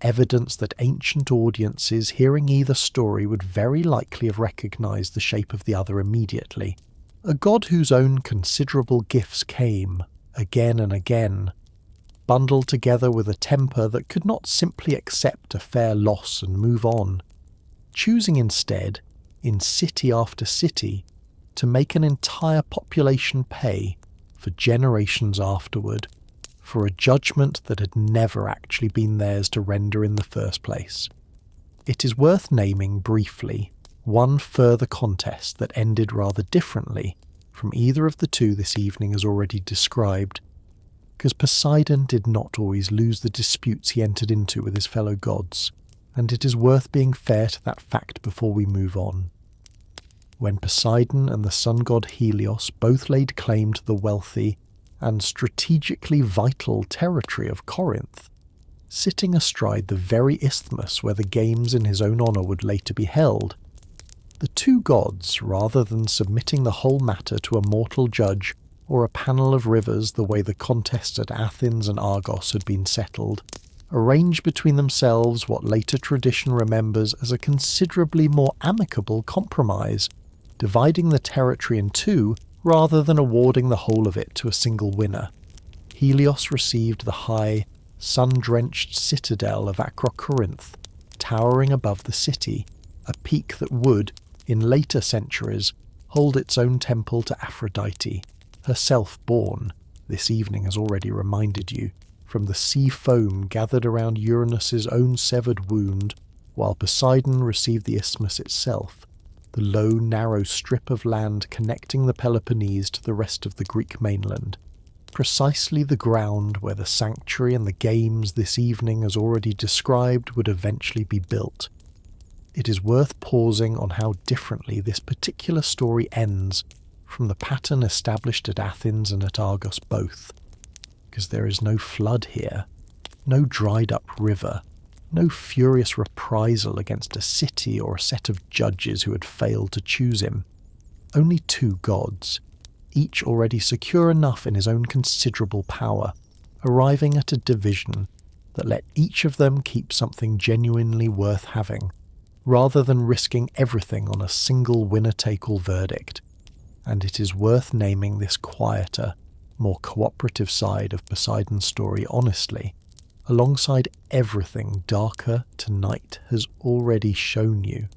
evidence that ancient audiences hearing either story would very likely have recognised the shape of the other immediately. A god whose own considerable gifts came, again and again, bundled together with a temper that could not simply accept a fair loss and move on, choosing instead, in city after city, to make an entire population pay for generations afterward for a judgment that had never actually been theirs to render in the first place. It is worth naming briefly one further contest that ended rather differently from either of the two this evening as already described, because Poseidon did not always lose the disputes he entered into with his fellow gods, and it is worth being fair to that fact before we move on. When Poseidon and the sun god Helios both laid claim to the wealthy and strategically vital territory of Corinth, sitting astride the very isthmus where the games in his own honour would later be held, the two gods, rather than submitting the whole matter to a mortal judge or a panel of rivers the way the contests at Athens and Argos had been settled, arranged between themselves what later tradition remembers as a considerably more amicable compromise, dividing the territory in two rather than awarding the whole of it to a single winner. Helios received the high, sun-drenched citadel of Acrocorinth, towering above the city, a peak that would, in later centuries, hold its own temple to Aphrodite, herself born, this evening has already reminded you, from the sea foam gathered around Uranus's own severed wound, while Poseidon received the isthmus itself, the low, narrow strip of land connecting the Peloponnese to the rest of the Greek mainland, precisely the ground where the sanctuary and the games this evening as already described would eventually be built. It is worth pausing on how differently this particular story ends from the pattern established at Athens and at Argos both, because there is no flood here, no dried up river, no furious reprisal against a city or a set of judges who had failed to choose him. Only two gods, each already secure enough in his own considerable power, arriving at a division that let each of them keep something genuinely worth having, rather than risking everything on a single winner-take-all verdict. And it is worth naming this quieter, more cooperative side of Poseidon's story honestly, alongside everything darker tonight has already shown you,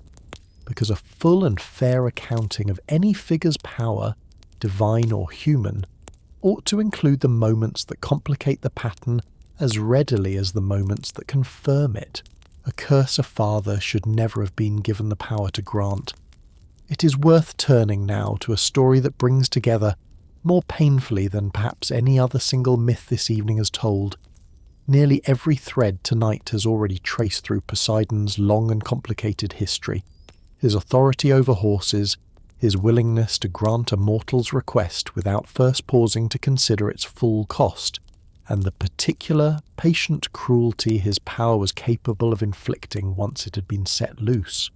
because a full and fair accounting of any figure's power, divine or human, ought to include the moments that complicate the pattern as readily as the moments that confirm it, a curse a father should never have been given the power to grant. It is worth turning now to a story that brings together, more painfully than perhaps any other single myth this evening has told, nearly every thread tonight has already traced through Poseidon's long and complicated history, his authority over horses, his willingness to grant a mortal's request without first pausing to consider its full cost, and the particular, patient cruelty his power was capable of inflicting once it had been set loose.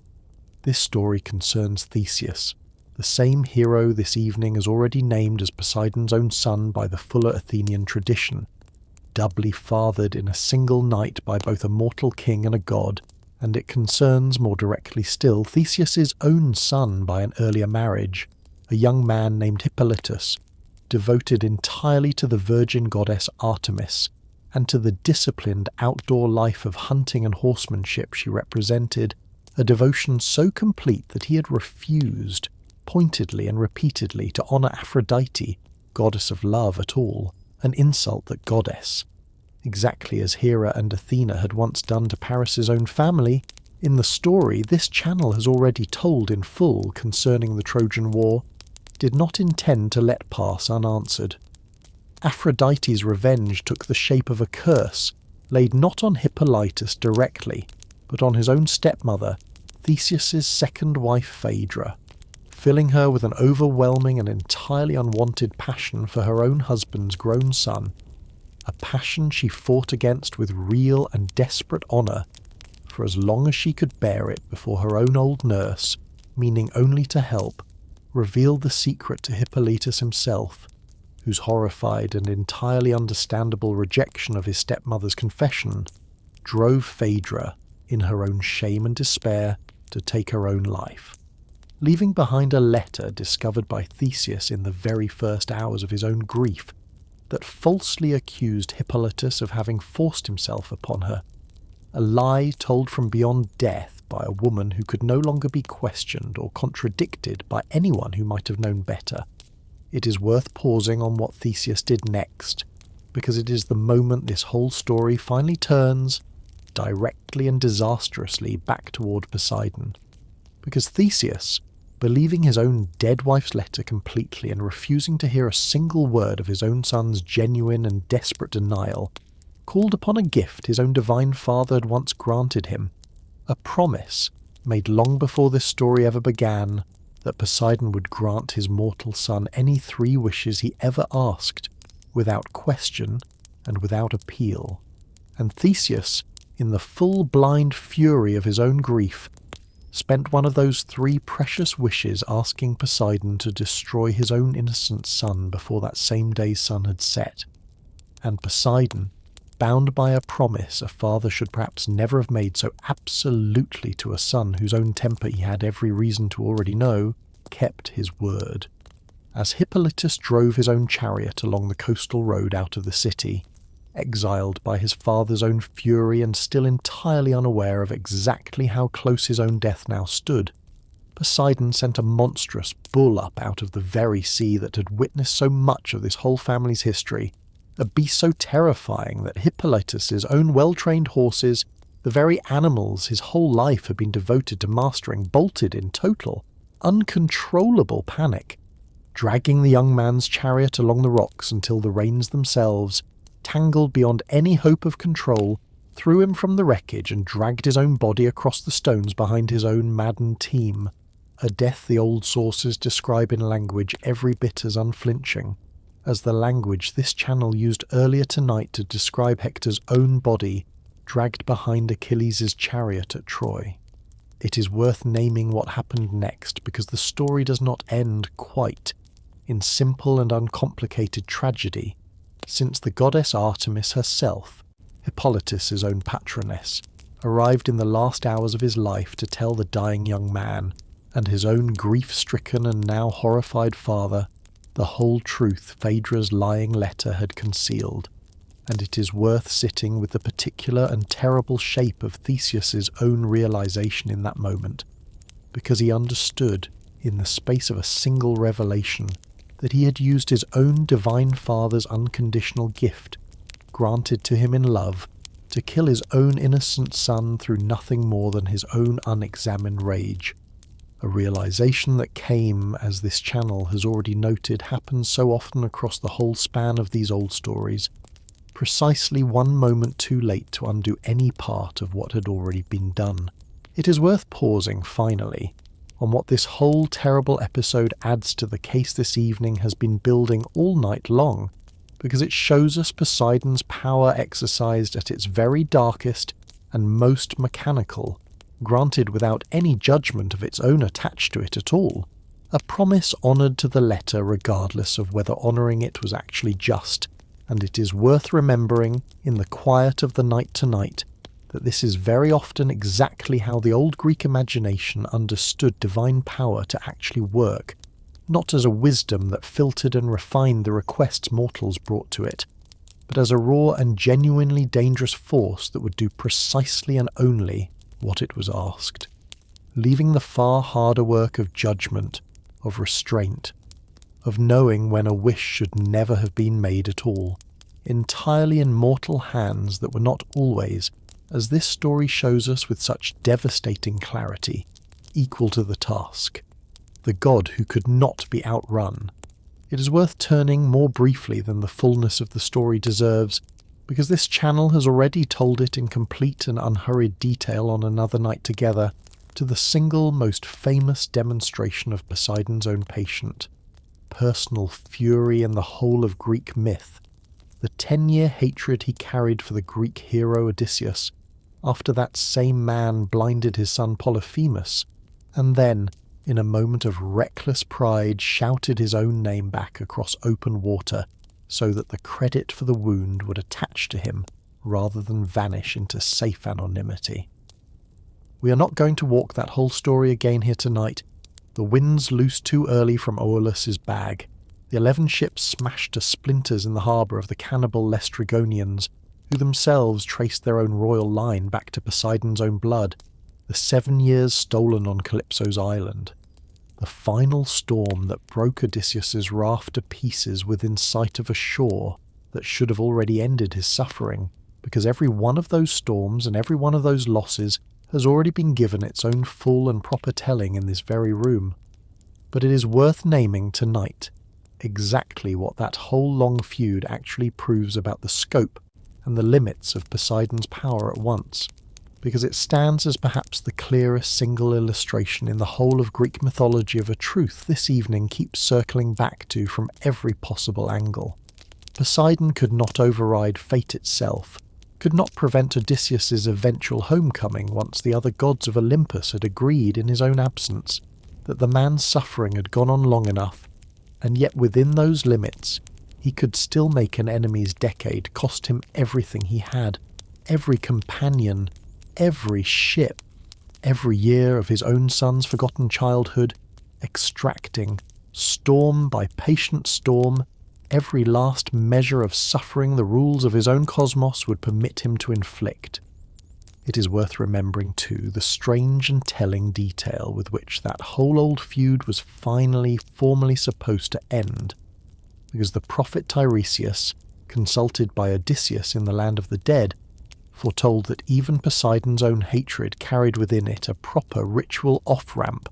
This story concerns Theseus, the same hero this evening is already named as Poseidon's own son by the fuller Athenian tradition, doubly fathered in a single night by both a mortal king and a god, and it concerns, more directly still, Theseus's own son by an earlier marriage, a young man named Hippolytus, devoted entirely to the virgin goddess Artemis, and to the disciplined outdoor life of hunting and horsemanship she represented, a devotion so complete that he had refused, pointedly and repeatedly, to honour Aphrodite, goddess of love, at all, an insult that goddess, exactly as Hera and Athena had once done to Paris's own family, in the story this channel has already told in full concerning the Trojan War, did not intend to let pass unanswered. Aphrodite's revenge took the shape of a curse, laid not on Hippolytus directly, but on his own stepmother, Theseus's second wife Phaedra, filling her with an overwhelming and entirely unwanted passion for her own husband's grown son, a passion she fought against with real and desperate honour, for as long as she could bear it before her own old nurse, meaning only to help, revealed the secret to Hippolytus himself, whose horrified and entirely understandable rejection of his stepmother's confession drove Phaedra, in her own shame and despair, to take her own life, leaving behind a letter discovered by Theseus in the very first hours of his own grief that falsely accused Hippolytus of having forced himself upon her, a lie told from beyond death by a woman who could no longer be questioned or contradicted by anyone who might have known better. It is worth pausing on what Theseus did next, because it is the moment this whole story finally turns, directly and disastrously, back toward Poseidon. Because Theseus, believing his own dead wife's letter completely and refusing to hear a single word of his own son's genuine and desperate denial, called upon a gift his own divine father had once granted him, a promise made long before this story ever began, that Poseidon would grant his mortal son any 3 wishes he ever asked, without question and without appeal. And Theseus, in the full blind fury of his own grief, spent one of those 3 precious wishes asking Poseidon to destroy his own innocent son before that same day's sun had set. And Poseidon, bound by a promise a father should perhaps never have made so absolutely to a son whose own temper he had every reason to already know, kept his word. As Hippolytus drove his own chariot along the coastal road out of the city, exiled by his father's own fury and still entirely unaware of exactly how close his own death now stood, Poseidon sent a monstrous bull up out of the very sea that had witnessed so much of this whole family's history, a beast so terrifying that Hippolytus's own well-trained horses, the very animals his whole life had been devoted to mastering, bolted in total, uncontrollable panic, dragging the young man's chariot along the rocks until the reins themselves, tangled beyond any hope of control, threw him from the wreckage and dragged his own body across the stones behind his own maddened team, a death the old sources describe in language every bit as unflinching as the language this channel used earlier tonight to describe Hector's own body dragged behind Achilles' chariot at Troy. It is worth naming what happened next because the story does not end quite in simple and uncomplicated tragedy, since the goddess Artemis herself, Hippolytus' own patroness, arrived in the last hours of his life to tell the dying young man and his own grief-stricken and now horrified father the whole truth Phaedra's lying letter had concealed, and it is worth sitting with the particular and terrible shape of Theseus's own realization in that moment, because he understood, in the space of a single revelation, that he had used his own divine father's unconditional gift, granted to him in love, to kill his own innocent son through nothing more than his own unexamined rage. A realization that came, as this channel has already noted happens so often across the whole span of these old stories, precisely one moment too late to undo any part of what had already been done. It is worth pausing, finally, on what this whole terrible episode adds to the case this evening has been building all night long, because it shows us Poseidon's power exercised at its very darkest and most mechanical, granted without any judgment of its own attached to it at all, a promise honoured to the letter regardless of whether honouring it was actually just. And it is worth remembering, in the quiet of the night tonight, that this is very often exactly how the old Greek imagination understood divine power to actually work, not as a wisdom that filtered and refined the requests mortals brought to it, but as a raw and genuinely dangerous force that would do precisely and only what it was asked, leaving the far harder work of judgment, of restraint, of knowing when a wish should never have been made at all, entirely in mortal hands that were not always, as this story shows us with such devastating clarity, equal to the task, the god who could not be outrun. It is worth turning more briefly than the fullness of the story deserves, because this channel has already told it in complete and unhurried detail on Another Night Together, to the single most famous demonstration of Poseidon's own personal fury in the whole of Greek myth, the 10-year hatred he carried for the Greek hero Odysseus, after that same man blinded his son Polyphemus, and then, in a moment of reckless pride, shouted his own name back across open water, so that the credit for the wound would attach to him rather than vanish into safe anonymity. We are not going to walk that whole story again here tonight. The winds loosed too early from Oileus' bag, the 11 ships smashed to splinters in the harbour of the cannibal Laestrygonians, who themselves traced their own royal line back to Poseidon's own blood, the 7 years stolen on Calypso's island, the final storm that broke Odysseus's raft to pieces within sight of a shore that should have already ended his suffering, because every one of those storms and every one of those losses has already been given its own full and proper telling in this very room. But it is worth naming tonight exactly what that whole long feud actually proves about the scope and the limits of Poseidon's power at once, because it stands as perhaps the clearest single illustration in the whole of Greek mythology of a truth this evening keeps circling back to from every possible angle. Poseidon could not override fate itself, could not prevent Odysseus's eventual homecoming once the other gods of Olympus had agreed in his own absence that the man's suffering had gone on long enough, and yet within those limits he could still make an enemy's decade cost him everything he had, every companion, every ship, every year of his own son's forgotten childhood, extracting, storm by patient storm, every last measure of suffering the rules of his own cosmos would permit him to inflict. It is worth remembering, too, the strange and telling detail with which that whole old feud was finally formally supposed to end, because the prophet Tiresias, consulted by Odysseus in the land of the dead, foretold that even Poseidon's own hatred carried within it a proper ritual off-ramp,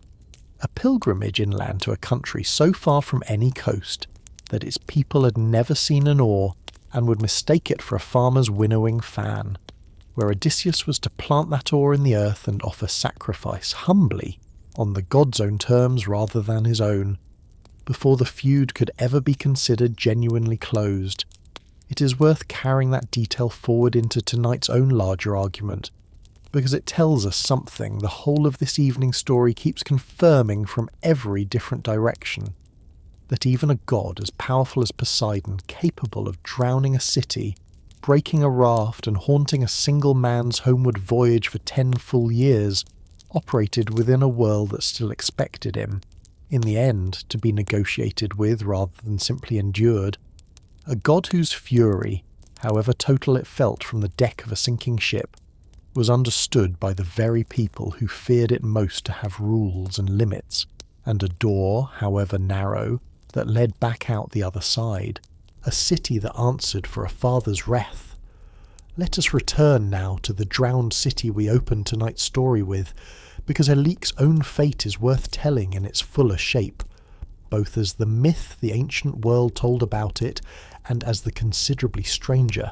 a pilgrimage inland to a country so far from any coast that its people had never seen an oar and would mistake it for a farmer's winnowing fan, where Odysseus was to plant that oar in the earth and offer sacrifice humbly, on the god's own terms rather than his own, before the feud could ever be considered genuinely closed. It is worth carrying that detail forward into tonight's own larger argument, because it tells us something the whole of this evening's story keeps confirming from every different direction. That even a god as powerful as Poseidon, capable of drowning a city, breaking a raft and haunting a single man's homeward voyage for 10 full years, operated within a world that still expected him, in the end, to be negotiated with rather than simply endured. A god whose fury, however total it felt from the deck of a sinking ship, was understood by the very people who feared it most to have rules and limits, and a door, however narrow, that led back out the other side, a city that answered for a father's wrath. Let us return now to the drowned city we opened tonight's story with, because Helic's own fate is worth telling in its fuller shape, both as the myth the ancient world told about it, and as the considerably stranger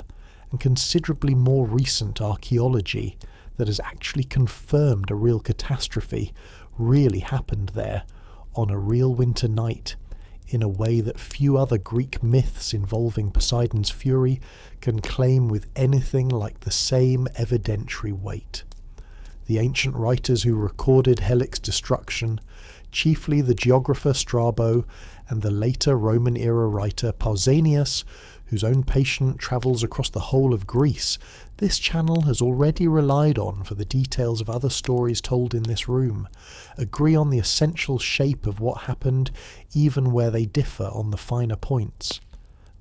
and considerably more recent archaeology that has actually confirmed a real catastrophe really happened there, on a real winter night, in a way that few other Greek myths involving Poseidon's fury can claim with anything like the same evidentiary weight. The ancient writers who recorded Helic's destruction, chiefly the geographer Strabo and the later Roman-era writer Pausanias, whose own patient travels across the whole of Greece, this channel has already relied on for the details of other stories told in this room, agree on the essential shape of what happened, even where they differ on the finer points.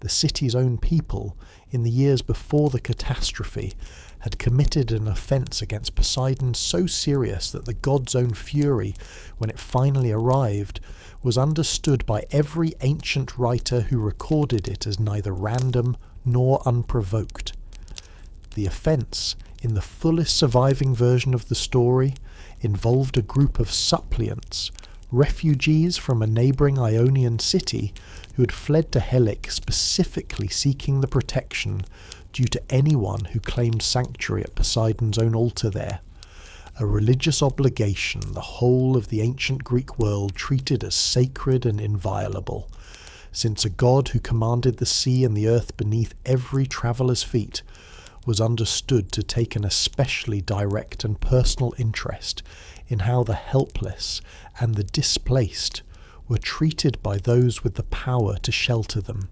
The city's own people, in the years before the catastrophe, had committed an offence against Poseidon so serious that the god's own fury, when it finally arrived, was understood by every ancient writer who recorded it as neither random nor unprovoked. The offence, in the fullest surviving version of the story, involved a group of suppliants, refugees from a neighbouring Ionian city who had fled to Helic specifically seeking the protection due to anyone who claimed sanctuary at Poseidon's own altar there. A religious obligation the whole of the ancient Greek world treated as sacred and inviolable, since a god who commanded the sea and the earth beneath every traveller's feet was understood to take an especially direct and personal interest in how the helpless and the displaced were treated by those with the power to shelter them.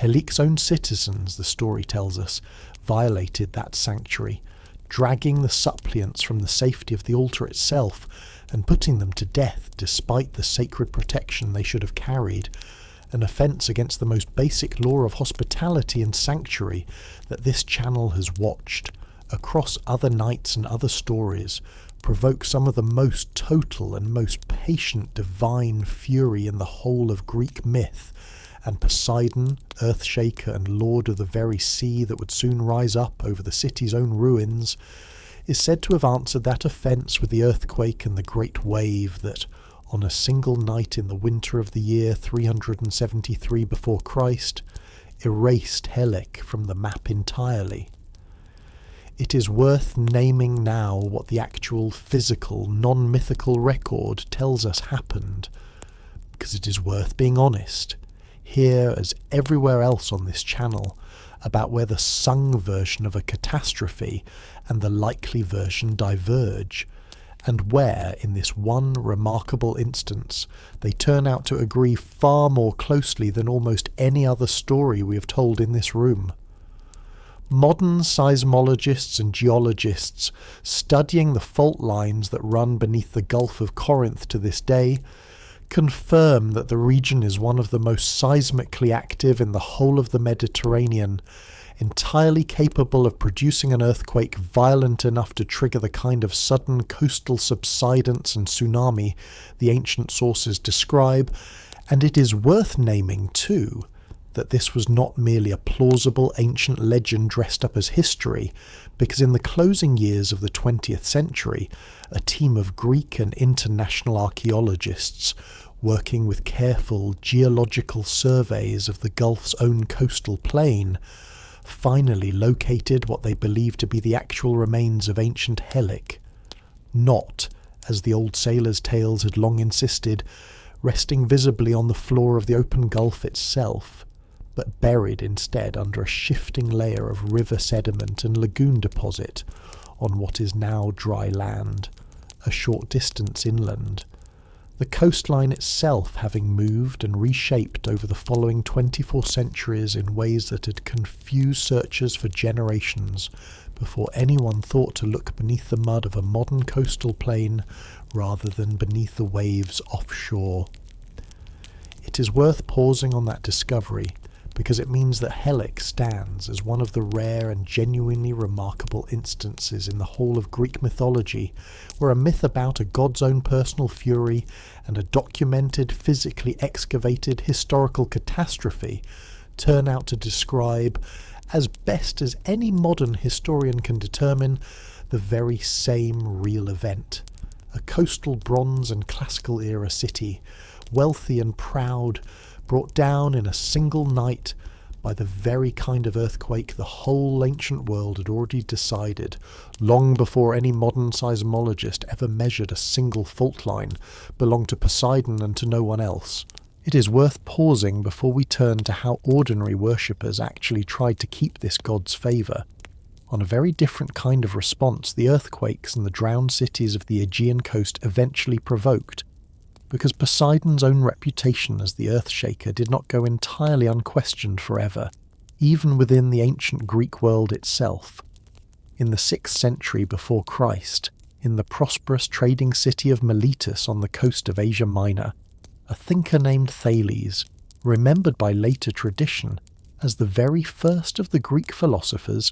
Helic's own citizens, the story tells us, violated that sanctuary, dragging the suppliants from the safety of the altar itself and putting them to death despite the sacred protection they should have carried, an offence against the most basic law of hospitality and sanctuary that this channel has watched, across other nights and other stories, provoke some of the most total and most patient divine fury in the whole of Greek myth, and Poseidon, Earthshaker and lord of the very sea that would soon rise up over the city's own ruins, is said to have answered that offence with the earthquake and the great wave that, on a single night in the winter of the year 373 before Christ, erased Helic from the map entirely. It is worth naming now what the actual physical, non-mythical record tells us happened, because it is worth being honest, here as everywhere else on this channel, about where the sung version of a catastrophe and the likely version diverge, and where, in this one remarkable instance, they turn out to agree far more closely than almost any other story we have told in this room. Modern seismologists and geologists, studying the fault lines that run beneath the Gulf of Corinth to this day, confirm that the region is one of the most seismically active in the whole of the Mediterranean, entirely capable of producing an earthquake violent enough to trigger the kind of sudden coastal subsidence and tsunami the ancient sources describe, and it is worth naming, too, that this was not merely a plausible ancient legend dressed up as history, because in the closing years of the 20th century, a team of Greek and international archaeologists, working with careful geological surveys of the Gulf's own coastal plain, finally located what they believed to be the actual remains of ancient Helic, not, as the old sailors' tales had long insisted, resting visibly on the floor of the open gulf itself, but buried instead under a shifting layer of river sediment and lagoon deposit on what is now dry land, a short distance inland. The coastline itself having moved and reshaped over the following 24 centuries in ways that had confused searchers for generations before anyone thought to look beneath the mud of a modern coastal plain rather than beneath the waves offshore. It is worth pausing on that discovery because it means that Helix stands as one of the rare and genuinely remarkable instances in the whole of Greek mythology where a myth about a god's own personal fury and a documented, physically excavated historical catastrophe turn out to describe, as best as any modern historian can determine, the very same real event. A coastal Bronze and Classical era city, wealthy and proud, brought down in a single night by the very kind of earthquake the whole ancient world had already decided, long before any modern seismologist ever measured a single fault line, belonged to Poseidon and to no one else. It is worth pausing before we turn to how ordinary worshippers actually tried to keep this god's favour. On a very different kind of response the earthquakes and the drowned cities of the Aegean coast eventually provoked, because Poseidon's own reputation as the Earthshaker did not go entirely unquestioned forever, even within the ancient Greek world itself. In the 6th century before Christ, in the prosperous trading city of Miletus on the coast of Asia Minor, a thinker named Thales, remembered by later tradition as the very first of the Greek philosophers,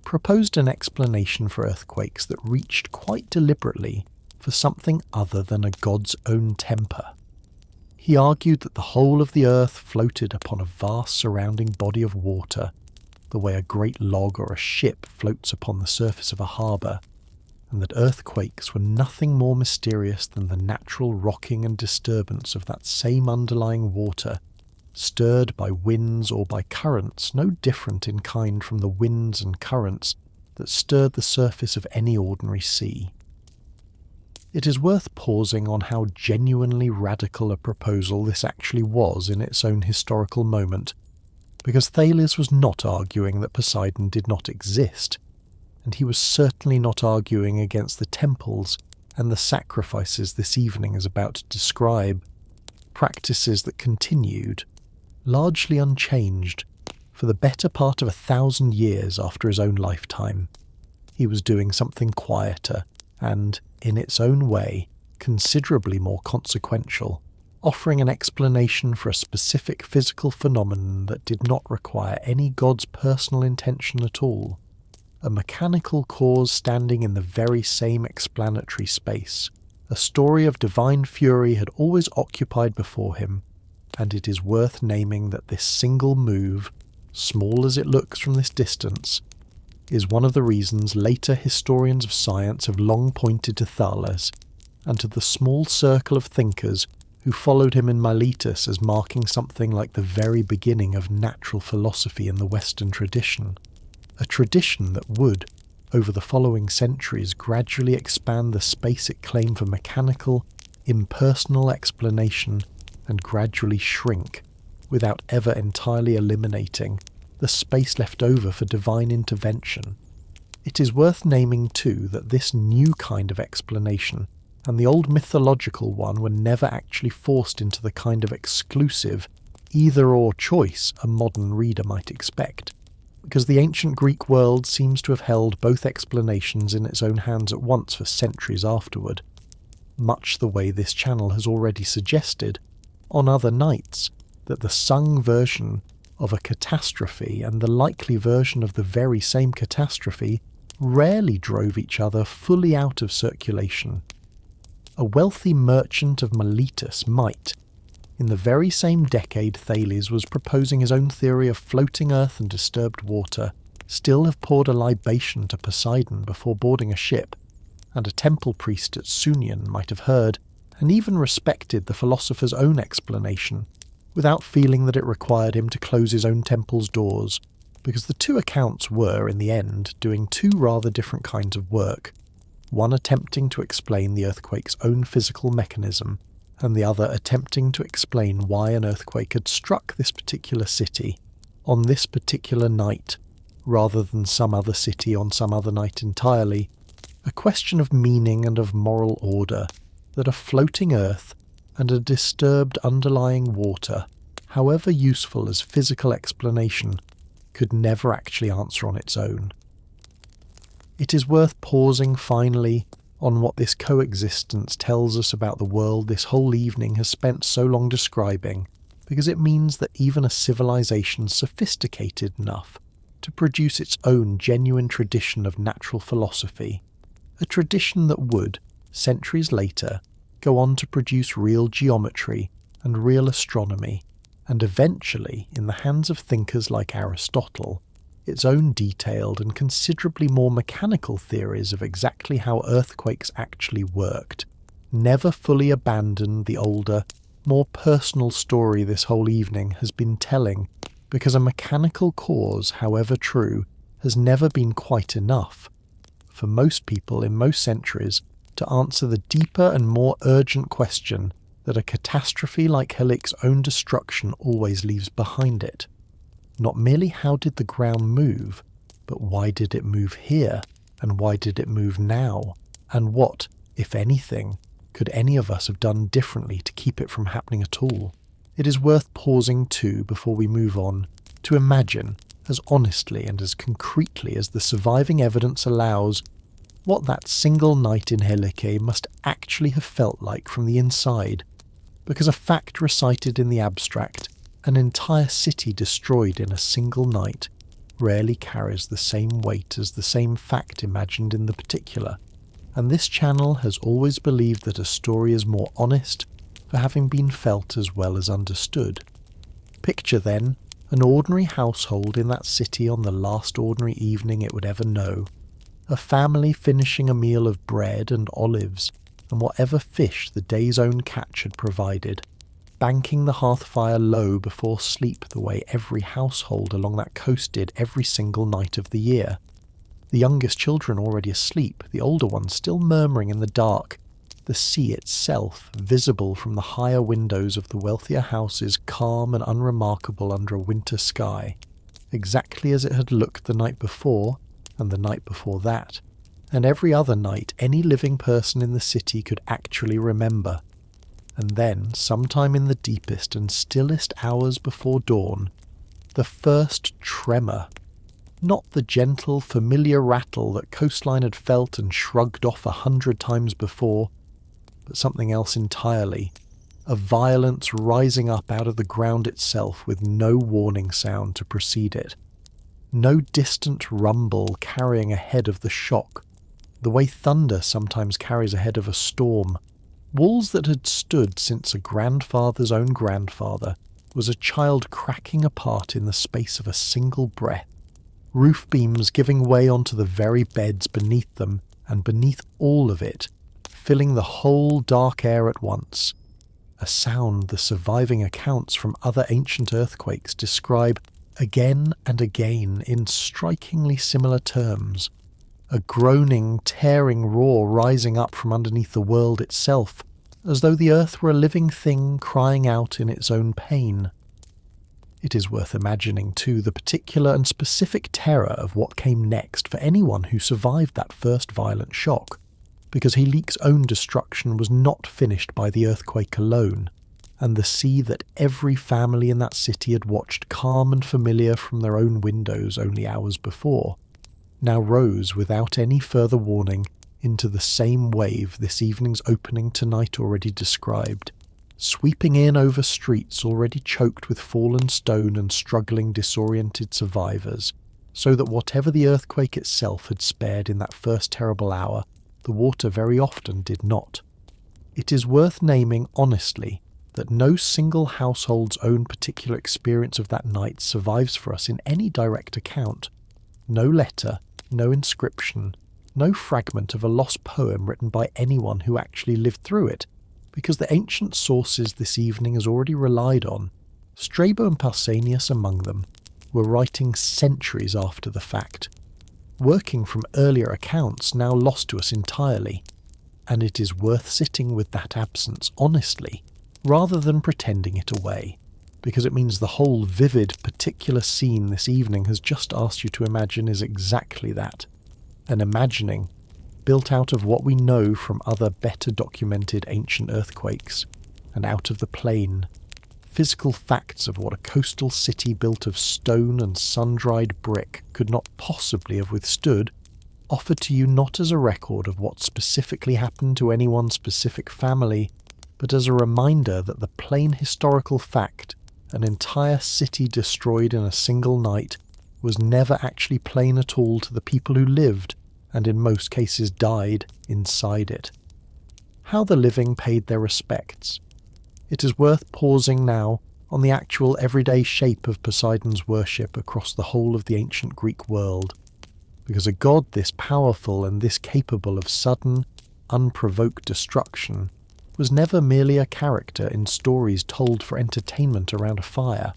proposed an explanation for earthquakes that reached quite deliberately for something other than a god's own temper. He argued that the whole of the earth floated upon a vast surrounding body of water, the way a great log or a ship floats upon the surface of a harbour, and that earthquakes were nothing more mysterious than the natural rocking and disturbance of that same underlying water, stirred by winds or by currents no different in kind from the winds and currents that stirred the surface of any ordinary sea. It is worth pausing on how genuinely radical a proposal this actually was in its own historical moment, because Thales was not arguing that Poseidon did not exist, and he was certainly not arguing against the temples and the sacrifices this evening is about to describe, practices that continued, largely unchanged, for the better part of 1,000 years after his own lifetime. He was doing something quieter and, in its own way, considerably more consequential, offering an explanation for a specific physical phenomenon that did not require any god's personal intention at all, a mechanical cause standing in the very same explanatory space. A story of divine fury had always occupied before him, and it is worth naming that this single move, small as it looks from this distance, is one of the reasons later historians of science have long pointed to Thales, and to the small circle of thinkers who followed him in Miletus as marking something like the very beginning of natural philosophy in the Western tradition, a tradition that would, over the following centuries, gradually expand the space it claimed for mechanical, impersonal explanation and gradually shrink, without ever entirely eliminating, the space left over for divine intervention. It is worth naming too that this new kind of explanation and the old mythological one were never actually forced into the kind of exclusive either-or choice a modern reader might expect, because the ancient Greek world seems to have held both explanations in its own hands at once for centuries afterward, much the way this channel has already suggested, on other nights, that the sung version of a catastrophe and the likely version of the very same catastrophe rarely drove each other fully out of circulation. A wealthy merchant of Miletus might, in the very same decade Thales was proposing his own theory of floating earth and disturbed water, still have poured a libation to Poseidon before boarding a ship, and a temple priest at Sunion might have heard and even respected the philosopher's own explanation, without feeling that it required him to close his own temple's doors, because the two accounts were, in the end, doing two rather different kinds of work, one attempting to explain the earthquake's own physical mechanism, and the other attempting to explain why an earthquake had struck this particular city, on this particular night, rather than some other city on some other night entirely, a question of meaning and of moral order that a floating earth and a disturbed underlying water, however useful as physical explanation, could never actually answer on its own. It is worth pausing finally on what this coexistence tells us about the world this whole evening has spent so long describing, because it means that even a civilization sophisticated enough to produce its own genuine tradition of natural philosophy, a tradition that would, centuries later, go on to produce real geometry and real astronomy, and eventually, in the hands of thinkers like Aristotle, its own detailed and considerably more mechanical theories of exactly how earthquakes actually worked, never fully abandoned the older, more personal story this whole evening has been telling, because a mechanical cause, however true, has never been quite enough, for most people in most centuries, to answer the deeper and more urgent question that a catastrophe like Helic's own destruction always leaves behind it. Not merely how did the ground move, but why did it move here, and why did it move now, and what, if anything, could any of us have done differently to keep it from happening at all? It is worth pausing too, before we move on, to imagine, as honestly and as concretely as the surviving evidence allows, what that single night in Helike must actually have felt like from the inside, because a fact recited in the abstract, an entire city destroyed in a single night, rarely carries the same weight as the same fact imagined in the particular, and this channel has always believed that a story is more honest for having been felt as well as understood. Picture then an ordinary household in that city on the last ordinary evening it would ever know, a family finishing a meal of bread and olives and whatever fish the day's own catch had provided, banking the hearth fire low before sleep the way every household along that coast did every single night of the year. The youngest children already asleep, the older ones still murmuring in the dark, the sea itself visible from the higher windows of the wealthier houses calm and unremarkable under a winter sky, exactly as it had looked the night before, and the night before that, and every other night any living person in the city could actually remember. And then, sometime in the deepest and stillest hours before dawn, the first tremor. Not the gentle, familiar rattle that coastline had felt and shrugged off 100 times before, but something else entirely, a violence rising up out of the ground itself with no warning sound to precede it. No distant rumble carrying ahead of the shock, the way thunder sometimes carries ahead of a storm. Walls that had stood since a grandfather's own grandfather was a child cracking apart in the space of a single breath, roof beams giving way onto the very beds beneath them, and beneath all of it, filling the whole dark air at once. A sound the surviving accounts from other ancient earthquakes describe again and again in strikingly similar terms. A groaning, tearing roar rising up from underneath the world itself, as though the earth were a living thing crying out in its own pain. It is worth imagining, too, the particular and specific terror of what came next for anyone who survived that first violent shock, because Helic's own destruction was not finished by the earthquake alone, and the sea that every family in that city had watched calm and familiar from their own windows only hours before, now rose without any further warning into the same wave this evening's opening tonight already described, sweeping in over streets already choked with fallen stone and struggling disoriented survivors, so that whatever the earthquake itself had spared in that first terrible hour, the water very often did not. It is worth naming honestly that no single household's own particular experience of that night survives for us in any direct account. No letter, no inscription, no fragment of a lost poem written by anyone who actually lived through it, because the ancient sources this evening has already relied on, Strabo and Pausanias among them, were writing centuries after the fact, working from earlier accounts now lost to us entirely, and it is worth sitting with that absence honestly, rather than pretending it away. because it means the whole vivid, particular scene this evening has just asked you to imagine is exactly that. An imagining, built out of what we know from other better documented ancient earthquakes, and out of the plain, physical facts of what a coastal city built of stone and sun-dried brick could not possibly have withstood, offered to you not as a record of what specifically happened to any one specific family, but as a reminder that the plain historical fact, an entire city destroyed in a single night, was never actually plain at all to the people who lived, and in most cases died, inside it. How the living paid their respects. It is worth pausing now on the actual everyday shape of Poseidon's worship across the whole of the ancient Greek world, because a god this powerful and this capable of sudden, unprovoked destruction was never merely a character in stories told for entertainment around a fire.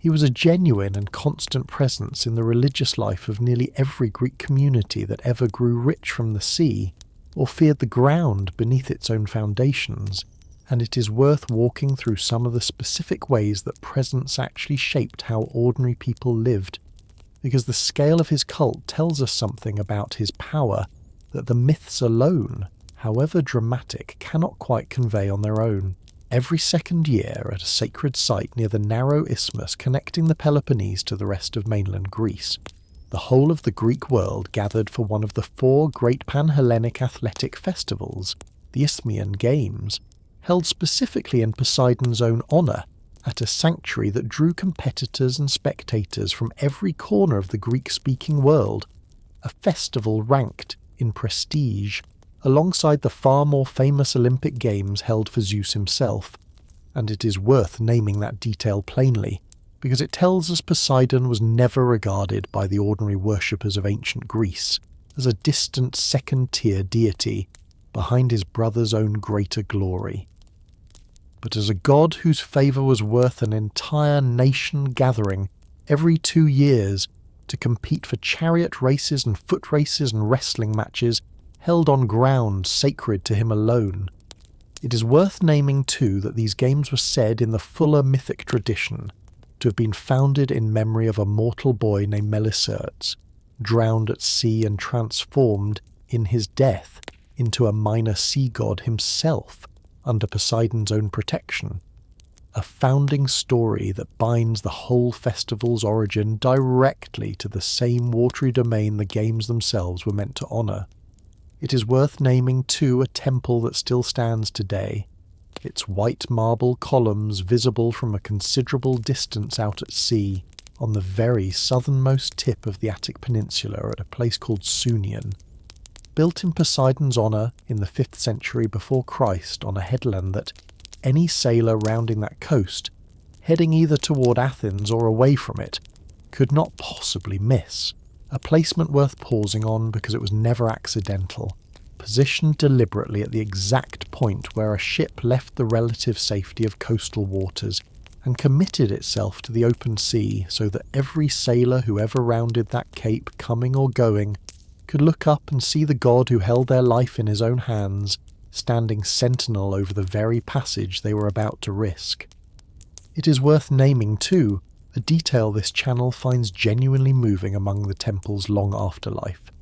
He was a genuine and constant presence in the religious life of nearly every Greek community that ever grew rich from the sea, or feared the ground beneath its own foundations, and it is worth walking through some of the specific ways that presence actually shaped how ordinary people lived, because the scale of his cult tells us something about his power that the myths alone, however dramatic, cannot quite convey on their own. Every second year, at a sacred site near the narrow isthmus connecting the Peloponnese to the rest of mainland Greece, the whole of the Greek world gathered for one of the 4 great Pan-Hellenic athletic festivals, the Isthmian Games, held specifically in Poseidon's own honour, at a sanctuary that drew competitors and spectators from every corner of the Greek-speaking world, a festival ranked, in prestige, alongside the far more famous Olympic Games held for Zeus himself, and it is worth naming that detail plainly, because it tells us Poseidon was never regarded by the ordinary worshippers of ancient Greece as a distant second-tier deity behind his brother's own greater glory, but as a god whose favour was worth an entire nation gathering every 2 years to compete for chariot races and foot races and wrestling matches held on ground sacred to him alone. It is worth naming too that these games were said in the fuller mythic tradition to have been founded in memory of a mortal boy named Melicertes, drowned at sea and transformed, in his death, into a minor sea god himself, under Poseidon's own protection. A founding story that binds the whole festival's origin directly to the same watery domain the games themselves were meant to honour. It is worth naming too a temple that still stands today, its white marble columns visible from a considerable distance out at sea, on the very southernmost tip of the Attic Peninsula at a place called Sunion. Built in Poseidon's honour in the 5th century before Christ on a headland that any sailor rounding that coast, heading either toward Athens or away from it, could not possibly miss. A placement worth pausing on because it was never accidental, positioned deliberately at the exact point where a ship left the relative safety of coastal waters and committed itself to the open sea so that every sailor who ever rounded that cape, coming or going, could look up and see the god who held their life in his own hands, standing sentinel over the very passage they were about to risk. It is worth naming, too, a detail this channel finds genuinely moving among the temple's long afterlife,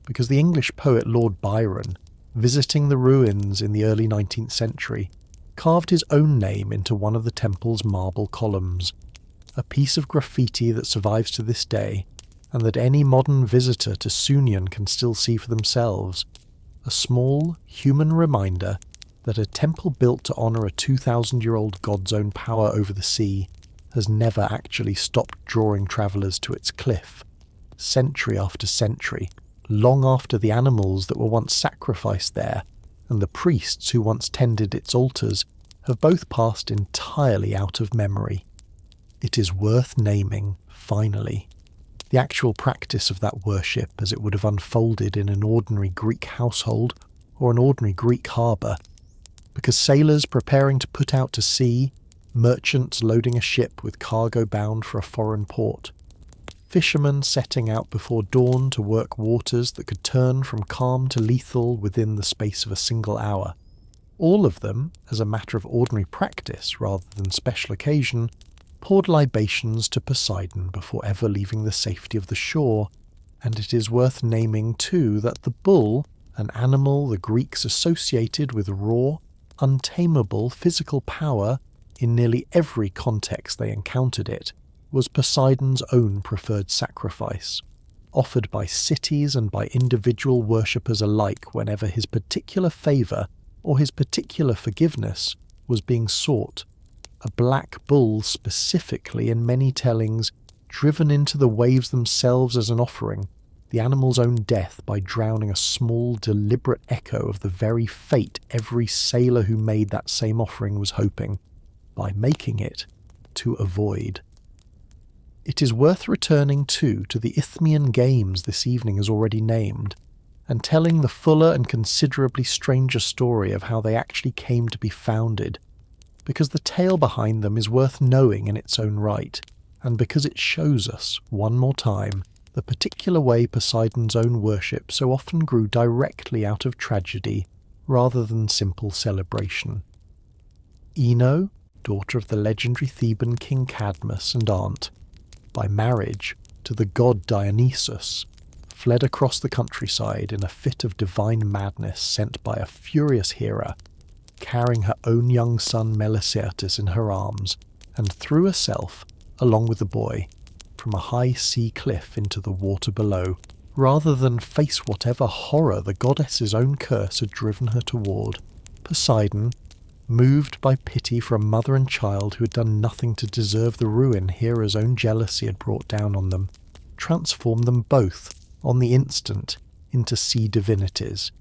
because the English poet Lord Byron, visiting the ruins in the early 19th century, carved his own name into one of the temple's marble columns, a piece of graffiti that survives to this day, and that any modern visitor to Sunion can still see for themselves, a small, human reminder that a temple built to honour a 2,000-year-old god's own power over the sea has never actually stopped drawing travellers to its cliff, century after century, long after the animals that were once sacrificed there and the priests who once tended its altars have both passed entirely out of memory. It is worth naming, finally, the actual practice of that worship as it would have unfolded in an ordinary Greek household or an ordinary Greek harbour, because sailors preparing to put out to sea, merchants loading a ship with cargo bound for a foreign port, fishermen setting out before dawn to work waters that could turn from calm to lethal within the space of a single hour, all of them, as a matter of ordinary practice rather than special occasion, poured libations to Poseidon before ever leaving the safety of the shore, and it is worth naming too that the bull, an animal the Greeks associated with raw, untamable physical power in nearly every context they encountered it, was Poseidon's own preferred sacrifice, offered by cities and by individual worshippers alike whenever his particular favour or his particular forgiveness was being sought. A black bull specifically, in many tellings, driven into the waves themselves as an offering, the animal's own death by drowning a small, deliberate echo of the very fate every sailor who made that same offering was hoping, by making it, to avoid. It is worth returning too to the Isthmian Games this evening as already named, and telling the fuller and considerably stranger story of how they actually came to be founded, because the tale behind them is worth knowing in its own right, and because it shows us, one more time, the particular way Poseidon's own worship so often grew directly out of tragedy rather than simple celebration. Ino, daughter of the legendary Theban king Cadmus and aunt, by marriage to the god Dionysus, fled across the countryside in a fit of divine madness sent by a furious Hera, carrying her own young son Melicertes in her arms, and threw herself, along with the boy, from a high sea cliff into the water below, rather than face whatever horror the goddess's own curse had driven her toward. Poseidon, moved by pity for a mother and child who had done nothing to deserve the ruin Hera's own jealousy had brought down on them, transformed them both, on the instant, into sea divinities,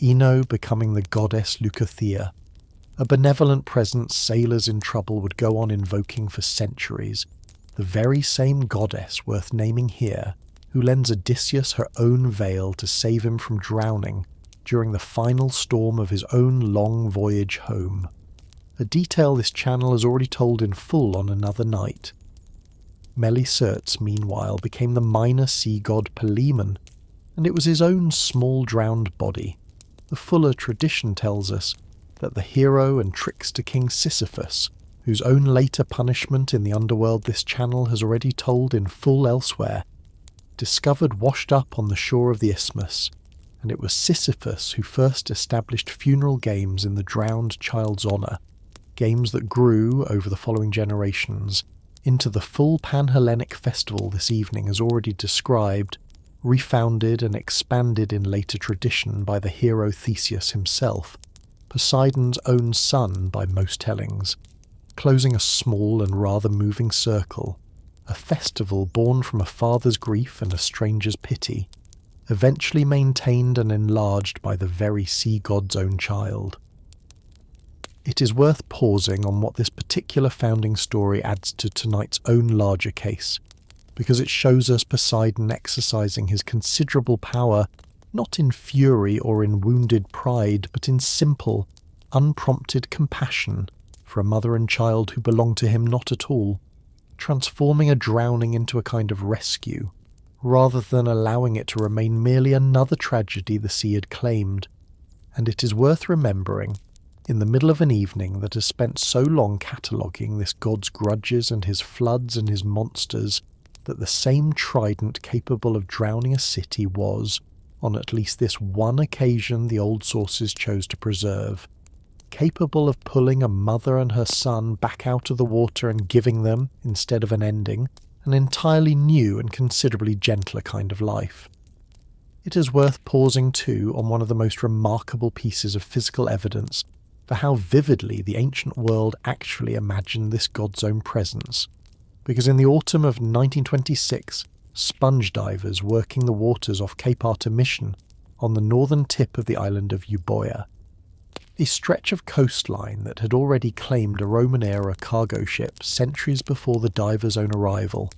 Ino becoming the goddess Leucothea, a benevolent presence sailors in trouble would go on invoking for centuries, the very same goddess worth naming here, who lends Odysseus her own veil to save him from drowning during the final storm of his own long voyage home, a detail this channel has already told in full on another night. Melicertes, meanwhile, became the minor sea god Palemon, and it was his own small drowned body. The fuller tradition tells us that the hero and trickster king Sisyphus, whose own later punishment in the underworld this channel has already told in full elsewhere, discovered washed up on the shore of the isthmus, and it was Sisyphus who first established funeral games in the drowned child's honour, games that grew, over the following generations, into the full Pan-Hellenic festival this evening as already described, refounded and expanded in later tradition by the hero Theseus himself, Poseidon's own son by most tellings, closing a small and rather moving circle, a festival born from a father's grief and a stranger's pity, eventually maintained and enlarged by the very sea god's own child. It is worth pausing on what this particular founding story adds to tonight's own larger case, because it shows us Poseidon exercising his considerable power not in fury or in wounded pride, but in simple, unprompted compassion for a mother and child who belonged to him not at all, transforming a drowning into a kind of rescue, rather than allowing it to remain merely another tragedy the sea had claimed. And it is worth remembering, in the middle of an evening that has spent so long cataloguing this god's grudges and his floods and his monsters, that the same trident capable of drowning a city was, on at least this one occasion the old sources chose to preserve, capable of pulling a mother and her son back out of the water and giving them, instead of an ending, an entirely new and considerably gentler kind of life. It is worth pausing too on one of the most remarkable pieces of physical evidence for how vividly the ancient world actually imagined this god's own presence, because in the autumn of 1926, sponge divers working the waters off Cape Artemission on the northern tip of the island of Euboea, a stretch of coastline that had already claimed a Roman-era cargo ship centuries before the divers' own arrival,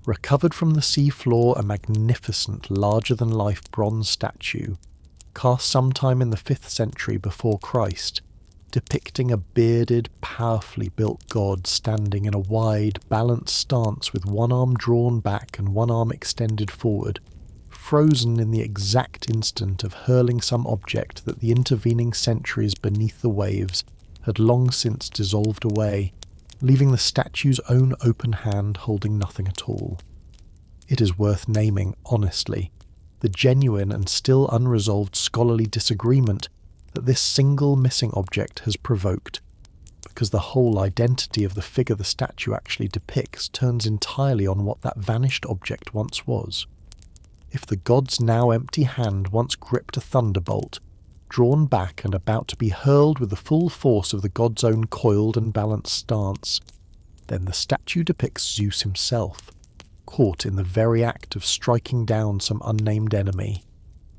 recovered from the sea floor a magnificent, larger-than-life bronze statue, cast sometime in the 5th century before Christ, depicting a bearded, powerfully built god standing in a wide, balanced stance with one arm drawn back and one arm extended forward, frozen in the exact instant of hurling some object that the intervening centuries beneath the waves had long since dissolved away, leaving the statue's own open hand holding nothing at all. It is worth naming, honestly, the genuine and still unresolved scholarly disagreement that this single missing object has provoked, because the whole identity of the figure the statue actually depicts turns entirely on what that vanished object once was. If the god's now empty hand once gripped a thunderbolt, drawn back and about to be hurled with the full force of the god's own coiled and balanced stance, then the statue depicts Zeus himself, caught in the very act of striking down some unnamed enemy.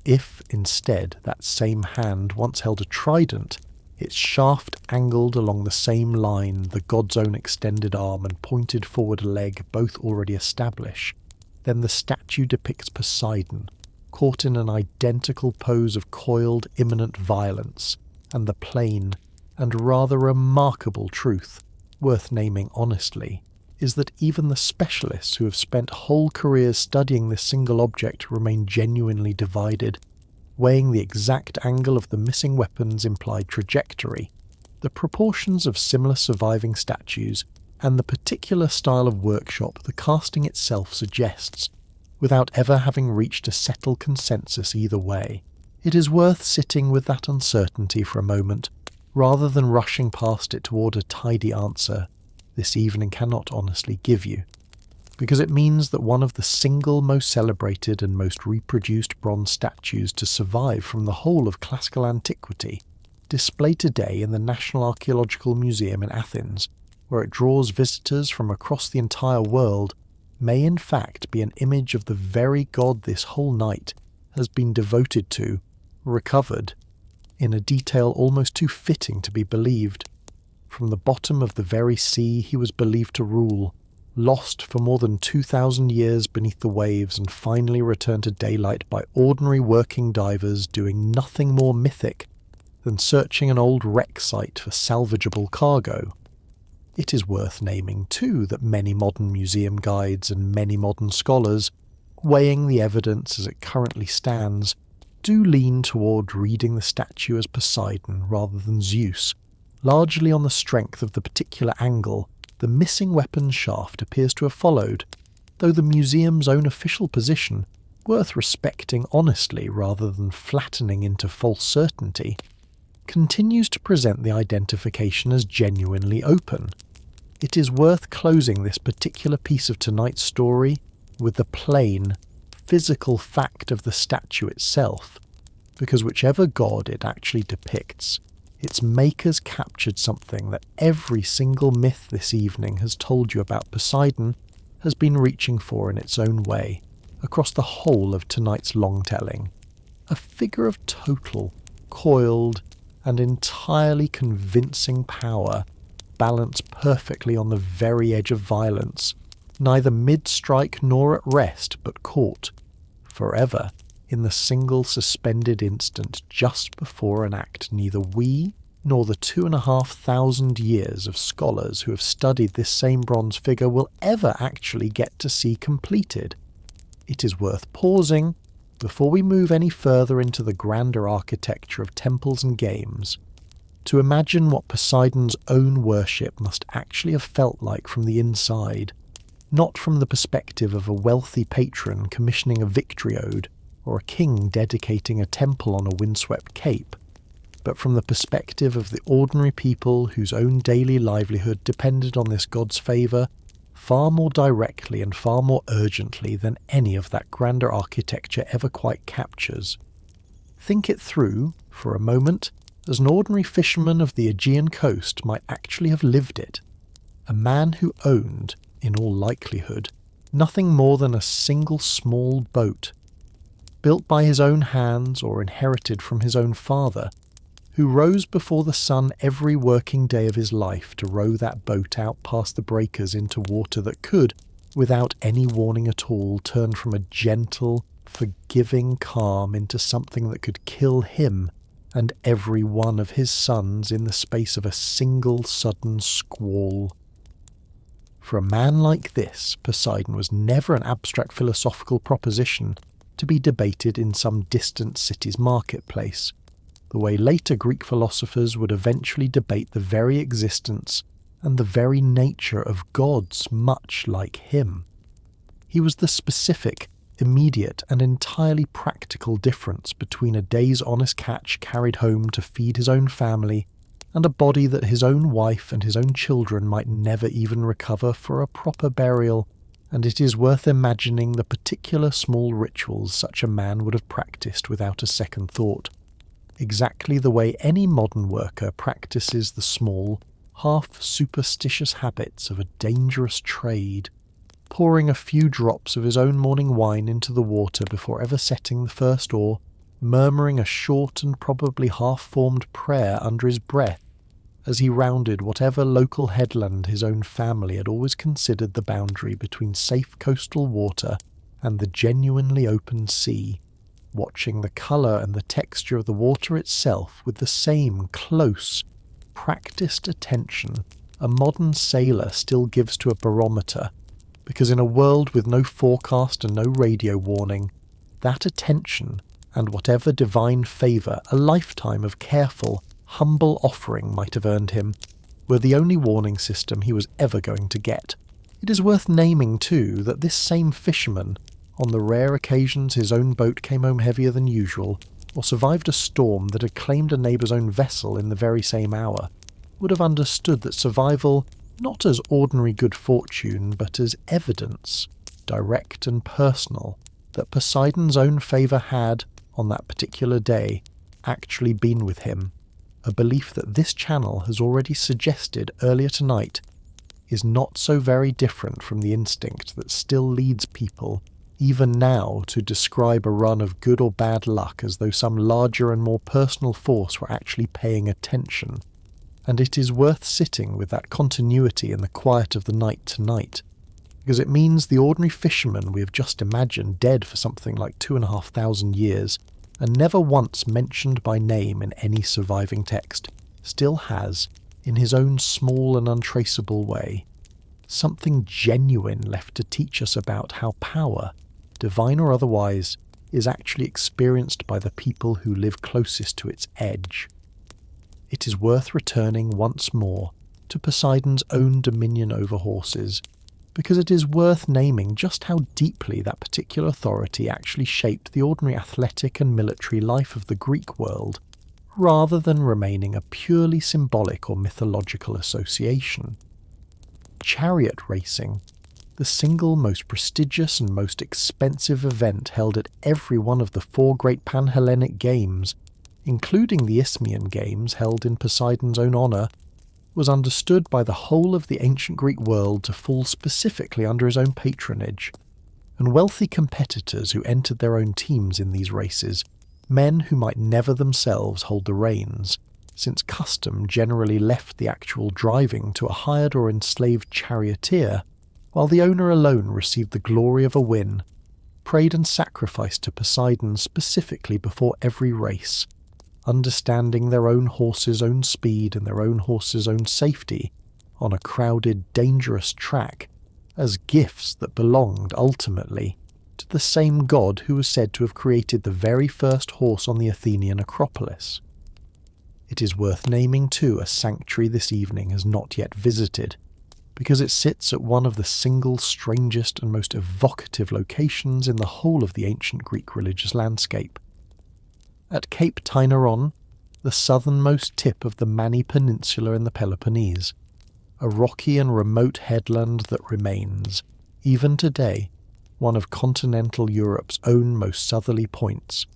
If, instead, that same hand once held a trident, its shaft angled along the same line, the god's own extended arm and pointed forward leg both already establish, then the statue depicts Poseidon, caught in an identical pose of coiled, imminent violence, and the plain and rather remarkable truth, worth naming honestly, is that even the specialists who have spent whole careers studying this single object remain genuinely divided, weighing the exact angle of the missing weapon's implied trajectory, the proportions of similar surviving statues, and the particular style of workshop the casting itself suggests, without ever having reached a settled consensus either way. It is worth sitting with that uncertainty for a moment, rather than rushing past it toward a tidy answer this evening cannot honestly give you, because it means that one of the single most celebrated and most reproduced bronze statues to survive from the whole of classical antiquity, displayed today in the National Archaeological Museum in Athens, where it draws visitors from across the entire world, may in fact be an image of the very god this whole night has been devoted to, recovered, in a detail almost too fitting to be believed. From the bottom of the very sea he was believed to rule, lost for more than 2,000 years beneath the waves and finally returned to daylight by ordinary working divers doing nothing more mythic than searching an old wreck site for salvageable cargo. It is worth naming, too, that many modern museum guides and many modern scholars, weighing the evidence as it currently stands, do lean toward reading the statue as Poseidon rather than Zeus, largely on the strength of the particular angle the missing weapon's shaft appears to have followed, though the museum's own official position, worth respecting honestly rather than flattening into false certainty, continues to present the identification as genuinely open. It is worth closing this particular piece of tonight's story with the plain, physical fact of the statue itself, because whichever god it actually depicts, its makers captured something that every single myth this evening has told you about Poseidon has been reaching for in its own way, across the whole of tonight's long-telling. A figure of total, coiled, and entirely convincing power, balanced perfectly on the very edge of violence, neither mid-strike nor at rest, but caught, forever, in the single suspended instant just before an act neither we nor the 2,500 years of scholars who have studied this same bronze figure will ever actually get to see completed. It is worth pausing, before we move any further into the grander architecture of temples and games, to imagine what Poseidon's own worship must actually have felt like from the inside, not from the perspective of a wealthy patron commissioning a victory ode, or a king dedicating a temple on a windswept cape, but from the perspective of the ordinary people whose own daily livelihood depended on this god's favour far more directly and far more urgently than any of that grander architecture ever quite captures. Think it through, for a moment, as an ordinary fisherman of the Aegean coast might actually have lived it. A man who owned, in all likelihood, nothing more than a single small boat, built by his own hands or inherited from his own father, who rose before the sun every working day of his life to row that boat out past the breakers into water that could, without any warning at all, turn from a gentle, forgiving calm into something that could kill him and every one of his sons in the space of a single sudden squall. For a man like this, Poseidon was never an abstract philosophical proposition to be debated in some distant city's marketplace, the way later Greek philosophers would eventually debate the very existence and the very nature of gods much like him. He was the specific, immediate and entirely practical difference between a day's honest catch carried home to feed his own family and a body that his own wife and his own children might never even recover for a proper burial, and it is worth imagining the particular small rituals such a man would have practiced without a second thought, exactly the way any modern worker practices the small, half-superstitious habits of a dangerous trade, pouring a few drops of his own morning wine into the water before ever setting the first oar, murmuring a short and probably half-formed prayer under his breath as he rounded whatever local headland his own family had always considered the boundary between safe coastal water and the genuinely open sea, watching the colour and the texture of the water itself with the same close, practised attention a modern sailor still gives to a barometer, because in a world with no forecast and no radio warning, that attention and whatever divine favour a lifetime of careful, humble offering might have earned him, were the only warning system he was ever going to get. It is worth naming, too, that this same fisherman, on the rare occasions his own boat came home heavier than usual, or survived a storm that had claimed a neighbour's own vessel in the very same hour, would have understood that survival, not as ordinary good fortune, but as evidence, direct and personal, that Poseidon's own favour had, on that particular day, actually been with him, a belief that this channel has already suggested earlier tonight is not so very different from the instinct that still leads people, even now, to describe a run of good or bad luck as though some larger and more personal force were actually paying attention. And it is worth sitting with that continuity in the quiet of the night tonight, because it means the ordinary fisherman we have just imagined dead for something like 2,500 years, and never once mentioned by name in any surviving text, still has, in his own small and untraceable way, something genuine left to teach us about how power, divine or otherwise, is actually experienced by the people who live closest to its edge. It is worth returning once more to Poseidon's own dominion over horses, because it is worth naming just how deeply that particular authority actually shaped the ordinary athletic and military life of the Greek world, rather than remaining a purely symbolic or mythological association. Chariot racing, the single most prestigious and most expensive event held at every one of the 4 great Pan-Hellenic games, including the Isthmian Games held in Poseidon's own honour, was understood by the whole of the ancient Greek world to fall specifically under his own patronage, and wealthy competitors who entered their own teams in these races, men who might never themselves hold the reins, since custom generally left the actual driving to a hired or enslaved charioteer, while the owner alone received the glory of a win, prayed and sacrificed to Poseidon specifically before every race, understanding their own horse's own speed and their own horse's own safety on a crowded, dangerous track as gifts that belonged, ultimately, to the same god who was said to have created the very first horse on the Athenian Acropolis. It is worth naming, too, a sanctuary this evening has not yet visited, because it sits at one of the single strangest and most evocative locations in the whole of the ancient Greek religious landscape. At Cape Tainaron, the southernmost tip of the Mani Peninsula in the Peloponnese, a rocky and remote headland that remains, even today, one of continental Europe's own most southerly points,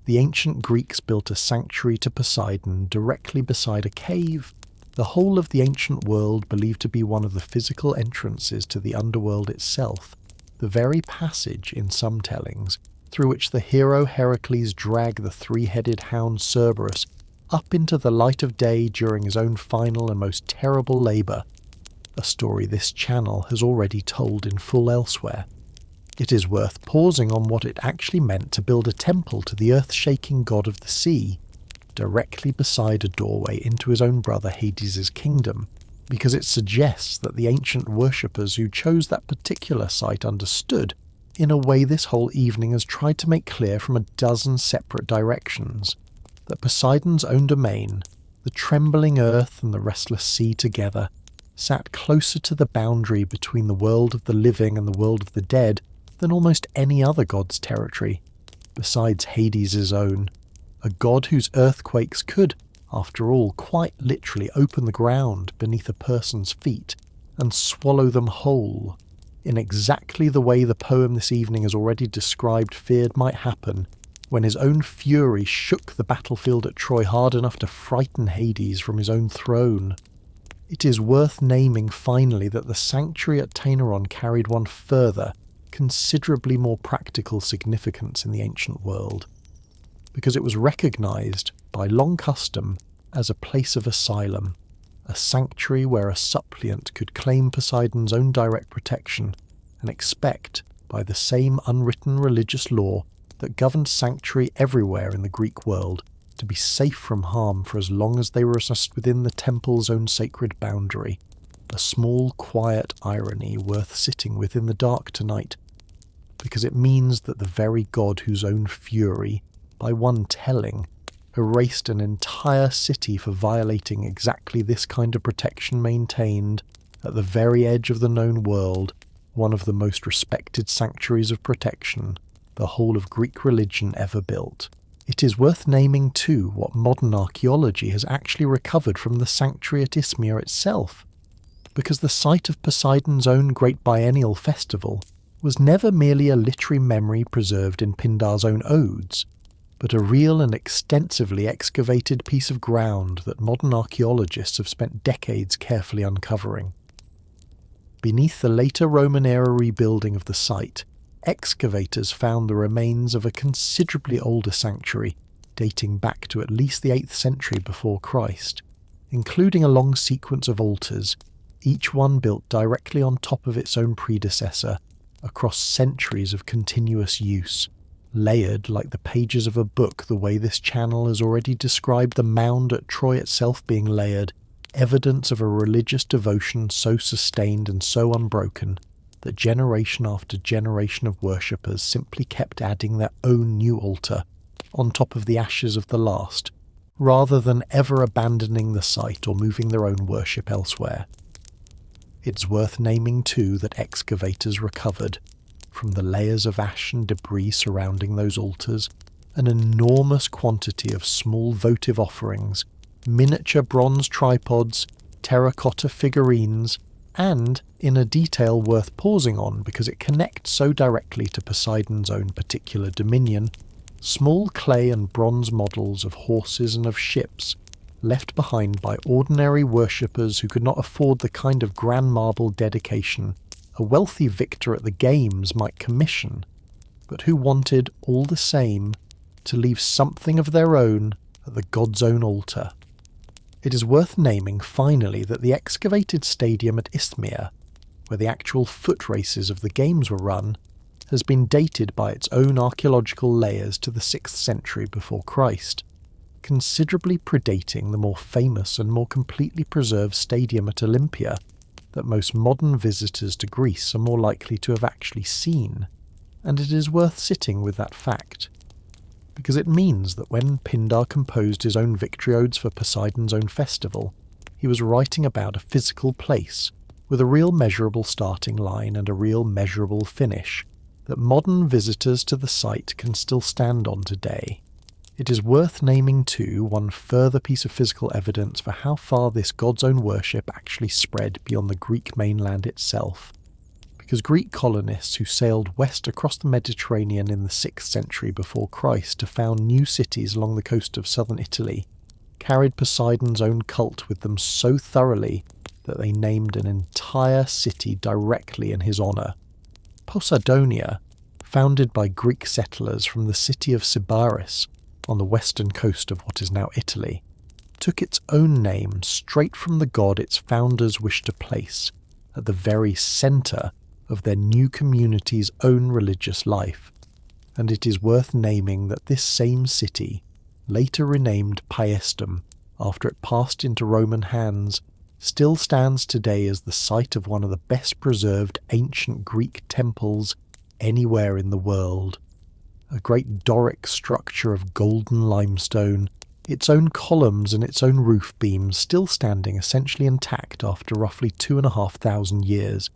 the ancient Greeks built a sanctuary to Poseidon directly beside a cave, the whole of the ancient world believed to be one of the physical entrances to the underworld itself, the very passage, in some tellings, through which the hero Heracles dragged the 3-headed hound Cerberus up into the light of day during his own final and most terrible labour, a story this channel has already told in full elsewhere. It is worth pausing on what it actually meant to build a temple to the earth-shaking god of the sea, directly beside a doorway into his own brother Hades' kingdom, because it suggests that the ancient worshippers who chose that particular site understood, in a way this whole evening has tried to make clear from a dozen separate directions, that Poseidon's own domain, the trembling earth and the restless sea together, sat closer to the boundary between the world of the living and the world of the dead than almost any other god's territory, besides Hades' own, a god whose earthquakes could, after all, quite literally open the ground beneath a person's feet and swallow them whole, in exactly the way the poem this evening has already described feared might happen when his own fury shook the battlefield at Troy hard enough to frighten Hades from his own throne. It is worth naming finally that the sanctuary at Tainaron carried one further, considerably more practical significance in the ancient world, because it was recognised by long custom as a place of asylum, a sanctuary where a suppliant could claim Poseidon's own direct protection and expect, by the same unwritten religious law that governed sanctuary everywhere in the Greek world, to be safe from harm for as long as they were just within the temple's own sacred boundary, a small, quiet irony worth sitting with in the dark tonight, because it means that the very god whose own fury, by one telling, erased an entire city for violating exactly this kind of protection maintained, at the very edge of the known world, one of the most respected sanctuaries of protection the whole of Greek religion ever built. It is worth naming too what modern archaeology has actually recovered from the sanctuary at Isthmia itself, because the site of Poseidon's own great biennial festival was never merely a literary memory preserved in Pindar's own odes, but a real and extensively excavated piece of ground that modern archaeologists have spent decades carefully uncovering. Beneath the later Roman-era rebuilding of the site, excavators found the remains of a considerably older sanctuary, dating back to at least the 8th century before Christ, including a long sequence of altars, each one built directly on top of its own predecessor, across centuries of continuous use, layered like the pages of a book the way this channel has already described the mound at Troy itself being layered, evidence of a religious devotion so sustained and so unbroken that generation after generation of worshippers simply kept adding their own new altar on top of the ashes of the last, rather than ever abandoning the site or moving their own worship elsewhere. It's worth naming too that excavators recovered, from the layers of ash and debris surrounding those altars, an enormous quantity of small votive offerings, miniature bronze tripods, terracotta figurines, and, in a detail worth pausing on because it connects so directly to Poseidon's own particular dominion, small clay and bronze models of horses and of ships, left behind by ordinary worshippers who could not afford the kind of grand marble dedication a wealthy victor at the games might commission, but who wanted, all the same, to leave something of their own at the god's own altar. It is worth naming finally that the excavated stadium at Isthmia, where the actual foot races of the games were run, has been dated by its own archaeological layers to the 6th century before Christ, considerably predating the more famous and more completely preserved stadium at Olympia that most modern visitors to Greece are more likely to have actually seen, and it is worth sitting with that fact, because it means that when Pindar composed his own victory odes for Poseidon's own festival, he was writing about a physical place with a real measurable starting line and a real measurable finish that modern visitors to the site can still stand on today. It is worth naming too one further piece of physical evidence for how far this god's own worship actually spread beyond the Greek mainland itself, because Greek colonists who sailed west across the Mediterranean in the 6th century before Christ to found new cities along the coast of southern Italy carried Poseidon's own cult with them so thoroughly that they named an entire city directly in his honour. Poseidonia, founded by Greek settlers from the city of Sybaris on the western coast of what is now Italy, took its own name straight from the god its founders wished to place at the very centre of their new community's own religious life, and it is worth naming that this same city, later renamed Paestum after it passed into Roman hands, still stands today as the site of one of the best preserved ancient Greek temples anywhere in the world, a great Doric structure of golden limestone its own columns and its own roof beams still standing essentially intact after roughly 2,500 years.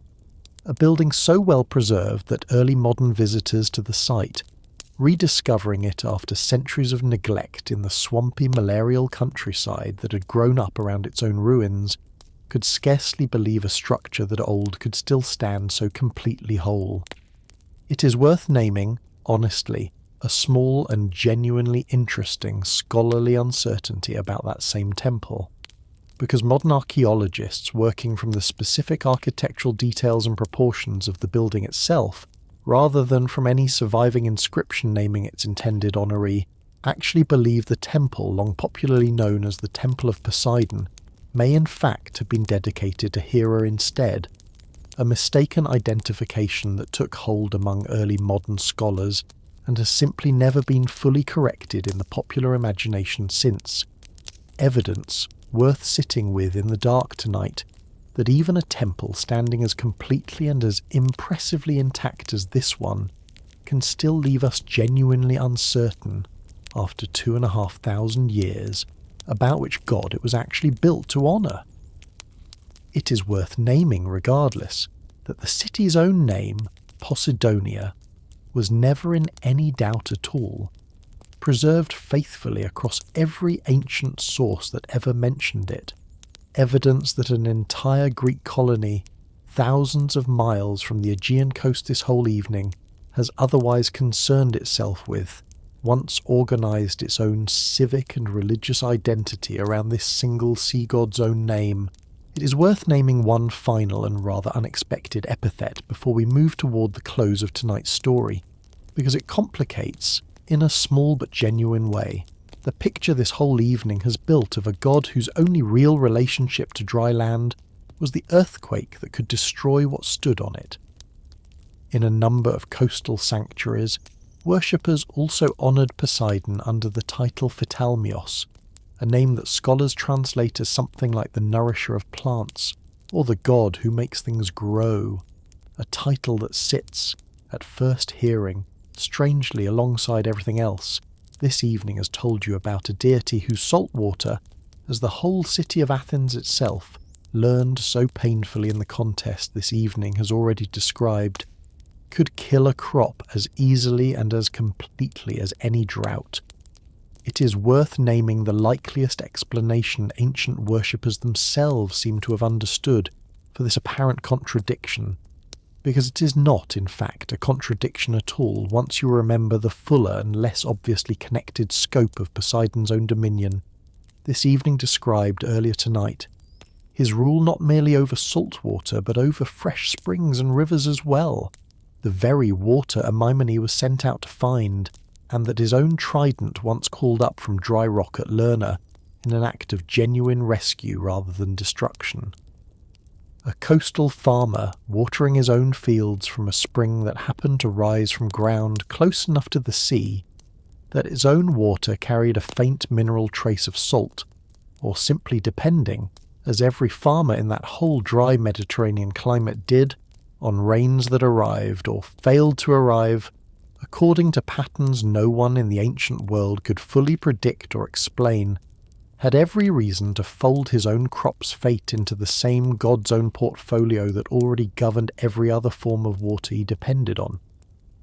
A building so well preserved that early modern visitors to the site, rediscovering it after centuries of neglect in the swampy malarial countryside that had grown up around its own ruins, could scarcely believe a structure that old could still stand so completely whole. It is worth naming, honestly, a small and genuinely interesting scholarly uncertainty about that same temple, because modern archaeologists working from the specific architectural details and proportions of the building itself, rather than from any surviving inscription naming its intended honoree, actually believe the temple, long popularly known as the Temple of Poseidon, may in fact have been dedicated to Hera instead, a mistaken identification that took hold among early modern scholars and has simply never been fully corrected in the popular imagination since. Evidence worth sitting with in the dark tonight that even a temple standing as completely and as impressively intact as this one can still leave us genuinely uncertain, after 2,500 years, about which god it was actually built to honour. It is worth naming, regardless, that the city's own name, Poseidonia, was never in any doubt at all, preserved faithfully across every ancient source that ever mentioned it, evidence that an entire Greek colony, thousands of miles from the Aegean coast this whole evening, has otherwise concerned itself with, once organised its own civic and religious identity around this single sea god's own name. It is worth naming one final and rather unexpected epithet before we move toward the close of tonight's story, because it complicates, in a small but genuine way, the picture this whole evening has built of a god whose only real relationship to dry land was the earthquake that could destroy what stood on it. In a number of coastal sanctuaries, worshippers also honoured Poseidon under the title Phytalmios, a name that scholars translate as something like the nourisher of plants, or the god who makes things grow, a title that sits, at first hearing, strangely alongside everything else this evening has told you about a deity whose salt water, as the whole city of Athens itself, learned so painfully in the contest this evening has already described, could kill a crop as easily and as completely as any drought. It is worth naming the likeliest explanation ancient worshippers themselves seem to have understood for this apparent contradiction, because it is not, in fact, a contradiction at all once you remember the fuller and less obviously connected scope of Poseidon's own dominion, this evening described earlier tonight. His rule not merely over salt water, but over fresh springs and rivers as well, the very water Aymone was sent out to find, and that his own trident once called up from dry rock at Lerna in an act of genuine rescue rather than destruction. A coastal farmer watering his own fields from a spring that happened to rise from ground close enough to the sea that its own water carried a faint mineral trace of salt, or simply depending, as every farmer in that whole dry Mediterranean climate did, on rains that arrived or failed to arrive, according to patterns no one in the ancient world could fully predict or explain, had every reason to fold his own crop's fate into the same God's own portfolio that already governed every other form of water he depended on.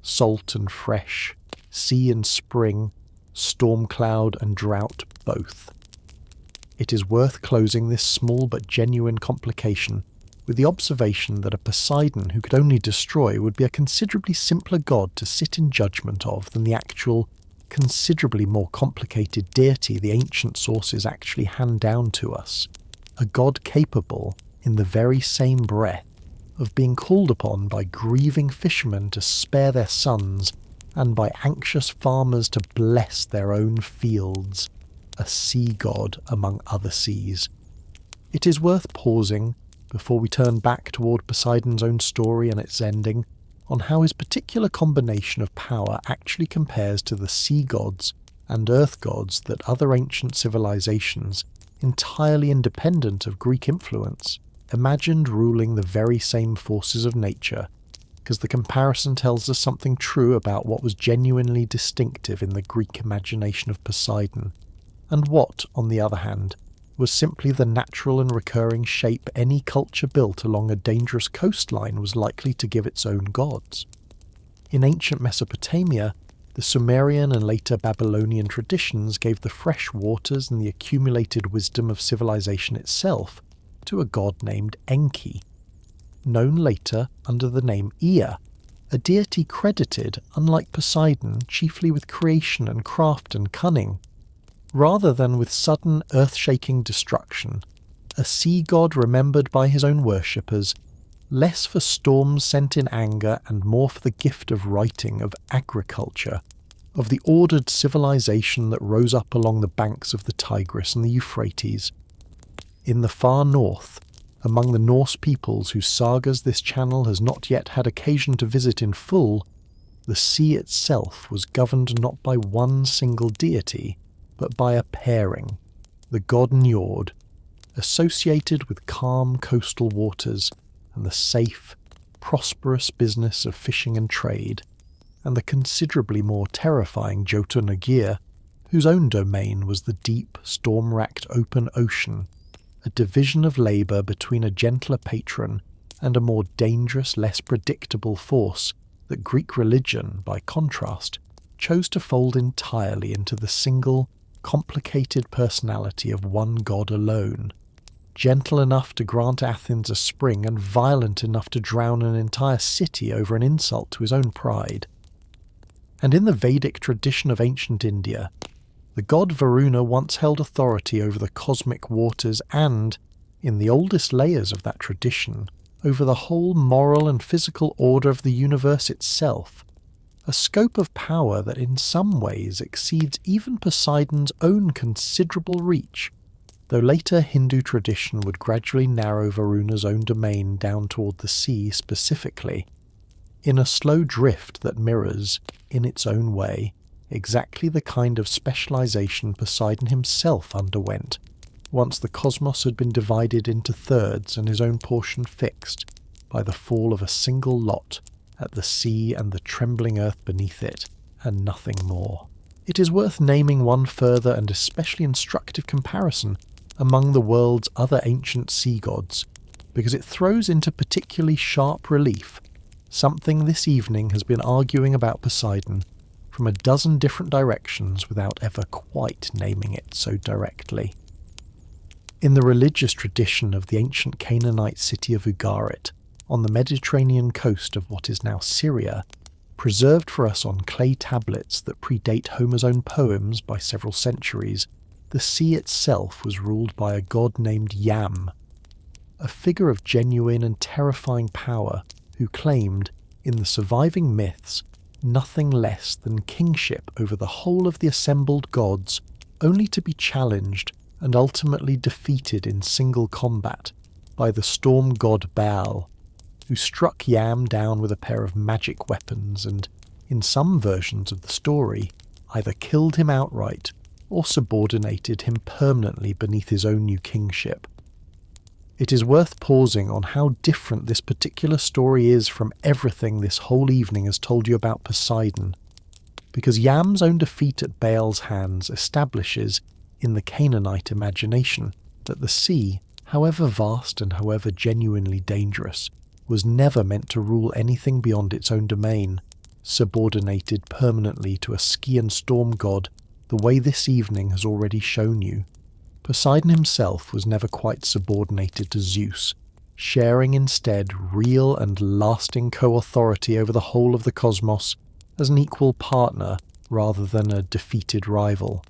Salt and fresh, sea and spring, storm cloud and drought both. It is worth closing this small but genuine complication with the observation that a Poseidon who could only destroy would be a considerably simpler god to sit in judgment of than the actual, considerably more complicated deity the ancient sources actually hand down to us, a god capable, in the very same breath, of being called upon by grieving fishermen to spare their sons, and by anxious farmers to bless their own fields, a sea god among other seas. It is worth pausing, before we turn back toward Poseidon's own story and its ending, on how his particular combination of power actually compares to the sea gods and earth gods that other ancient civilizations, entirely independent of Greek influence, imagined ruling the very same forces of nature, because the comparison tells us something true about what was genuinely distinctive in the Greek imagination of Poseidon, and what, on the other hand, was simply the natural and recurring shape any culture built along a dangerous coastline was likely to give its own gods. In ancient Mesopotamia, the Sumerian and later Babylonian traditions gave the fresh waters and the accumulated wisdom of civilization itself to a god named Enki, known later under the name Ea, a deity credited, unlike Poseidon, chiefly with creation and craft and cunning. Rather than with sudden earth-shaking destruction, a sea god remembered by his own worshippers, less for storms sent in anger and more for the gift of writing, of agriculture, of the ordered civilization that rose up along the banks of the Tigris and the Euphrates. In the far north, among the Norse peoples whose sagas this channel has not yet had occasion to visit in full, the sea itself was governed not by one single deity, but by a pairing, the god Njord, associated with calm coastal waters and the safe, prosperous business of fishing and trade, and the considerably more terrifying Jotun-Agir, whose own domain was the deep, storm-racked open ocean, a division of labour between a gentler patron and a more dangerous, less predictable force that Greek religion, by contrast, chose to fold entirely into the single, complicated personality of one god alone, gentle enough to grant Athens a spring and violent enough to drown an entire city over an insult to his own pride. And in the Vedic tradition of ancient India, the god Varuna once held authority over the cosmic waters and, in the oldest layers of that tradition, over the whole moral and physical order of the universe itself, a scope of power that in some ways exceeds even Poseidon's own considerable reach, though later Hindu tradition would gradually narrow Varuna's own domain down toward the sea specifically, in a slow drift that mirrors, in its own way, exactly the kind of specialization Poseidon himself underwent once the cosmos had been divided into thirds and his own portion fixed by the fall of a single lot at the sea and the trembling earth beneath it, and nothing more. It is worth naming one further and especially instructive comparison among the world's other ancient sea gods, because it throws into particularly sharp relief something this evening has been arguing about Poseidon from a dozen different directions without ever quite naming it so directly. In the religious tradition of the ancient Canaanite city of Ugarit, on the Mediterranean coast of what is now Syria, preserved for us on clay tablets that predate Homer's own poems by several centuries, the sea itself was ruled by a god named Yam, a figure of genuine and terrifying power who claimed, in the surviving myths, nothing less than kingship over the whole of the assembled gods, only to be challenged and ultimately defeated in single combat by the storm god Baal, who struck Yam down with a pair of magic weapons and, in some versions of the story, either killed him outright or subordinated him permanently beneath his own new kingship. It is worth pausing on how different this particular story is from everything this whole evening has told you about Poseidon, because Yam's own defeat at Baal's hands establishes, in the Canaanite imagination, that the sea, however vast and however genuinely dangerous, was never meant to rule anything beyond its own domain, subordinated permanently to a ski and storm god the way this evening has already shown you. Poseidon himself was never quite subordinated to Zeus, sharing instead real and lasting co-authority over the whole of the cosmos as an equal partner rather than a defeated rival.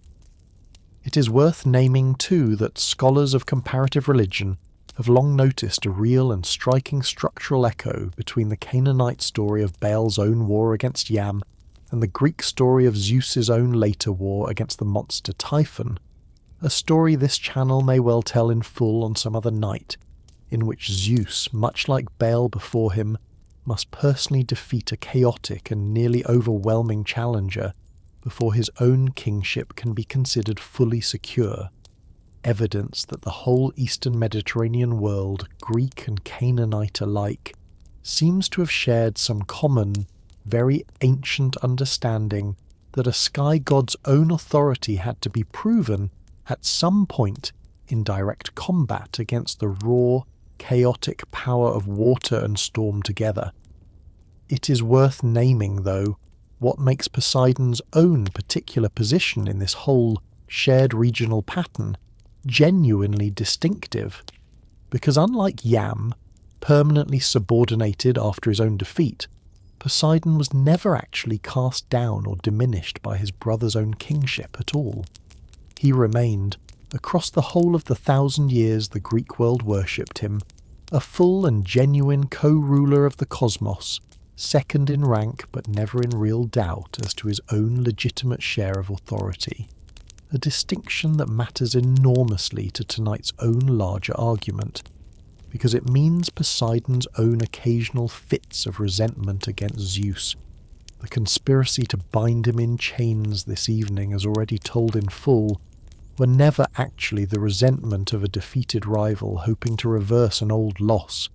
It is worth naming too that scholars of comparative religion have long noticed a real and striking structural echo between the Canaanite story of Baal's own war against Yam and the Greek story of Zeus's own later war against the monster Typhon, a story this channel may well tell in full on some other night, in which Zeus, much like Baal before him, must personally defeat a chaotic and nearly overwhelming challenger before his own kingship can be considered fully secure, evidence that the whole Eastern Mediterranean world, Greek and Canaanite alike, seems to have shared some common, very ancient understanding that a sky god's own authority had to be proven at some point in direct combat against the raw, chaotic power of water and storm together. It is worth naming, though, what makes Poseidon's own particular position in this whole shared regional pattern genuinely distinctive, because unlike Yam, permanently subordinated after his own defeat, Poseidon was never actually cast down or diminished by his brother's own kingship at all. He remained, across the whole of the 1,000 years the Greek world worshipped him, a full and genuine co-ruler of the cosmos, second in rank but never in real doubt as to his own legitimate share of authority, a distinction that matters enormously to tonight's own larger argument, because it means Poseidon's own occasional fits of resentment against Zeus, the conspiracy to bind him in chains this evening as already told in full, were never actually the resentment of a defeated rival hoping to reverse an old loss,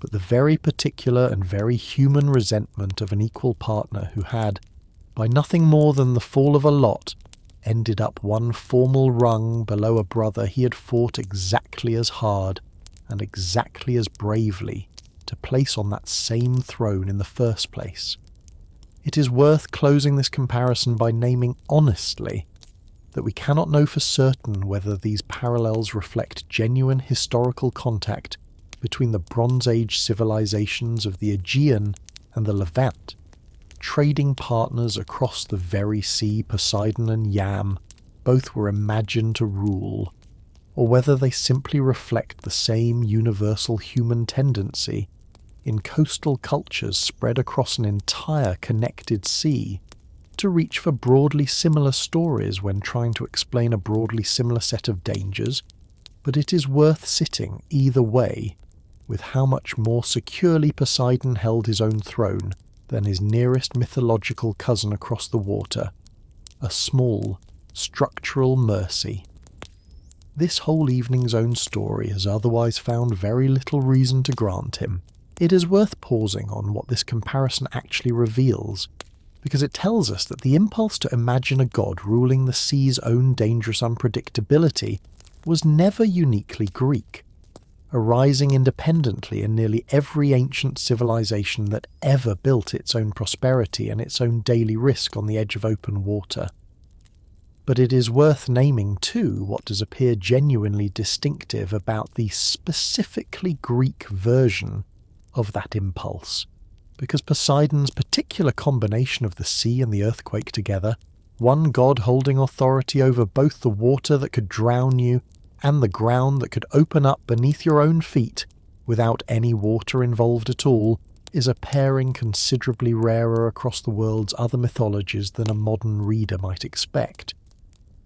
but the very particular and very human resentment of an equal partner who had, by nothing more than the fall of a lot, ended up one formal rung below a brother he had fought exactly as hard and exactly as bravely to place on that same throne in the first place. It is worth closing this comparison by naming honestly that we cannot know for certain whether these parallels reflect genuine historical contact between the Bronze Age civilizations of the Aegean and the Levant, trading partners across the very sea Poseidon and Yam both were imagined to rule, or whether they simply reflect the same universal human tendency in coastal cultures spread across an entire connected sea to reach for broadly similar stories when trying to explain a broadly similar set of dangers, but it is worth sitting either way with how much more securely Poseidon held his own throne than his nearest mythological cousin across the water, a small, structural mercy. This whole evening's own story has otherwise found very little reason to grant him. It is worth pausing on what this comparison actually reveals, because it tells us that the impulse to imagine a god ruling the sea's own dangerous unpredictability was never uniquely Greek, arising independently in nearly every ancient civilization that ever built its own prosperity and its own daily risk on the edge of open water. But it is worth naming too what does appear genuinely distinctive about the specifically Greek version of that impulse, because Poseidon's particular combination of the sea and the earthquake together, one god holding authority over both the water that could drown you and the ground that could open up beneath your own feet without any water involved at all, is a pairing considerably rarer across the world's other mythologies than a modern reader might expect.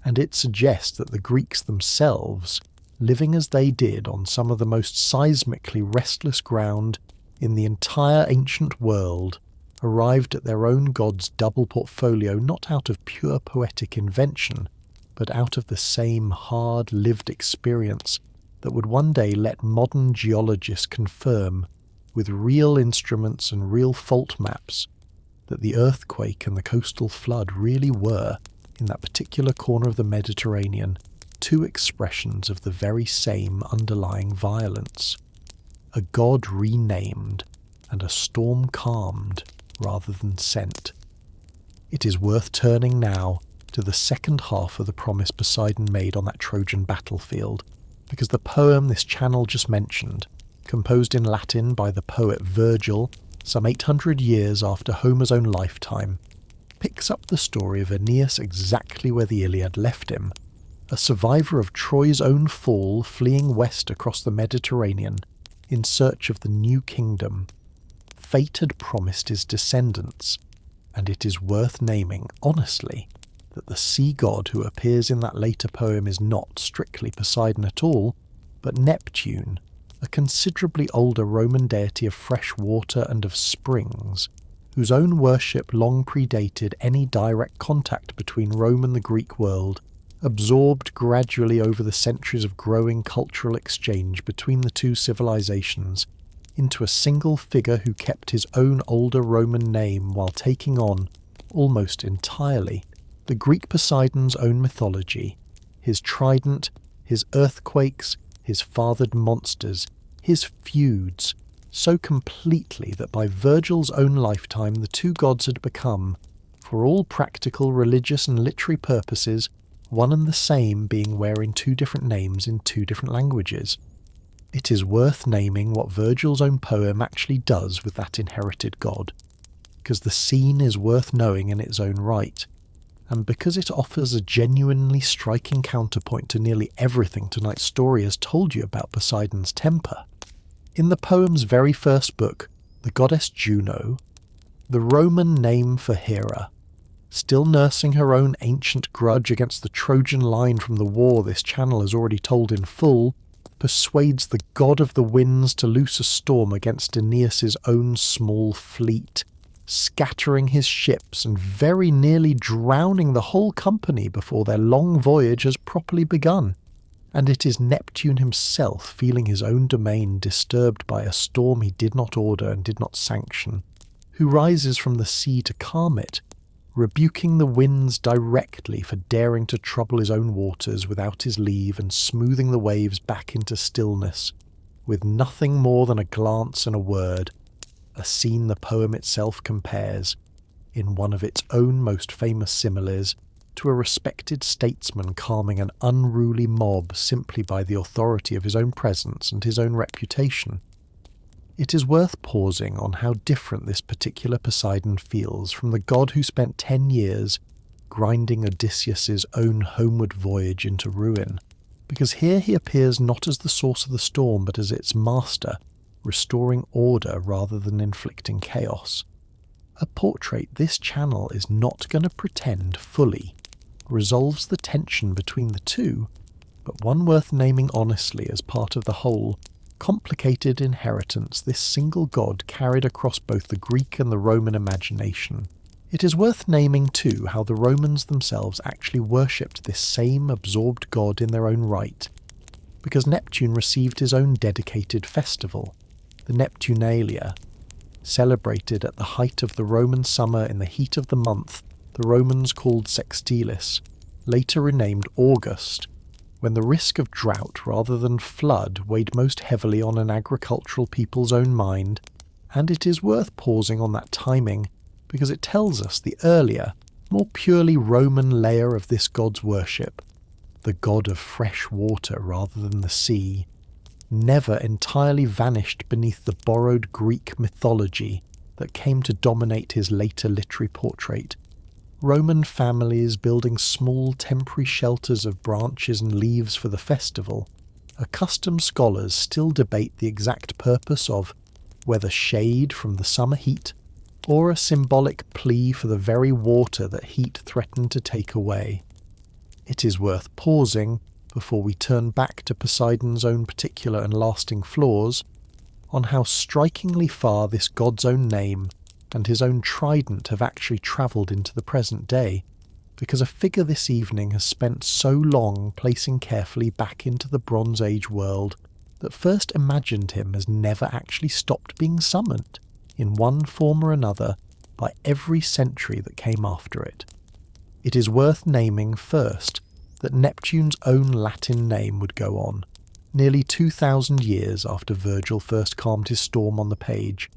And it suggests that the Greeks themselves, living as they did on some of the most seismically restless ground in the entire ancient world, arrived at their own god's double portfolio not out of pure poetic invention, but out of the same hard lived experience that would one day let modern geologists confirm, with real instruments and real fault maps, that the earthquake and the coastal flood really were, in that particular corner of the Mediterranean, two expressions of the very same underlying violence. A god renamed and a storm calmed rather than sent. It is worth turning now to the second half of the promise Poseidon made on that Trojan battlefield, because the poem this channel just mentioned, composed in Latin by the poet Virgil some 800 years after Homer's own lifetime, picks up the story of Aeneas exactly where the Iliad left him, a survivor of Troy's own fall fleeing west across the Mediterranean in search of the new kingdom. Fate had promised his descendants, and it is worth naming honestly that the sea god who appears in that later poem is not strictly Poseidon at all, but Neptune, a considerably older Roman deity of fresh water and of springs, whose own worship long predated any direct contact between Rome and the Greek world, absorbed gradually over the centuries of growing cultural exchange between the two civilizations into a single figure who kept his own older Roman name while taking on, almost entirely, the Greek Poseidon's own mythology, his trident, his earthquakes, his fathered monsters, his feuds, so completely that by Virgil's own lifetime the two gods had become, for all practical, religious and literary purposes, one and the same, being wearing two different names in two different languages. It is worth naming what Virgil's own poem actually does with that inherited god, because the scene is worth knowing in its own right, and because it offers a genuinely striking counterpoint to nearly everything tonight's story has told you about Poseidon's temper. In the poem's very first book, the goddess Juno, the Roman name for Hera, still nursing her own ancient grudge against the Trojan line from the war this channel has already told in full, persuades the god of the winds to loose a storm against Aeneas's own small fleet, scattering his ships and very nearly drowning the whole company before their long voyage has properly begun. And it is Neptune himself feeling his own domain disturbed by a storm he did not order and did not sanction, who rises from the sea to calm it, rebuking the winds directly for daring to trouble his own waters without his leave and smoothing the waves back into stillness, with nothing more than a glance and a word, a scene the poem itself compares, in one of its own most famous similes, to a respected statesman calming an unruly mob simply by the authority of his own presence and his own reputation. It is worth pausing on how different this particular Poseidon feels from the god who spent 10 years grinding Odysseus's own homeward voyage into ruin, because here he appears not as the source of the storm but as its master, restoring order rather than inflicting chaos. A portrait this channel is not going to pretend fully resolves the tension between the two, but one worth naming honestly as part of the whole complicated inheritance this single god carried across both the Greek and the Roman imagination. It is worth naming too how the Romans themselves actually worshipped this same absorbed god in their own right, because Neptune received his own dedicated festival, the Neptunalia, celebrated at the height of the Roman summer in the heat of the month the Romans called Sextilis, later renamed August, when the risk of drought rather than flood weighed most heavily on an agricultural people's own mind, and it is worth pausing on that timing because it tells us the earlier, more purely Roman layer of this god's worship, the god of fresh water rather than the sea, never entirely vanished beneath the borrowed Greek mythology that came to dominate his later literary portrait. Roman families building small temporary shelters of branches and leaves for the festival, accustomed scholars still debate the exact purpose of whether shade from the summer heat or a symbolic plea for the very water that heat threatened to take away. It is worth pausing, before we turn back to Poseidon's own particular and lasting flaws, on how strikingly far this god's own name and his own trident have actually travelled into the present day, because a figure this evening has spent so long placing carefully back into the Bronze Age world that first imagined him as never actually stopped being summoned, in one form or another, by every century that came after it. It is worth naming first that Neptune's own Latin name would go on, nearly 2,000 years after Virgil first calmed his storm on the page,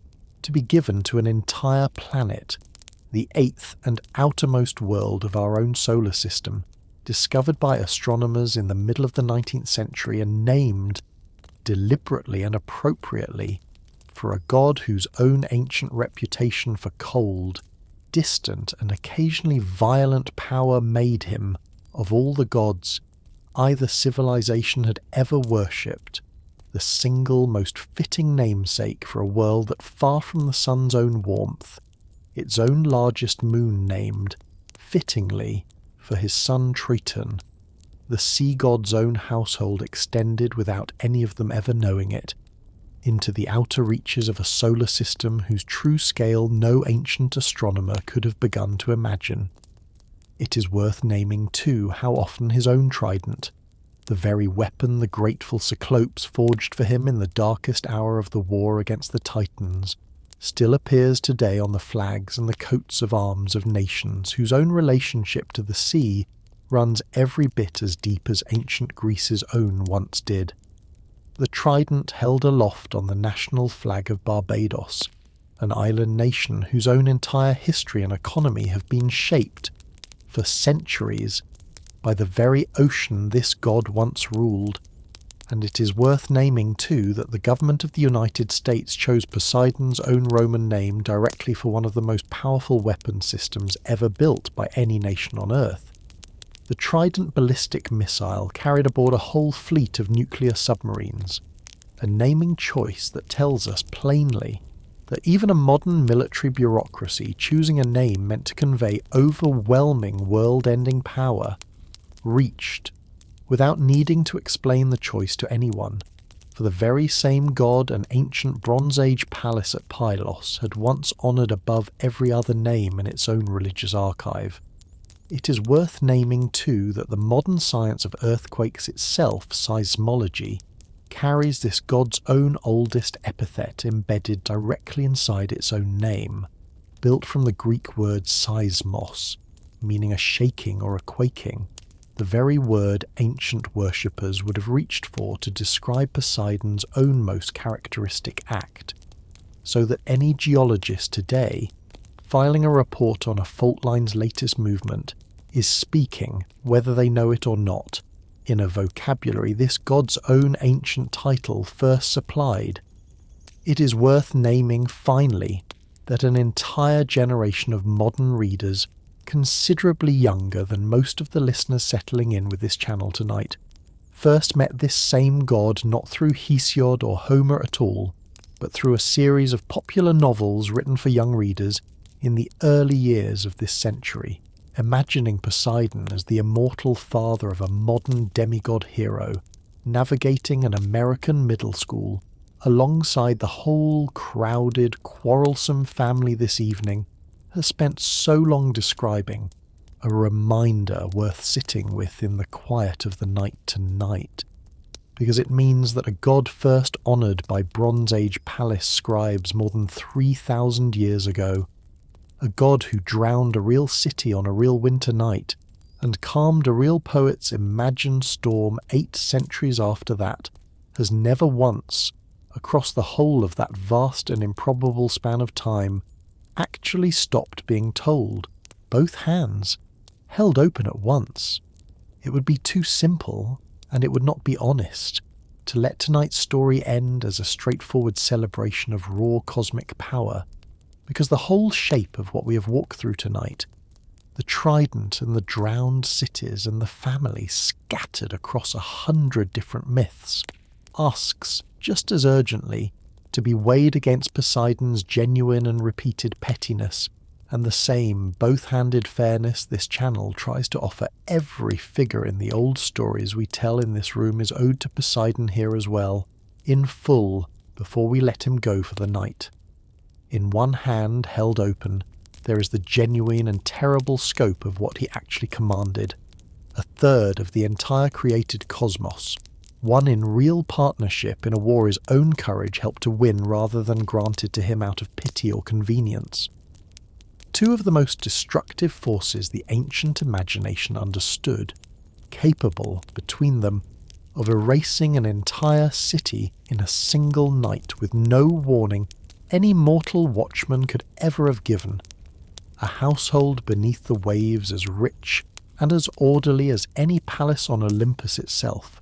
to be given to an entire planet, the eighth and outermost world of our own solar system, discovered by astronomers in the middle of the 19th century and named, deliberately and appropriately, for a god whose own ancient reputation for cold, distant and occasionally violent power made him, of all the gods either civilization had ever worshipped, the single most fitting namesake for a world that, far from the sun's own warmth, its own largest moon named, fittingly, for his son Triton, the sea god's own household extended without any of them ever knowing it, into the outer reaches of a solar system whose true scale no ancient astronomer could have begun to imagine. It is worth naming too how often his own trident, the very weapon the grateful Cyclopes forged for him in the darkest hour of the war against the Titans, still appears today on the flags and the coats of arms of nations whose own relationship to the sea runs every bit as deep as ancient Greece's own once did. The trident held aloft on the national flag of Barbados, an island nation whose own entire history and economy have been shaped, for centuries, by the very ocean this god once ruled. And it is worth naming too that the government of the United States chose Poseidon's own Roman name directly for one of the most powerful weapon systems ever built by any nation on Earth. The Trident ballistic missile carried aboard a whole fleet of nuclear submarines, a naming choice that tells us plainly that even a modern military bureaucracy choosing a name meant to convey overwhelming world-ending power reached without needing to explain the choice to anyone, for the very same god an ancient Bronze Age palace at Pylos had once honoured above every other name in its own religious archive. It is worth naming too that the modern science of earthquakes itself, seismology, carries this god's own oldest epithet embedded directly inside its own name, built from the Greek word seismos, meaning a shaking or a quaking, the very word ancient worshippers would have reached for to describe Poseidon's own most characteristic act, so that any geologist today, filing a report on a fault line's latest movement, is speaking, whether they know it or not, in a vocabulary this god's own ancient title first supplied. It is worth naming finally that an entire generation of modern readers, considerably younger than most of the listeners settling in with this channel tonight, first met this same god not through Hesiod or Homer at all, but through a series of popular novels written for young readers in the early years of this century, imagining Poseidon as the immortal father of a modern demigod hero, navigating an American middle school alongside the whole crowded, quarrelsome family this evening has spent so long describing, a reminder worth sitting with in the quiet of the night tonight, because it means that a god first honoured by Bronze Age palace scribes more than 3,000 years ago, a god who drowned a real city on a real winter night, and calmed a real poet's imagined storm 8 centuries after that, has never once, across the whole of that vast and improbable span of time, actually stopped being told, both hands, held open at once. It would be too simple, and it would not be honest, to let tonight's story end as a straightforward celebration of raw cosmic power, because the whole shape of what we have walked through tonight, the trident and the drowned cities and the family scattered across 100 different myths, asks, just as urgently, to be weighed against Poseidon's genuine and repeated pettiness, and the same both-handed fairness this channel tries to offer every figure in the old stories we tell in this room is owed to Poseidon here as well, in full, before we let him go for the night. In one hand, held open, there is the genuine and terrible scope of what he actually commanded, a third of the entire created cosmos, won in real partnership in a war his own courage helped to win rather than granted to him out of pity or convenience. 2 of the most destructive forces the ancient imagination understood, capable, between them, of erasing an entire city in a single night with no warning any mortal watchman could ever have given. A household beneath the waves as rich and as orderly as any palace on Olympus itself.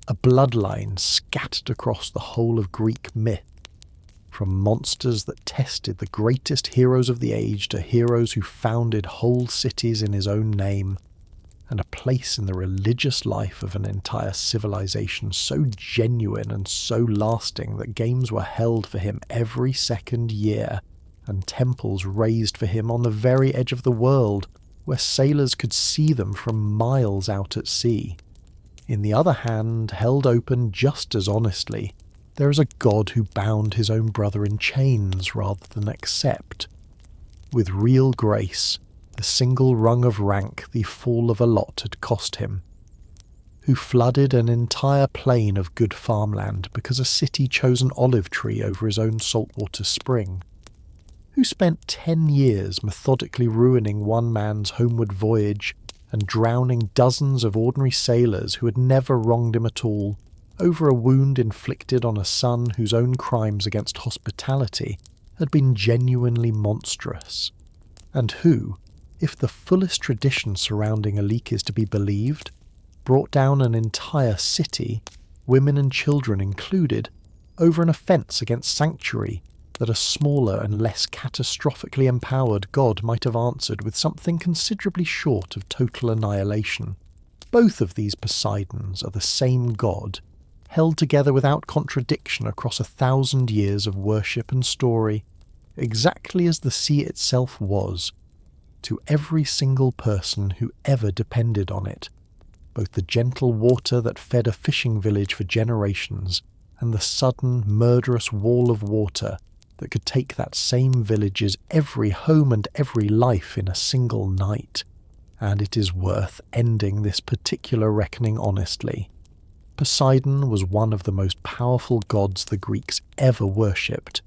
A bloodline scattered across the whole of Greek myth, from monsters that tested the greatest heroes of the age to heroes who founded whole cities in his own name, and a place in the religious life of an entire civilization so genuine and so lasting that games were held for him every second year, and temples raised for him on the very edge of the world, where sailors could see them from miles out at sea. In the other hand, held open just as honestly, there is a god who bound his own brother in chains rather than accept, with real grace, the single rung of rank the fall of a lot had cost him, who flooded an entire plain of good farmland because a city chose an olive tree over his own saltwater spring, who spent 10 years methodically ruining one man's homeward voyage and drowning dozens of ordinary sailors who had never wronged him at all, over a wound inflicted on a son whose own crimes against hospitality had been genuinely monstrous, and who, if the fullest tradition surrounding a leak is to be believed, brought down an entire city, women and children included, over an offence against sanctuary that a smaller and less catastrophically empowered god might have answered with something considerably short of total annihilation. Both of these Poseidons are the same god, held together without contradiction across 1,000 years of worship and story, exactly as the sea itself was, to every single person who ever depended on it, both the gentle water that fed a fishing village for generations and the sudden, murderous wall of water that could take that same village's every home and every life in a single night. And it is worth ending this particular reckoning honestly. Poseidon was one of the most powerful gods the Greeks ever worshipped,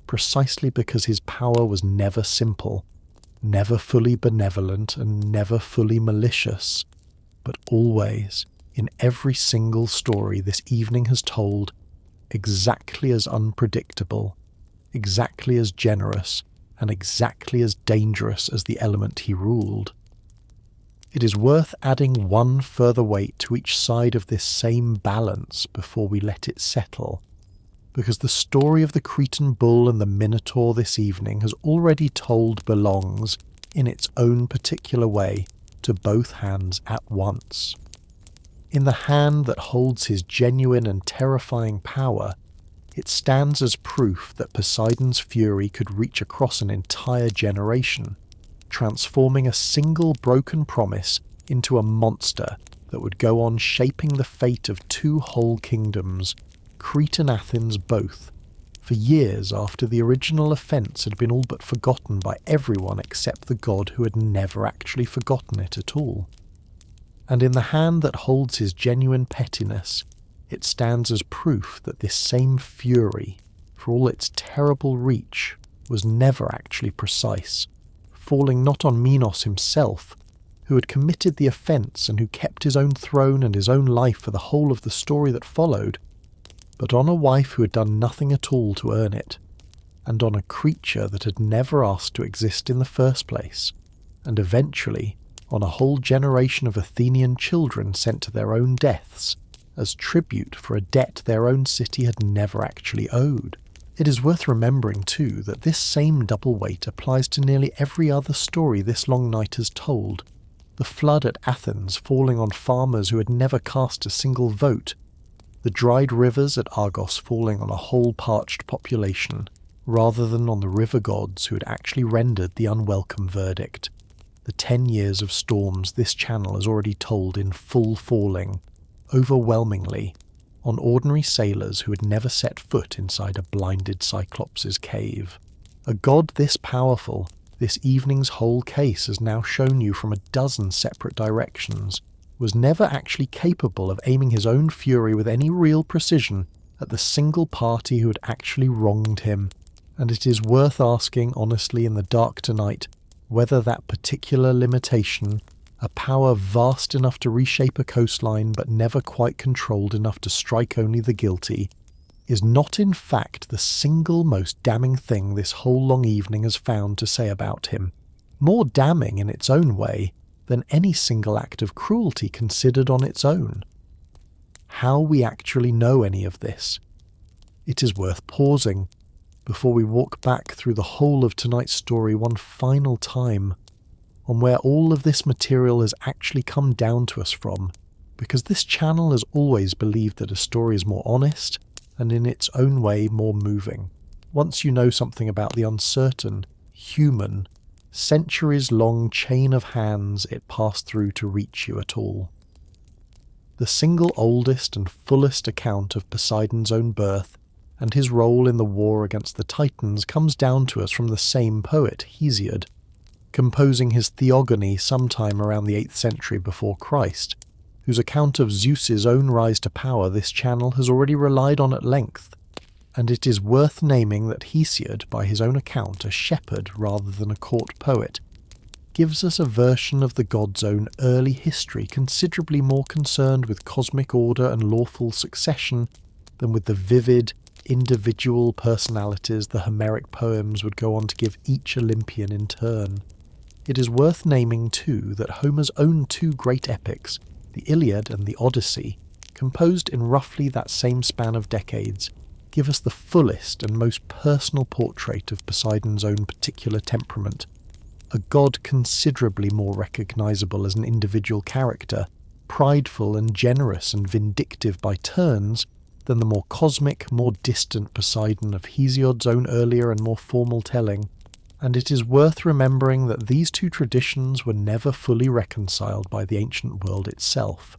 precisely because his power was never simple, never fully benevolent, and never fully malicious, but always, in every single story this evening has told, exactly as unpredictable, exactly as generous, and exactly as dangerous as the element he ruled. It is worth adding one further weight to each side of this same balance before we let it settle, because the story of the Cretan bull and the Minotaur this evening has already told belongs, in its own particular way, to both hands at once. In the hand that holds his genuine and terrifying power, it stands as proof that Poseidon's fury could reach across an entire generation, transforming a single broken promise into a monster that would go on shaping the fate of 2 whole kingdoms, Crete and Athens both, for years after the original offence had been all but forgotten by everyone except the god who had never actually forgotten it at all. And in the hand that holds his genuine pettiness, it stands as proof that this same fury, for all its terrible reach, was never actually precise, falling not on Minos himself, who had committed the offence and who kept his own throne and his own life for the whole of the story that followed, but on a wife who had done nothing at all to earn it, and on a creature that had never asked to exist in the first place, and eventually on a whole generation of Athenian children sent to their own deaths, as tribute for a debt their own city had never actually owed. It is worth remembering, too, that this same double weight applies to nearly every other story this long night has told. The flood at Athens falling on farmers who had never cast a single vote, the dried rivers at Argos falling on a whole parched population, rather than on the river gods who had actually rendered the unwelcome verdict. The 10 years of storms this channel has already told in full falling, overwhelmingly, on ordinary sailors who had never set foot inside a blinded Cyclops' cave. A god this powerful, this evening's whole case has now shown you from a dozen separate directions, was never actually capable of aiming his own fury with any real precision at the single party who had actually wronged him, and it is worth asking honestly in the dark tonight whether that particular limitation, a power vast enough to reshape a coastline but never quite controlled enough to strike only the guilty, is not in fact the single most damning thing this whole long evening has found to say about him, more damning in its own way than any single act of cruelty considered on its own. How we actually know any of this? It is worth pausing before we walk back through the whole of tonight's story one final time, on where all of this material has actually come down to us from, because this channel has always believed that a story is more honest and in its own way more moving, once you know something about the uncertain, human, centuries-long chain of hands it passed through to reach you at all. The single oldest and fullest account of Poseidon's own birth and his role in the war against the Titans comes down to us from the same poet, Hesiod, composing his Theogony sometime around the 8th century before Christ, whose account of Zeus's own rise to power this channel has already relied on at length, and it is worth naming that Hesiod, by his own account a shepherd rather than a court poet, gives us a version of the god's own early history considerably more concerned with cosmic order and lawful succession than with the vivid, individual personalities the Homeric poems would go on to give each Olympian in turn. It is worth naming too that Homer's own two great epics, the Iliad and the Odyssey, composed in roughly that same span of decades, give us the fullest and most personal portrait of Poseidon's own particular temperament, a god considerably more recognisable as an individual character, prideful and generous and vindictive by turns, than the more cosmic, more distant Poseidon of Hesiod's own earlier and more formal telling, and it is worth remembering that these two traditions were never fully reconciled by the ancient world itself.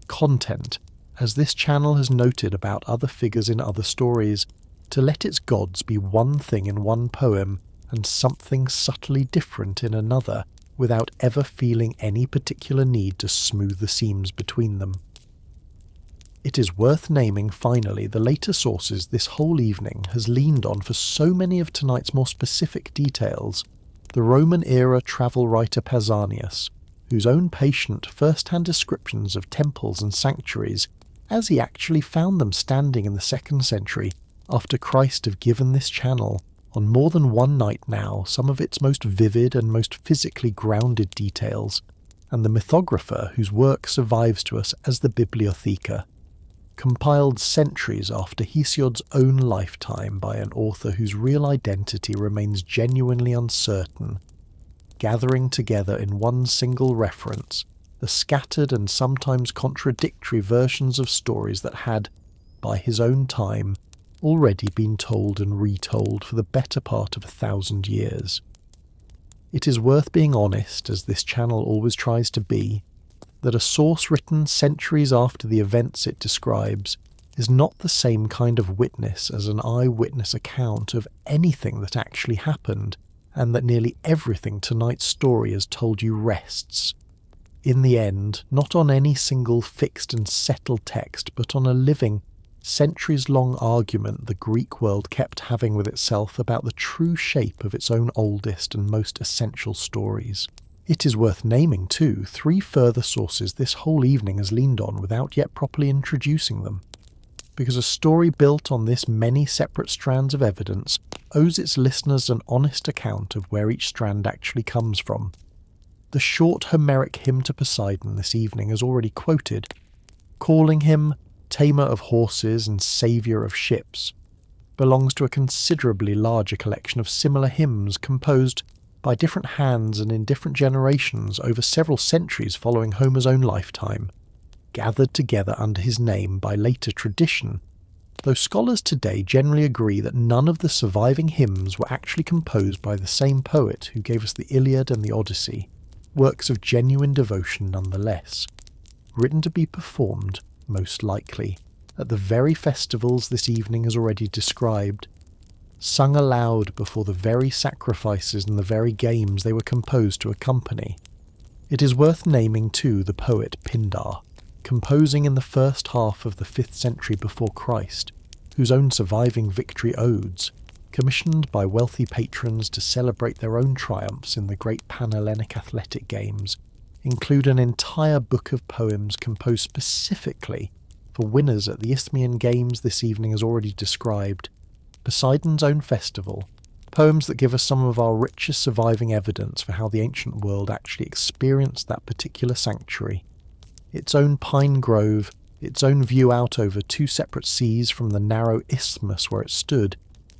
Content, as this channel has noted about other figures in other stories, to let its gods be one thing in one poem and something subtly different in another, without ever feeling any particular need to smooth the seams between them. It is worth naming finally the later sources this whole evening has leaned on for so many of tonight's more specific details, the Roman-era travel writer Pausanias, whose own patient first-hand descriptions of temples and sanctuaries, as he actually found them standing in the 2nd century, after Christ have given this channel, on more than one night now, some of its most vivid and most physically grounded details, and the mythographer whose work survives to us as the Bibliotheca, compiled centuries after Hesiod's own lifetime by an author whose real identity remains genuinely uncertain, gathering together in one single reference the scattered and sometimes contradictory versions of stories that had, by his own time, already been told and retold for the better part of 1,000 years. It is worth being honest, as this channel always tries to be, that a source written centuries after the events it describes is not the same kind of witness as an eyewitness account of anything that actually happened, and that nearly everything tonight's story has told you rests, in the end, not on any single fixed and settled text, but on a living, centuries-long argument the Greek world kept having with itself about the true shape of its own oldest and most essential stories. It is worth naming, too, 3 further sources this whole evening has leaned on without yet properly introducing them, because a story built on this many separate strands of evidence owes its listeners an honest account of where each strand actually comes from. The short Homeric hymn to Poseidon this evening is already quoted, calling him tamer of horses and saviour of ships, belongs to a considerably larger collection of similar hymns composed by different hands and in different generations over several centuries following Homer's own lifetime, gathered together under his name by later tradition, though scholars today generally agree that none of the surviving hymns were actually composed by the same poet who gave us the Iliad and the Odyssey, works of genuine devotion nonetheless, written to be performed, most likely, at the very festivals this evening has already described, sung aloud before the very sacrifices and the very games they were composed to accompany. It is worth naming too the poet Pindar, composing in the first half of the 5th century before Christ, whose own surviving victory odes, commissioned by wealthy patrons to celebrate their own triumphs in the great Panhellenic athletic games, include an entire book of poems composed specifically for winners at the Isthmian Games this evening as already described, Poseidon's own festival, poems that give us some of our richest surviving evidence for how the ancient world actually experienced that particular sanctuary. Its own pine grove, its own view out over 2 separate seas from the narrow isthmus where it stood,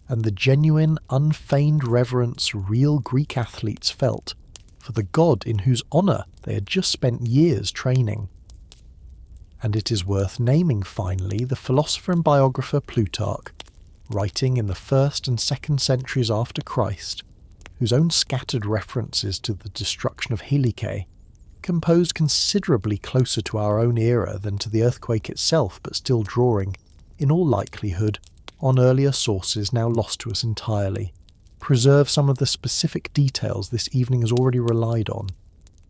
and the genuine, unfeigned reverence real Greek athletes felt for the god in whose honour they had just spent years training. And it is worth naming finally the philosopher and biographer Plutarch, writing in the 1st and 2nd centuries after Christ, whose own scattered references to the destruction of Helike, composed considerably closer to our own era than to the earthquake itself, but still drawing, in all likelihood, on earlier sources now lost to us entirely, preserve some of the specific details this evening has already relied on,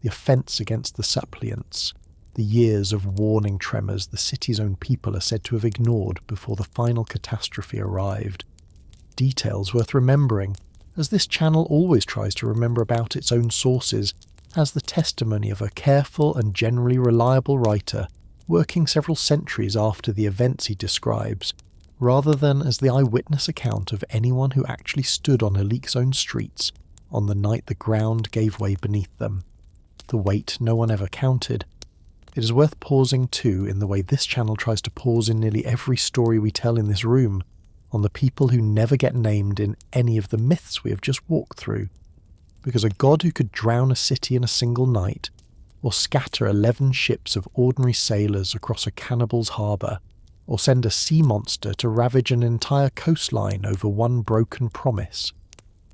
the offence against the suppliants, the years of warning tremors the city's own people are said to have ignored before the final catastrophe arrived. Details worth remembering, as this channel always tries to remember about its own sources as the testimony of a careful and generally reliable writer working several centuries after the events he describes, rather than as the eyewitness account of anyone who actually stood on Alik's own streets on the night the ground gave way beneath them. The weight no one ever counted. It is worth pausing too in the way this channel tries to pause in nearly every story we tell in this room on the people who never get named in any of the myths we have just walked through, because a god who could drown a city in a single night, or scatter 11 ships of ordinary sailors across a cannibal's harbour, or send a sea monster to ravage an entire coastline over one broken promise,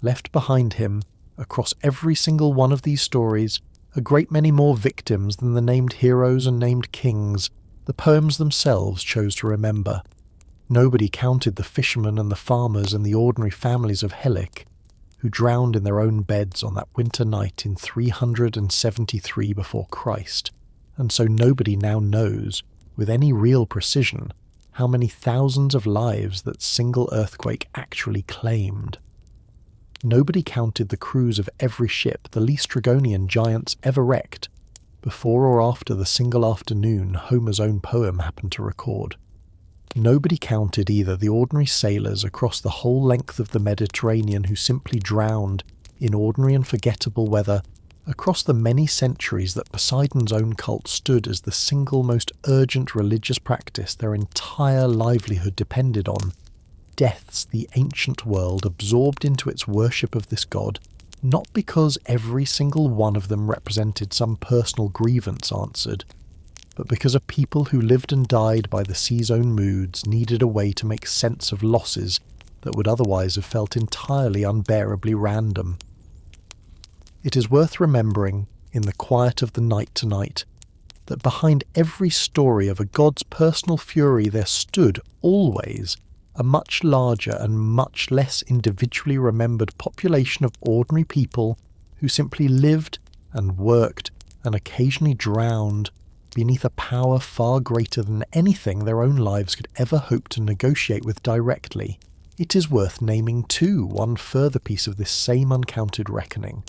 left behind him, across every single one of these stories, a great many more victims than the named heroes and named kings the poems themselves chose to remember. Nobody counted the fishermen and the farmers and the ordinary families of Helic, who drowned in their own beds on that winter night in 373 before Christ, and so nobody now knows, with any real precision, how many thousands of lives that single earthquake actually claimed. Nobody counted the crews of every ship the Laestrygonian giants ever wrecked, before or after the single afternoon Homer's own poem happened to record. Nobody counted either the ordinary sailors across the whole length of the Mediterranean who simply drowned in ordinary and forgettable weather across the many centuries that Poseidon's own cult stood as the single most urgent religious practice their entire livelihood depended on. Deaths the ancient world absorbed into its worship of this god, not because every single one of them represented some personal grievance answered, but because a people who lived and died by the sea's own moods needed a way to make sense of losses that would otherwise have felt entirely unbearably random. It is worth remembering, in the quiet of the night tonight, that behind every story of a god's personal fury there stood, always, a much larger and much less individually remembered population of ordinary people who simply lived and worked and occasionally drowned beneath a power far greater than anything their own lives could ever hope to negotiate with directly. It is worth naming too one further piece of this same uncounted reckoning,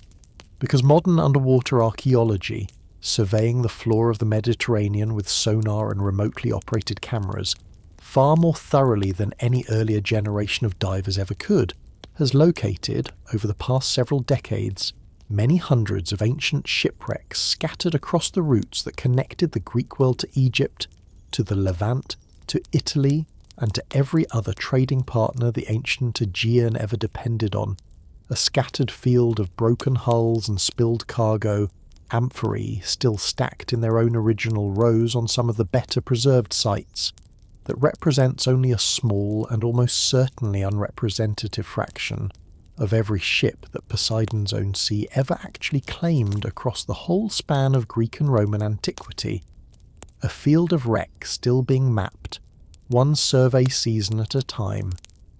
because modern underwater archaeology, surveying the floor of the Mediterranean with sonar and remotely operated cameras, far more thoroughly than any earlier generation of divers ever could, has located, over the past several decades, many hundreds of ancient shipwrecks scattered across the routes that connected the Greek world to Egypt, to the Levant, to Italy, and to every other trading partner the ancient Aegean ever depended on, a scattered field of broken hulls and spilled cargo, amphorae still stacked in their own original rows on some of the better preserved sites, that represents only a small and almost certainly unrepresentative fraction of every ship that Poseidon's own sea ever actually claimed across the whole span of Greek and Roman antiquity, a field of wreck still being mapped, one survey season at a time,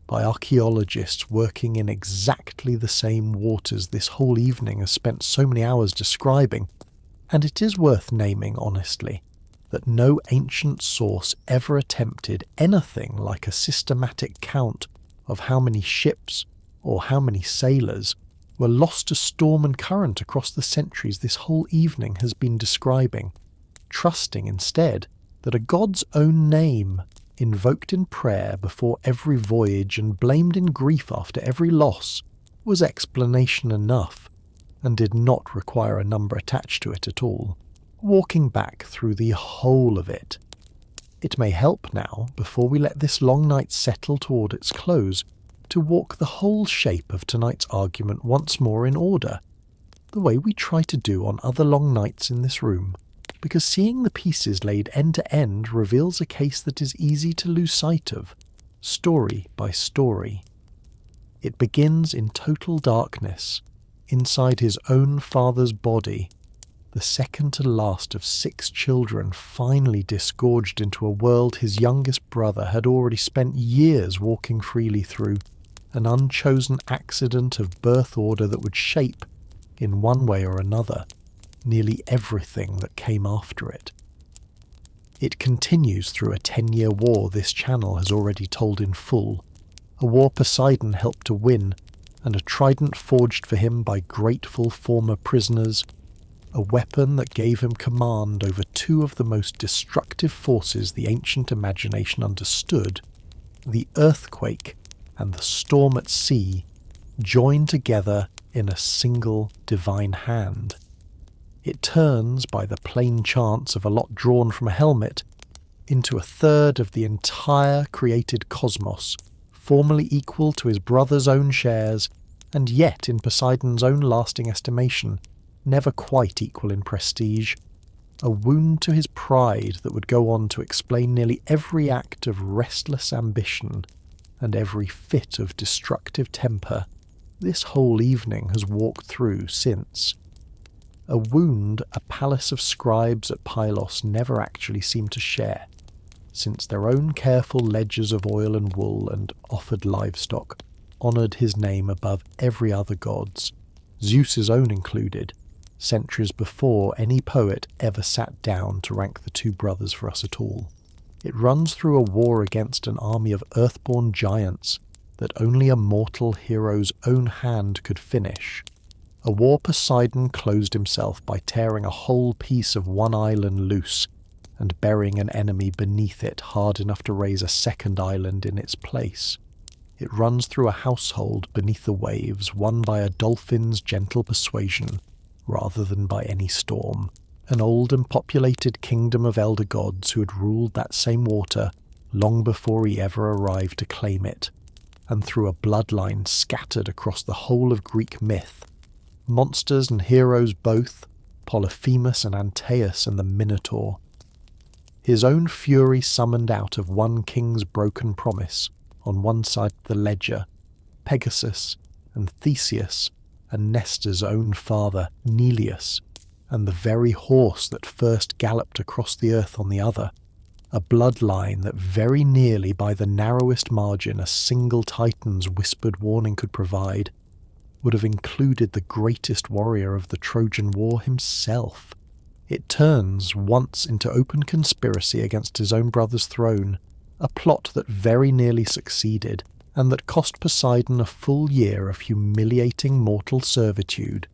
by archaeologists working in exactly the same waters this whole evening has spent so many hours describing, and it is worth naming honestly that no ancient source ever attempted anything like a systematic count of how many ships or how many sailors were lost to storm and current across the centuries this whole evening has been describing, trusting instead that a god's own name, invoked in prayer before every voyage and blamed in grief after every loss, was explanation enough, and did not require a number attached to it at all. Walking back through the whole of it, it may help now, before we let this long night settle toward its close, to walk the whole shape of tonight's argument once more in order, the way we try to do on other long nights in this room, because seeing the pieces laid end to end reveals a case that is easy to lose sight of, story by story. It begins in total darkness, inside his own father's body, the second to last of 6 children finally disgorged into a world his youngest brother had already spent years walking freely through, an unchosen accident of birth order that would shape, in one way or another, nearly everything that came after it. It continues through a 10-year war this channel has already told in full, a war Poseidon helped to win, and a trident forged for him by grateful former prisoners, a weapon that gave him command over two of the most destructive forces the ancient imagination understood, the earthquake and the storm at sea, joined together in a single divine hand. It turns, by the plain chance of a lot drawn from a helmet, into a third of the entire created cosmos, formally equal to his brother's own shares, and yet, in Poseidon's own lasting estimation, never quite equal in prestige. A wound to his pride that would go on to explain nearly every act of restless ambition and every fit of destructive temper this whole evening has walked through since. A wound a palace of scribes at Pylos never actually seemed to share, since their own careful ledgers of oil and wool and offered livestock honoured his name above every other god's, Zeus's own included, centuries before any poet ever sat down to rank the two brothers for us at all. It runs through a war against an army of earthborn giants that only a mortal hero's own hand could finish. A war Poseidon closed himself by tearing a whole piece of one island loose and burying an enemy beneath it hard enough to raise a second island in its place. It runs through a household beneath the waves, won by a dolphin's gentle persuasion, rather than by any storm, an old and populated kingdom of elder gods who had ruled that same water long before he ever arrived to claim it, and through a bloodline scattered across the whole of Greek myth, monsters and heroes both, Polyphemus and Antaeus and the Minotaur. His own fury summoned out of one king's broken promise, on one side of the ledger, Pegasus and Theseus, and Nestor's own father, Neleus, and the very horse that first galloped across the earth on the other, a bloodline that very nearly by the narrowest margin a single Titan's whispered warning could provide, would have included the greatest warrior of the Trojan War himself. It turns once into open conspiracy against his own brother's throne, a plot that very nearly succeeded, and that cost Poseidon a full year of humiliating mortal servitude,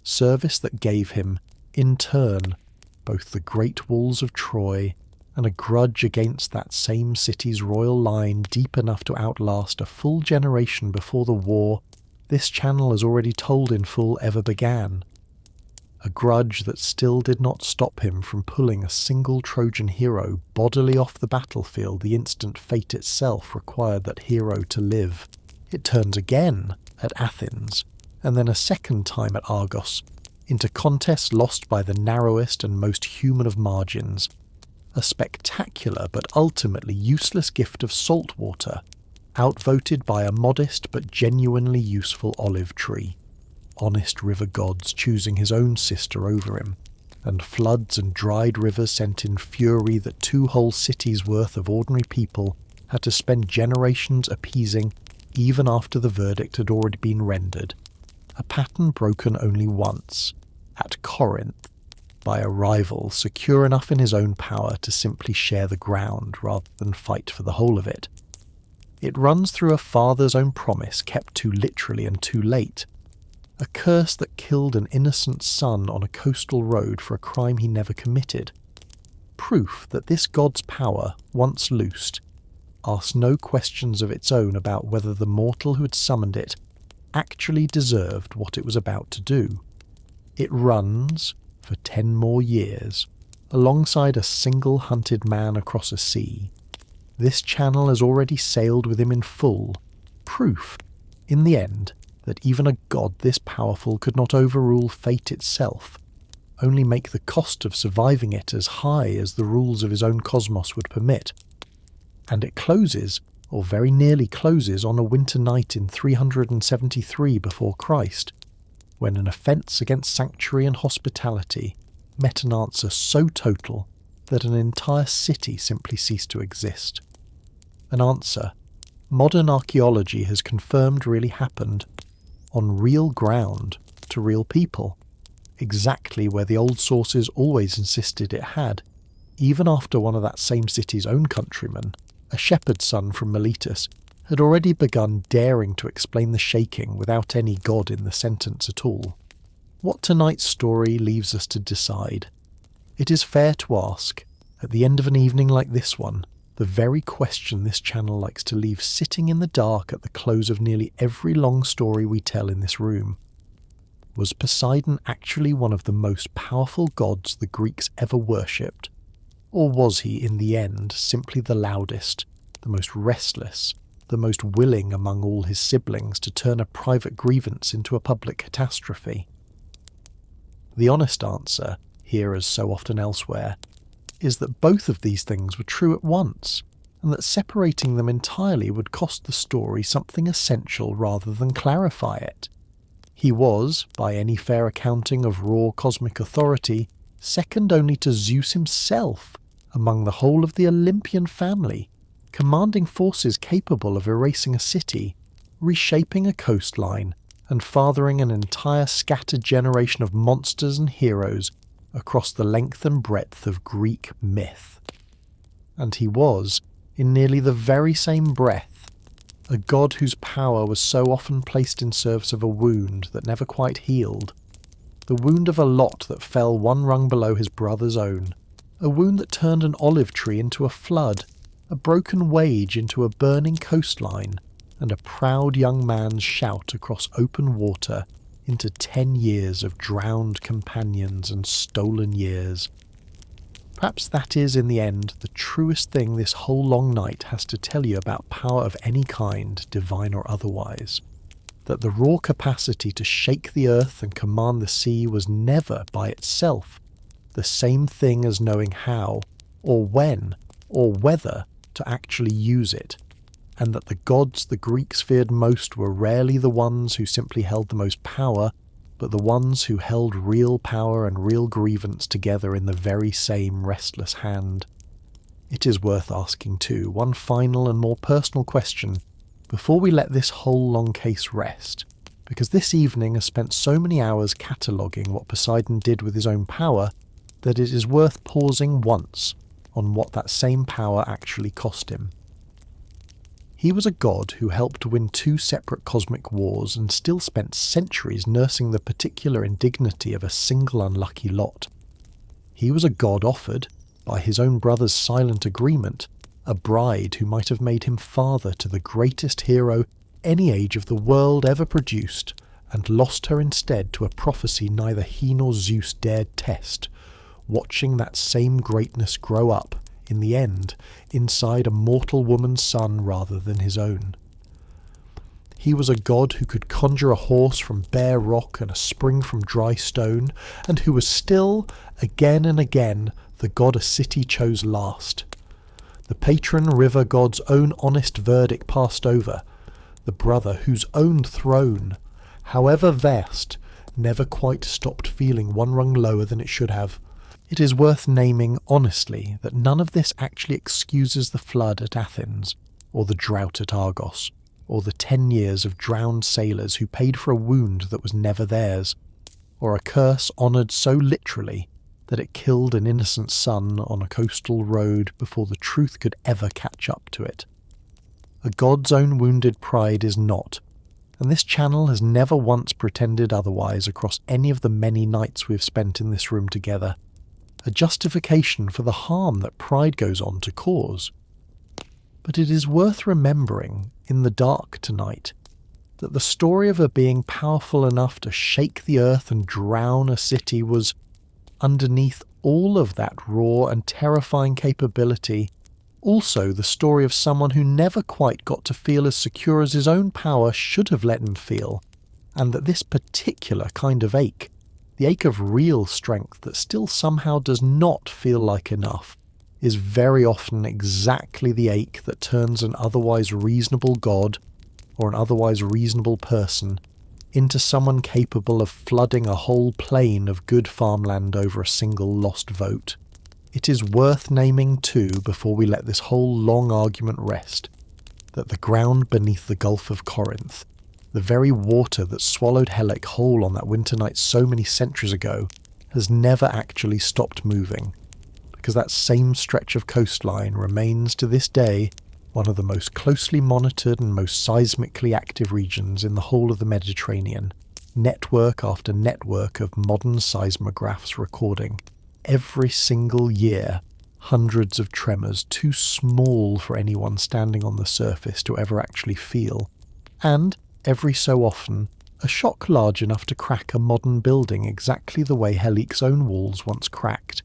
service that gave him, in turn, both the great walls of Troy and a grudge against that same city's royal line deep enough to outlast a full generation before the war this channel has already told in full ever began. A grudge that still did not stop him from pulling a single Trojan hero bodily off the battlefield the instant fate itself required that hero to live. It turns again at Athens, and then a second time at Argos, into contests lost by the narrowest and most human of margins, a spectacular but ultimately useless gift of salt water, outvoted by a modest but genuinely useful olive tree, honest river gods choosing his own sister over him, and floods and dried rivers sent in fury that two whole cities' worth of ordinary people had to spend generations appeasing even after the verdict had already been rendered, a pattern broken only once, at Corinth, by a rival secure enough in his own power to simply share the ground rather than fight for the whole of it. It runs through a father's own promise kept too literally and too late, a curse that killed an innocent son on a coastal road for a crime he never committed. Proof that this god's power, once loosed, asked no questions of its own about whether the mortal who had summoned it actually deserved what it was about to do. It runs, for 10 more years, alongside a single hunted man across a sea. This channel has already sailed with him in full, proof, in the end, that even a god this powerful could not overrule fate itself, only make the cost of surviving it as high as the rules of his own cosmos would permit. And it closes, or very nearly closes, on a winter night in 373 before Christ, when an offence against sanctuary and hospitality met an answer so total that an entire city simply ceased to exist. An answer modern archaeology has confirmed really happened, on real ground, to real people, exactly where the old sources always insisted it had, even after one of that same city's own countrymen, a shepherd's son from Miletus, had already begun daring to explain the shaking without any god in the sentence at all. What tonight's story leaves us to decide. It is fair to ask, at the end of an evening like this one, the very question this channel likes to leave sitting in the dark at the close of nearly every long story we tell in this room. Was Poseidon actually one of the most powerful gods the Greeks ever worshipped? Or was he, in the end, simply the loudest, the most restless, the most willing among all his siblings to turn a private grievance into a public catastrophe? The honest answer, here as so often elsewhere, is that both of these things were true at once, and that separating them entirely would cost the story something essential rather than clarify it. He was, by any fair accounting of raw cosmic authority, second only to Zeus himself among the whole of the Olympian family, commanding forces capable of erasing a city, reshaping a coastline, and fathering an entire scattered generation of monsters and heroes across the length and breadth of Greek myth. And he was, in nearly the very same breath, a god whose power was so often placed in service of a wound that never quite healed, the wound of a lot that fell one rung below his brother's own, a wound that turned an olive tree into a flood, a broken wage into a burning coastline, and a proud young man's shout across open water into 10 years of drowned companions and stolen years. Perhaps that is, in the end, the truest thing this whole long night has to tell you about power of any kind, divine or otherwise. That the raw capacity to shake the earth and command the sea was never, by itself, the same thing as knowing how, or when, or whether to actually use it, and that the gods the Greeks feared most were rarely the ones who simply held the most power, but the ones who held real power and real grievance together in the very same restless hand. It is worth asking, too, one final and more personal question before we let this whole long case rest, because this evening has spent so many hours cataloguing what Poseidon did with his own power that it is worth pausing once on what that same power actually cost him. He was a god who helped win 2 separate cosmic wars and still spent centuries nursing the particular indignity of a single unlucky lot. He was a god offered, by his own brother's silent agreement, a bride who might have made him father to the greatest hero any age of the world ever produced, and lost her instead to a prophecy neither he nor Zeus dared test, watching that same greatness grow up, in the end, inside a mortal woman's son rather than his own. He was a god who could conjure a horse from bare rock and a spring from dry stone, and who was still, again and again, the god a city chose last. The patron river god's own honest verdict passed over, the brother whose own throne, however vast, never quite stopped feeling one rung lower than it should have. It is worth naming honestly that none of this actually excuses the flood at Athens, or the drought at Argos, or the 10 years of drowned sailors who paid for a wound that was never theirs, or a curse honoured so literally that it killed an innocent son on a coastal road before the truth could ever catch up to it. A god's own wounded pride is not, and this channel has never once pretended otherwise across any of the many nights we've spent in this room together, a justification for the harm that pride goes on to cause. But it is worth remembering, in the dark tonight, that the story of a being powerful enough to shake the earth and drown a city was, underneath all of that raw and terrifying capability, also the story of someone who never quite got to feel as secure as his own power should have let him feel, and that this particular kind of ache, the ache of real strength that still somehow does not feel like enough, is very often exactly the ache that turns an otherwise reasonable god, or an otherwise reasonable person, into someone capable of flooding a whole plain of good farmland over a single lost vote. It is worth naming too, before we let this whole long argument rest, that the ground beneath the Gulf of Corinth, the very water that swallowed Helic whole on that winter night so many centuries ago, has never actually stopped moving, because that same stretch of coastline remains to this day one of the most closely monitored and most seismically active regions in the whole of the Mediterranean, network after network of modern seismographs recording, every single year, hundreds of tremors too small for anyone standing on the surface to ever actually feel, and, every so often, a shock large enough to crack a modern building exactly the way Helic's own walls once cracked.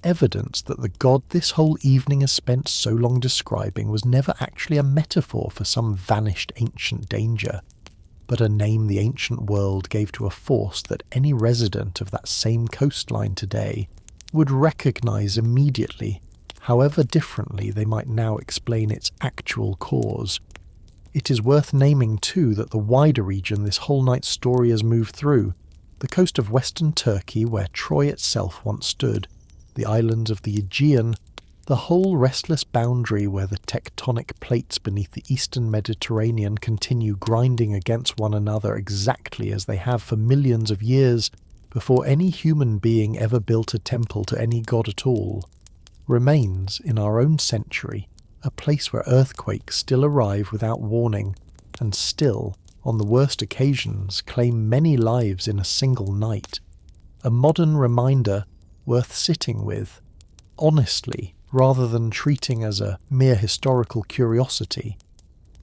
Evidence that the god this whole evening has spent so long describing was never actually a metaphor for some vanished ancient danger, but a name the ancient world gave to a force that any resident of that same coastline today would recognise immediately, however differently they might now explain its actual cause. It is worth naming too that the wider region this whole night's story has moved through, the coast of western Turkey where Troy itself once stood, the islands of the Aegean, the whole restless boundary where the tectonic plates beneath the eastern Mediterranean continue grinding against one another exactly as they have for millions of years before any human being ever built a temple to any god at all, remains, in our own century, a place where earthquakes still arrive without warning, and still, on the worst occasions, claim many lives in a single night. A modern reminder worth sitting with, honestly, rather than treating as a mere historical curiosity,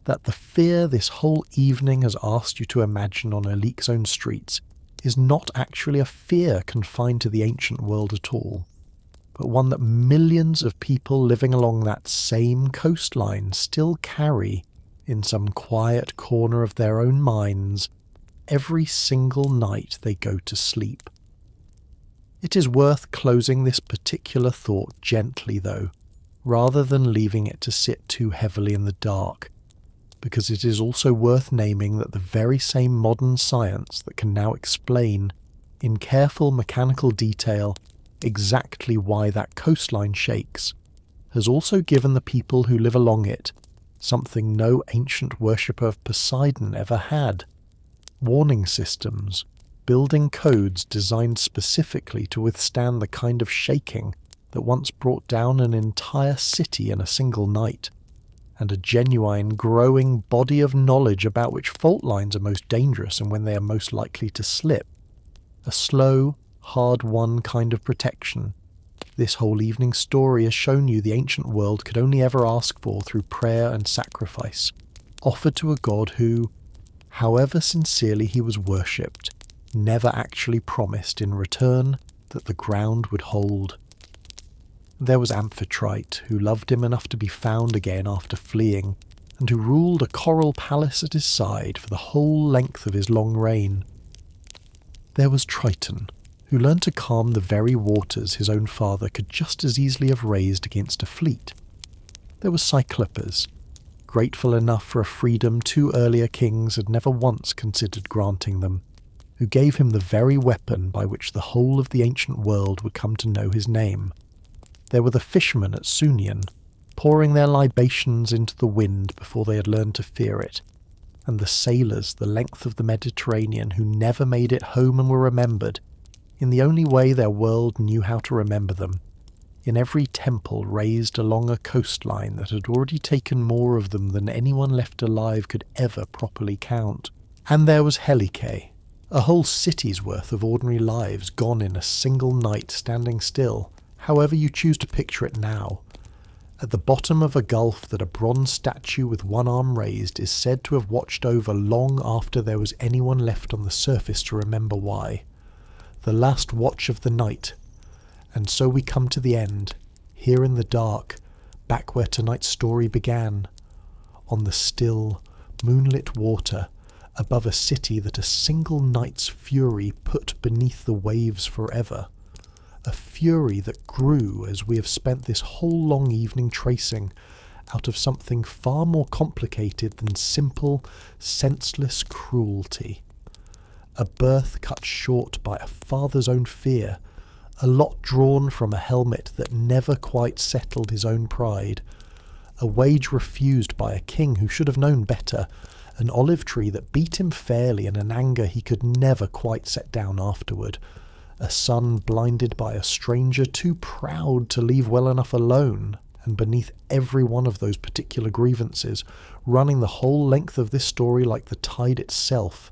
that the fear this whole evening has asked you to imagine on Helic's own streets is not actually a fear confined to the ancient world at all, but one that millions of people living along that same coastline still carry in some quiet corner of their own minds every single night they go to sleep. It is worth closing this particular thought gently, though, rather than leaving it to sit too heavily in the dark, because it is also worth naming that the very same modern science that can now explain, in careful mechanical detail, exactly why that coastline shakes, has also given the people who live along it something no ancient worshipper of Poseidon ever had: warning systems, building codes designed specifically to withstand the kind of shaking that once brought down an entire city in a single night, and a genuine growing body of knowledge about which fault lines are most dangerous and when they are most likely to slip. A slow, hard-won kind of protection this whole evening's story has shown you the ancient world could only ever ask for through prayer and sacrifice, offered to a god who, however sincerely he was worshipped, never actually promised in return that the ground would hold. There was Amphitrite, who loved him enough to be found again after fleeing, and who ruled a coral palace at his side for the whole length of his long reign. There was Triton, who learned to calm the very waters his own father could just as easily have raised against a fleet. There was Cyclopas, grateful enough for a freedom two earlier kings had never once considered granting them, who gave him the very weapon by which the whole of the ancient world would come to know his name. There were the fishermen at Sunion, pouring their libations into the wind before they had learned to fear it, and the sailors the length of the Mediterranean who never made it home and were remembered, in the only way their world knew how to remember them, in every temple raised along a coastline that had already taken more of them than anyone left alive could ever properly count. And there was Helice, a whole city's worth of ordinary lives gone in a single night standing still, however you choose to picture it now, at the bottom of a gulf that a bronze statue with one arm raised is said to have watched over long after there was anyone left on the surface to remember why. The last watch of the night. And so we come to the end, here in the dark, back where tonight's story began, on the still, moonlit water, above a city that a single night's fury put beneath the waves forever. A fury that grew as we have spent this whole long evening tracing, out of something far more complicated than simple, senseless cruelty. A birth cut short by a father's own fear, a lot drawn from a helmet that never quite settled his own pride, a wage refused by a king who should have known better, an olive tree that beat him fairly in an anger he could never quite set down afterward, a son blinded by a stranger too proud to leave well enough alone, And beneath every one of those particular grievances, running the whole length of this story like the tide itself,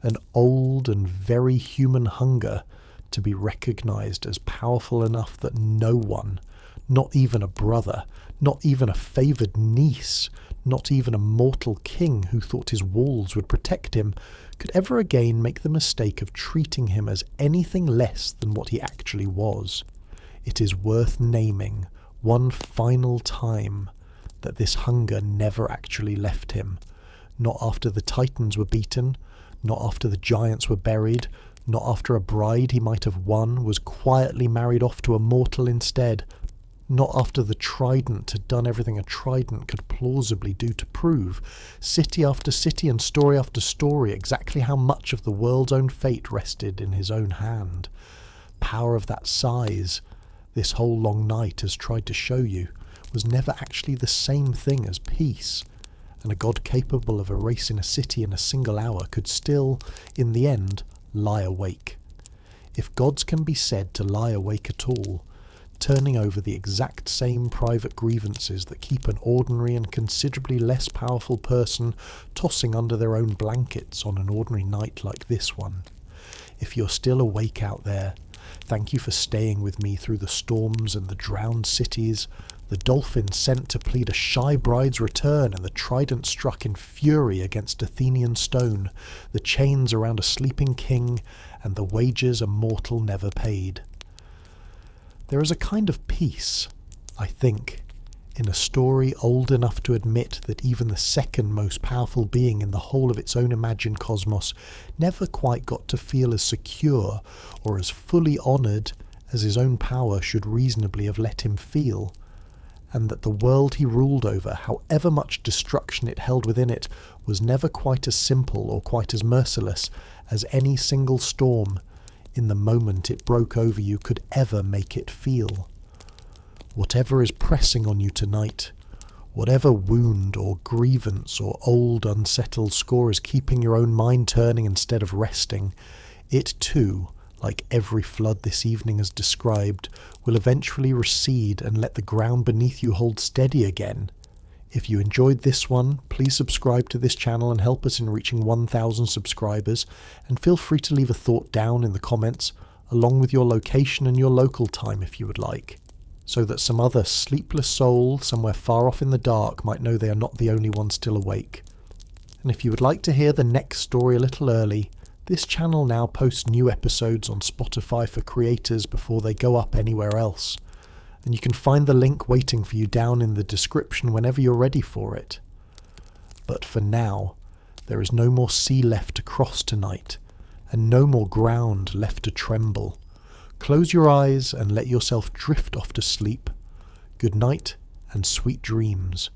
an old and very human hunger to be recognized as powerful enough that no one, not even a brother, not even a favoured niece, not even a mortal king who thought his walls would protect him, could ever again make the mistake of treating him as anything less than what he actually was. It is worth naming one final time that this hunger never actually left him. Not after the Titans were beaten, not after the giants were buried, not after a bride he might have won was quietly married off to a mortal instead, not after the trident had done everything a trident could plausibly do to prove, city after city and story after story, exactly how much of the world's own fate rested in his own hand. Power of that size, this whole long night has tried to show you, was never actually the same thing as peace, and a god capable of erasing a city in a single hour could still, in the end, lie awake. If gods can be said to lie awake at all, turning over the exact same private grievances that keep an ordinary and considerably less powerful person tossing under their own blankets on an ordinary night like this one. If you're still awake out there, thank you for staying with me through the storms and the drowned cities, the dolphin sent to plead a shy bride's return and the trident struck in fury against Athenian stone, the chains around a sleeping king, and the wages a mortal never paid. There is a kind of peace, I think, in a story old enough to admit that even the second most powerful being in the whole of its own imagined cosmos never quite got to feel as secure or as fully honoured as his own power should reasonably have let him feel, and that the world he ruled over, however much destruction it held within it, was never quite as simple or quite as merciless as any single storm in the moment it broke over you could ever make it feel. Whatever is pressing on you tonight, whatever wound or grievance or old unsettled score is keeping your own mind turning instead of resting, it too, like every flood this evening has described, will eventually recede and let the ground beneath you hold steady again. If you enjoyed this one, please subscribe to this channel and help us in reaching 1,000 subscribers, and feel free to leave a thought down in the comments, along with your location and your local time if you would like, so that some other sleepless soul somewhere far off in the dark might know they are not the only one still awake. And if you would like to hear the next story a little early, this channel now posts new episodes on Spotify for creators before they go up anywhere else, and you can find the link waiting for you down in the description whenever you're ready for it. But for now, there is no more sea left to cross tonight, and no more ground left to tremble. Close your eyes and let yourself drift off to sleep. Good night and sweet dreams.